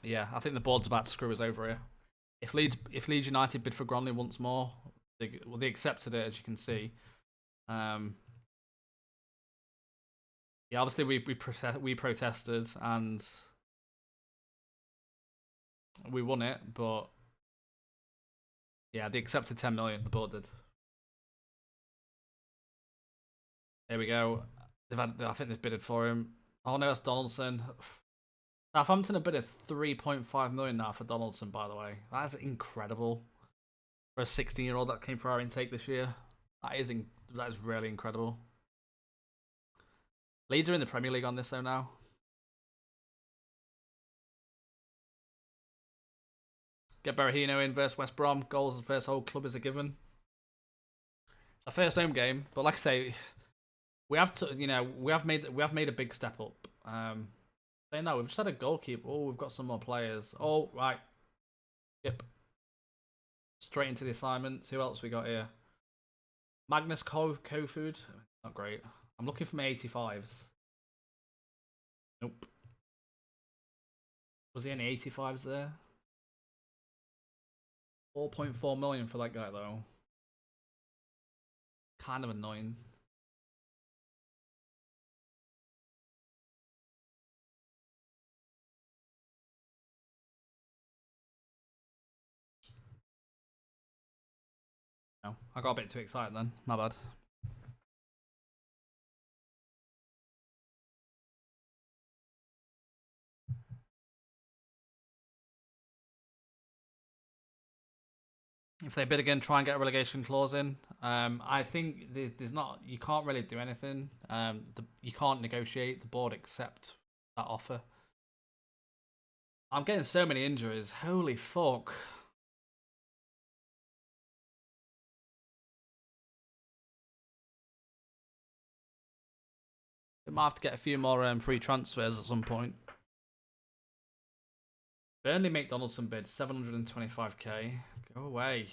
Yeah, I think the board's about to screw us over here. If Leeds United bid for Gronley once more, they accepted it, as you can see. Yeah, obviously we protested and we won it, but yeah, they accepted 10 million. The board did. There we go. I think they've bidded for him. Oh no, that's Donaldson. Southampton have bid at 3.5 million now for Donaldson, by the way. That is incredible. For a 16-year-old that came for our intake this year. That is really incredible. Leeds are in the Premier League on this though now. Get Berahino in versus West Brom. Goals versus whole club is a given. It's our first home game, but like I say, we have to, we have made a big step up. Saying that, we've just had a goalkeeper. Oh, we've got some more players. Oh, right. Yep. Straight into the assignments. Who else we got here? Magnus Kofood. Not great. I'm looking for my 85s. Nope. Was there any 85s there? 4.4 million for that guy, though. Kind of annoying. No, I got a bit too excited then. My bad. If they bid again, try and get a relegation clause in. I think there's not. You can't really do anything. You can't negotiate. The board accept that offer. I'm getting so many injuries. Holy fuck. They might have to get a few more free transfers at some point. Burnley make Donaldson bid 725k. Go away.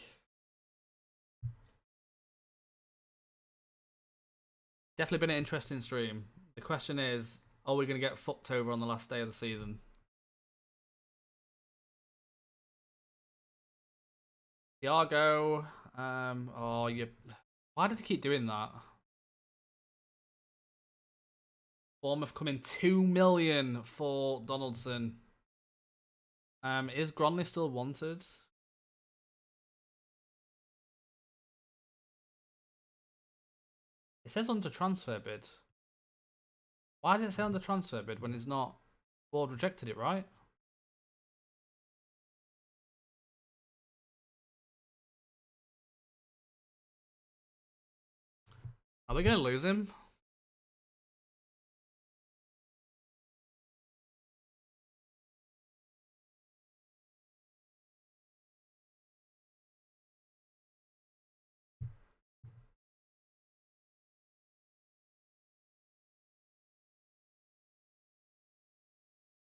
Definitely been an interesting stream. The question is, are we going to get fucked over on the last day of the season? Thiago. Oh, you. Why do they keep doing that? Bournemouth come in 2 million for Donaldson. Is Gronley still wanted? It says under transfer bid. Why does it say under transfer bid when it's not? Board rejected it, right? Are we going to lose him?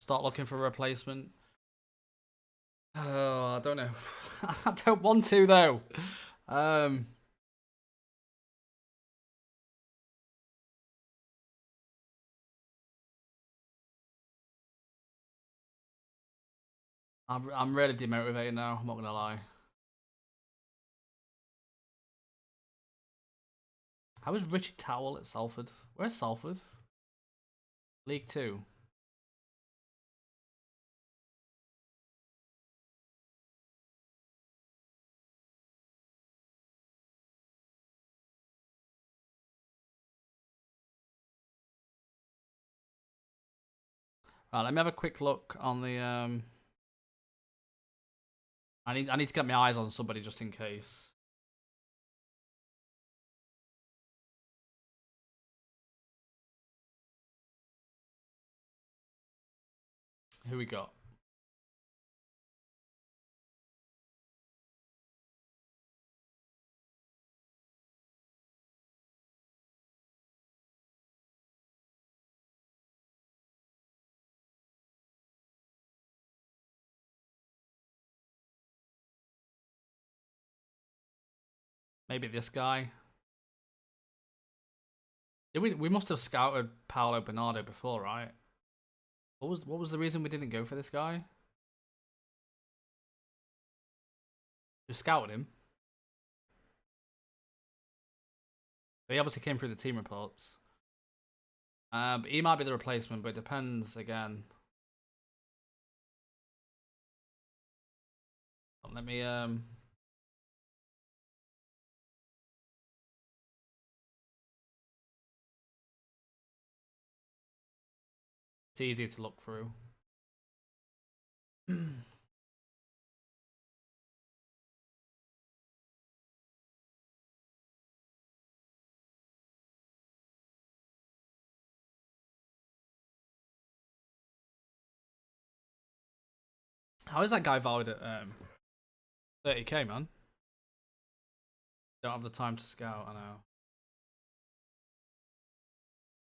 Start looking for a replacement. Oh, I don't know. I don't want to though. I'm really demotivated now. I'm not gonna lie. How is Richie Towell at Salford? Where's Salford? League 2. Right, let me have a quick look on the I need to get my eyes on somebody just in case. Who we got? Maybe this guy. Yeah, we must have scouted Paolo Bernardo before, right? What was the reason we didn't go for this guy? We scouted him. But he obviously came through the team reports. But he might be the replacement, but it depends again. Let me it's easy to look through. How is that guy valued at 30k, man? Don't have the time to scout,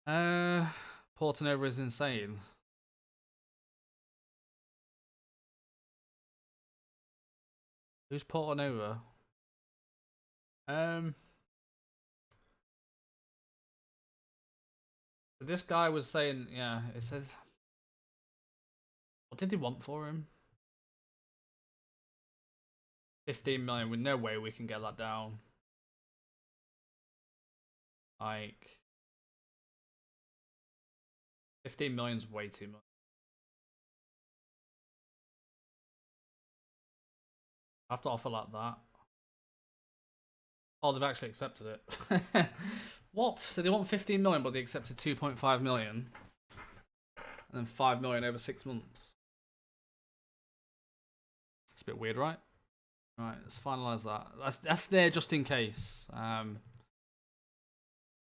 I know. Porting over is insane. Who's porting over? This guy was saying, yeah, it says, what did they want for him? 15 million, with no way we can get that down. Like, 15 million's way too much. I have to offer like that. Oh, they've actually accepted it. What? So they want 15 million, but they accepted 2.5 million. And then 5 million over 6 months. It's a bit weird, right? Right, let's finalise that. That's there just in case. Right,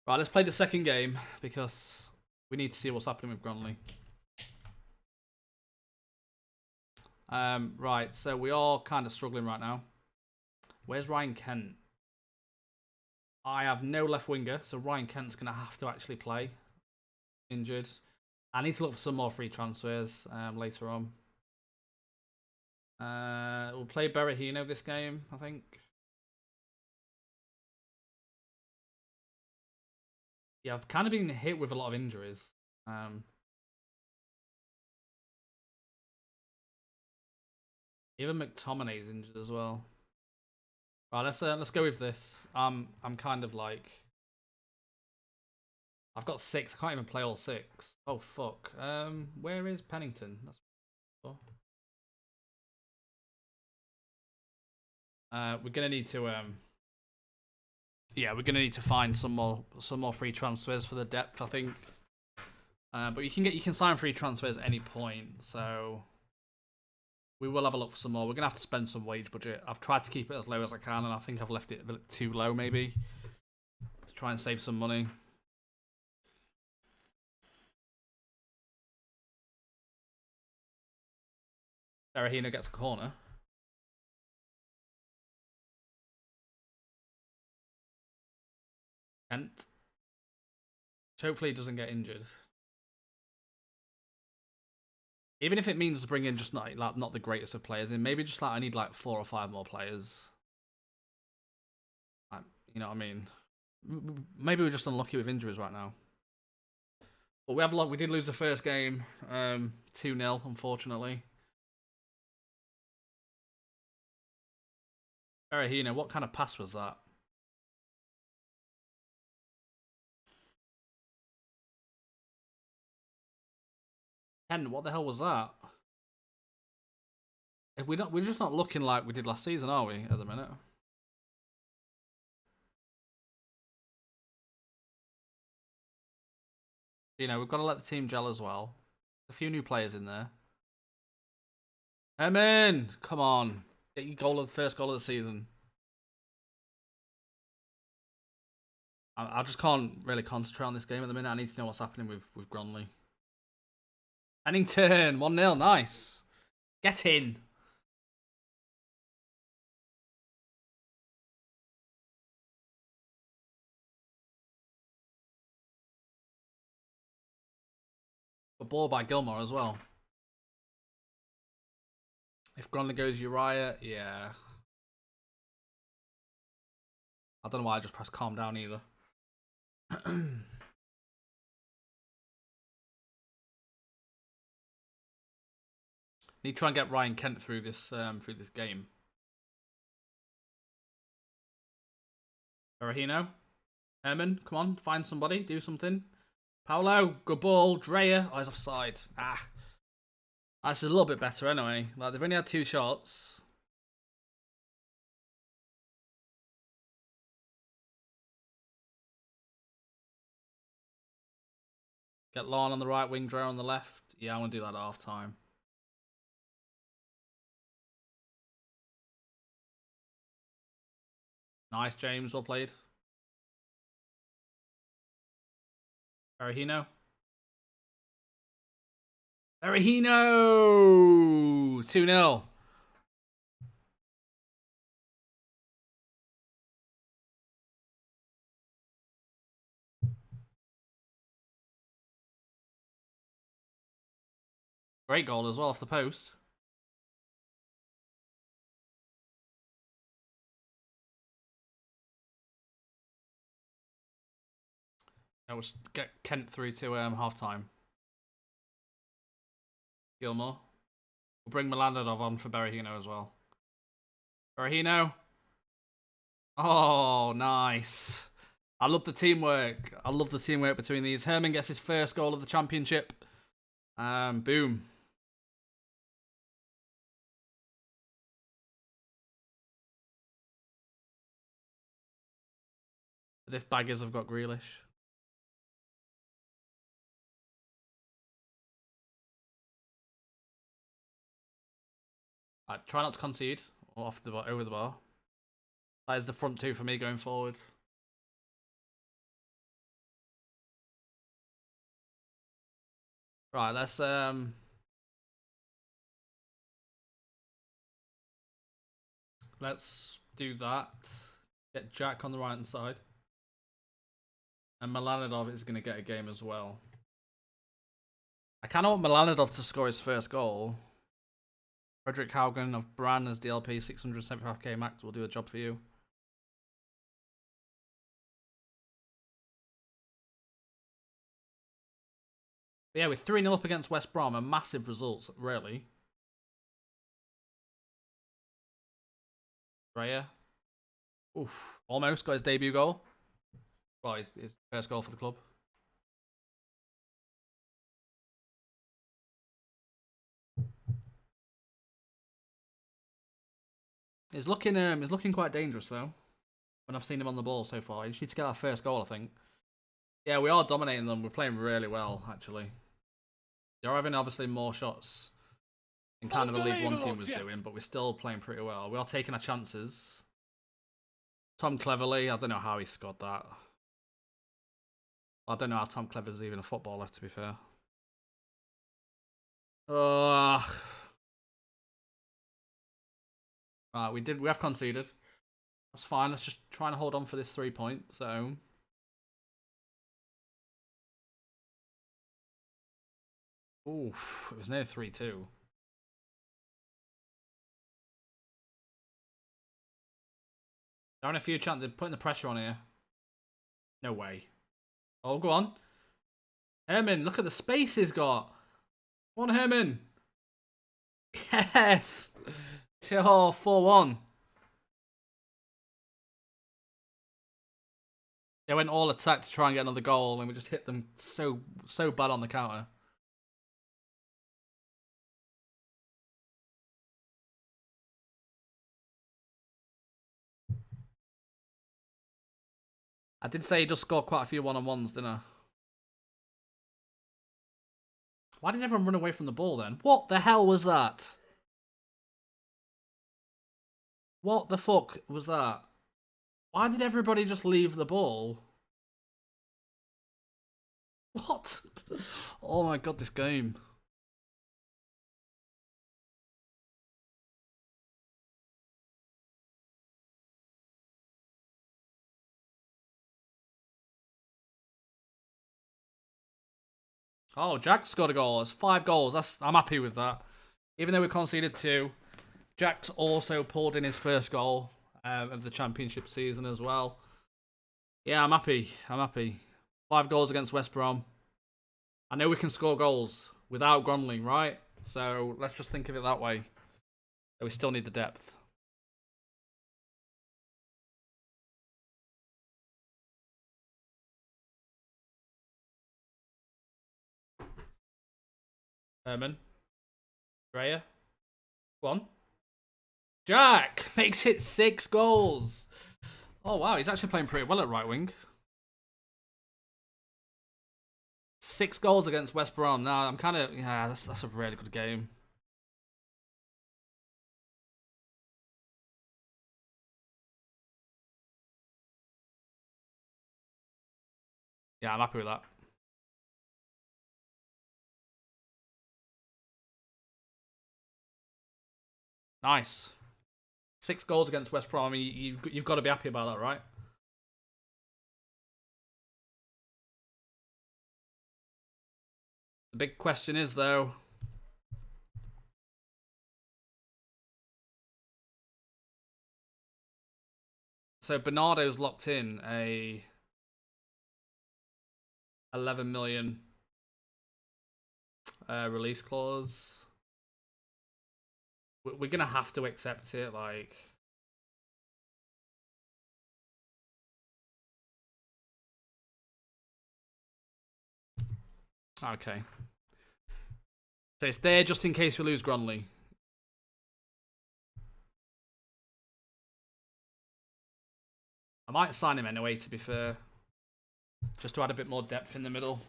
let's play the second game because we need to see what's happening with Gronley. Right, so we are kind of struggling right now. Where's Ryan Kent? I have no left winger, so Ryan Kent's going to have to actually play. Injured. I need to look for some more free transfers later on. We'll play Berahino this game, I think. Yeah, I've kind of been hit with a lot of injuries. Even McTominay's injured as well. Right, let's go with this. I'm kind of like, I've got 6. I can't even play all 6. Oh fuck. Where is Pennington? That's we're gonna need to yeah, we're gonna need to find some more free transfers for the depth, I think. But you can sign free transfers at any point, so we will have a look for some more. We're gonna have to spend some wage budget. I've tried to keep it as low as I can, and I think I've left it a bit too low, maybe, to try and save some money. Berahino gets a corner. Kent. Hopefully he doesn't get injured. Even if it means bringing just not the greatest of players in, maybe just like I need like 4 or 5 more players. You know what I mean? Maybe we're just unlucky with injuries right now. But we have we did lose the first game, 2-0, unfortunately. Berahino, what kind of pass was that? Ken, what the hell was that? We're just not looking like we did last season, are we, at the minute? You know, we've got to let the team gel as well. A few new players in there. Emin, come on. Get your first goal of the season. I just can't really concentrate on this game at the minute. I need to know what's happening with Gronley. Pennington, 1-0, nice. Get in. A ball by Gilmore as well. If Gronley goes Uriah, yeah. I don't know why I just pressed calm down either. Need to try and get Ryan Kent through this game. Berahino. Herman, come on, find somebody, do something. Paolo, good ball. Dreyer, oh, he's offside. That's a little bit better anyway. Like, they've only had 2 shots. Get Lon on the right wing, Dreyer on the left. Yeah, I want to do that at half time. Nice, James. Well played. Berahino. Berahino! 2-0. Great goal as well off the post. That was get Kent through to half time. Gilmore. We'll bring Milandov on for Berahino as well. Berahino. Oh, nice. I love the teamwork. I love the teamwork between these. Herman gets his first goal of the championship. Boom. As if baggers have got Grealish. Right, try not to concede or off the bar, over the bar. That is the front two for me going forward. Right, let's do that. Get Jack on the right hand side. And Milanidov is going to get a game as well. I kind of want Milanidov to score his first goal. Frederick Haugen of Bran as DLP, 675k max will do a job for you. But yeah, with 3-0 up against West Brom, a massive result, really. Raya. Oof. Almost got his debut goal. Well, his first goal for the club. He's looking quite dangerous though. When I've seen him on the ball so far, he just needs to get that first goal, I think. Yeah, we are dominating them. We're playing really well, actually. They're having obviously more shots than kind of a League One team was doing, but we're still playing pretty well. We are taking our chances. Tom Cleverley, I don't know how he scored that. I don't know how Tom Cleverley's even a footballer, to be fair. Right, we have conceded. That's fine. Let's just try and hold on for this 3 point. So oof, it was near 3-2. They're on a few chances. They're putting the pressure on here. No way. Oh, go on. Herman, look at the space he's got. Come on, Herman. Yes. 4-1. They went all attack to try and get another goal, and we just hit them so bad on the counter. I did say he just scored quite a few one-on-ones, didn't I? Why did everyone run away from the ball then? What the hell was that? What the fuck was that? Why did everybody just leave the ball? What? Oh my god, this game. Oh, Jack scored a goal. It's 5 goals. I'm happy with that. Even though we conceded 2, Jack's also pulled in his first goal of the championship season as well. Yeah, I'm happy. 5 goals against West Brom. I know we can score goals without Gronling, right? So let's just think of it that way. But we still need the depth. Herman. Raya. Go on. Jack makes it 6 goals. Oh, wow. He's actually playing pretty well at right wing. 6 goals against West Brom. Now, I'm kind of... Yeah, that's a really good game. Yeah, I'm happy with that. Nice. 6 goals against West Brom. I mean, you've got to be happy about that, right? The big question is, though... So Bernardo's locked in a 11 million release clause. We're gonna have to accept it, like. Okay. So it's there just in case we lose Gronley. I might sign him anyway, to be fair. Just to add a bit more depth in the middle.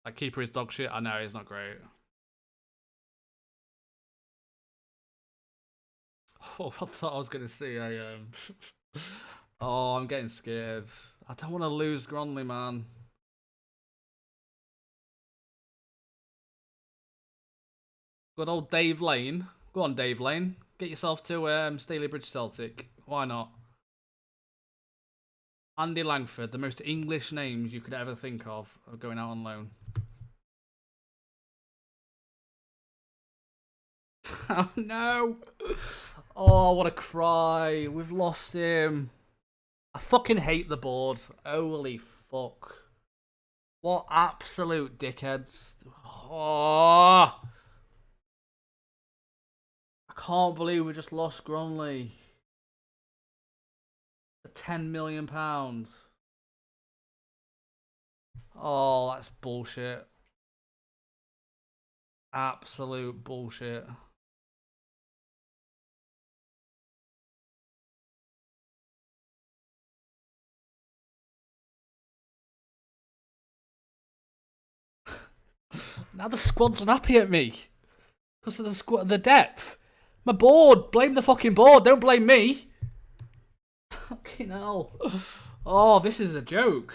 That keeper is dog shit. I know, he's not great. Oh, I thought I was going to see Oh, I'm getting scared. I don't want to lose Gronley, man. Good old Dave Lane. Go on, Dave Lane. Get yourself to Stalybridge Celtic. Why not? Andy Langford, the most English names you could ever think of, are going out on loan. Oh, no. Oh, what a cry. We've lost him. I fucking hate the board. Holy fuck. What absolute dickheads. Oh. I can't believe we just lost Gronley. For £10 million. Oh, that's bullshit. Absolute bullshit. Now the squad's unhappy at me. Because of the depth. My board. Blame the fucking board. Don't blame me. Fucking hell. Oh, this is a joke.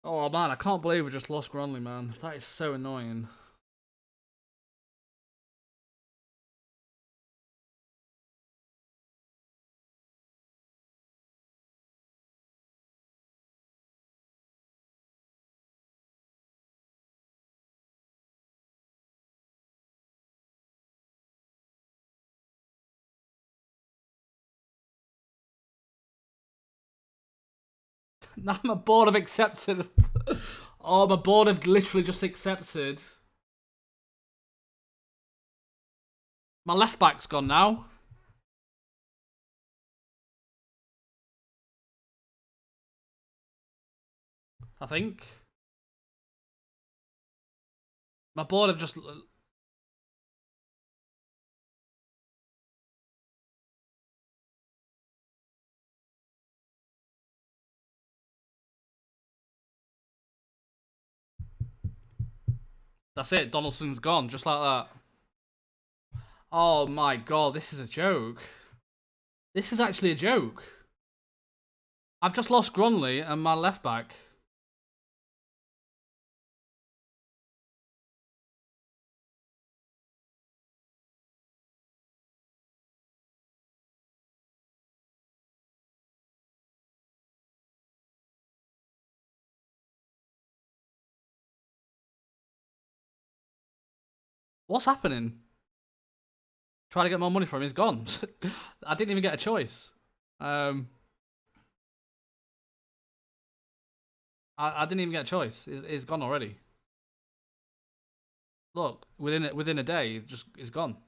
Oh man, I can't believe we just lost Gronley, man. That is so annoying. Now my board have accepted. Oh, my board have literally just accepted. My left back's gone now. I think. My board have just... That's it, Donaldson's gone, just like that. Oh my god, this is a joke. This is actually a joke. I've just lost Gronley and my left back. What's happening? Trying to get more money from him, he's gone. I didn't even get a choice. I didn't even get a choice. It's gone already. Look, within a day, it's gone.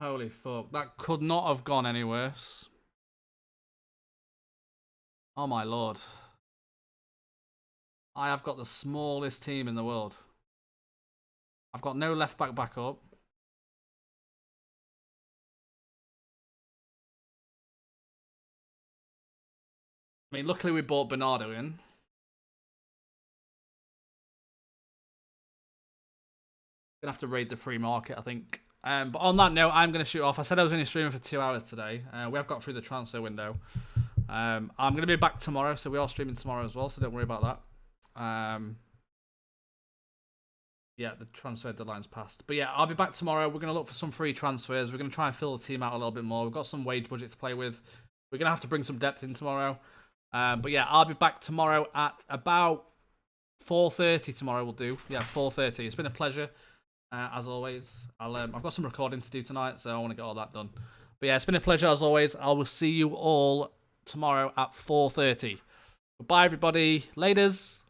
Holy fuck. That could not have gone any worse. Oh my lord. I have got the smallest team in the world. I've got no left back backup. I mean, luckily we bought Bernardo in. Gonna have to raid the free market, I think. But on that note, I'm gonna shoot off. I said I was only streaming for 2 hours today. We have got through the transfer window. I'm gonna be back tomorrow, so we are streaming tomorrow as well. So don't worry about that. Yeah, the transfer deadline's passed. But yeah, I'll be back tomorrow. We're gonna look for some free transfers. We're gonna try and fill the team out a little bit more. We've got some wage budget to play with. We're gonna have to bring some depth in tomorrow. But yeah, I'll be back tomorrow at about 4:30 tomorrow will do. Yeah, 4:30. It's been a pleasure, as always. I've got some recording to do tonight, so I want to get all that done. But yeah, it's been a pleasure as always. I will see you all tomorrow at 4:30. Goodbye, everybody. Laters.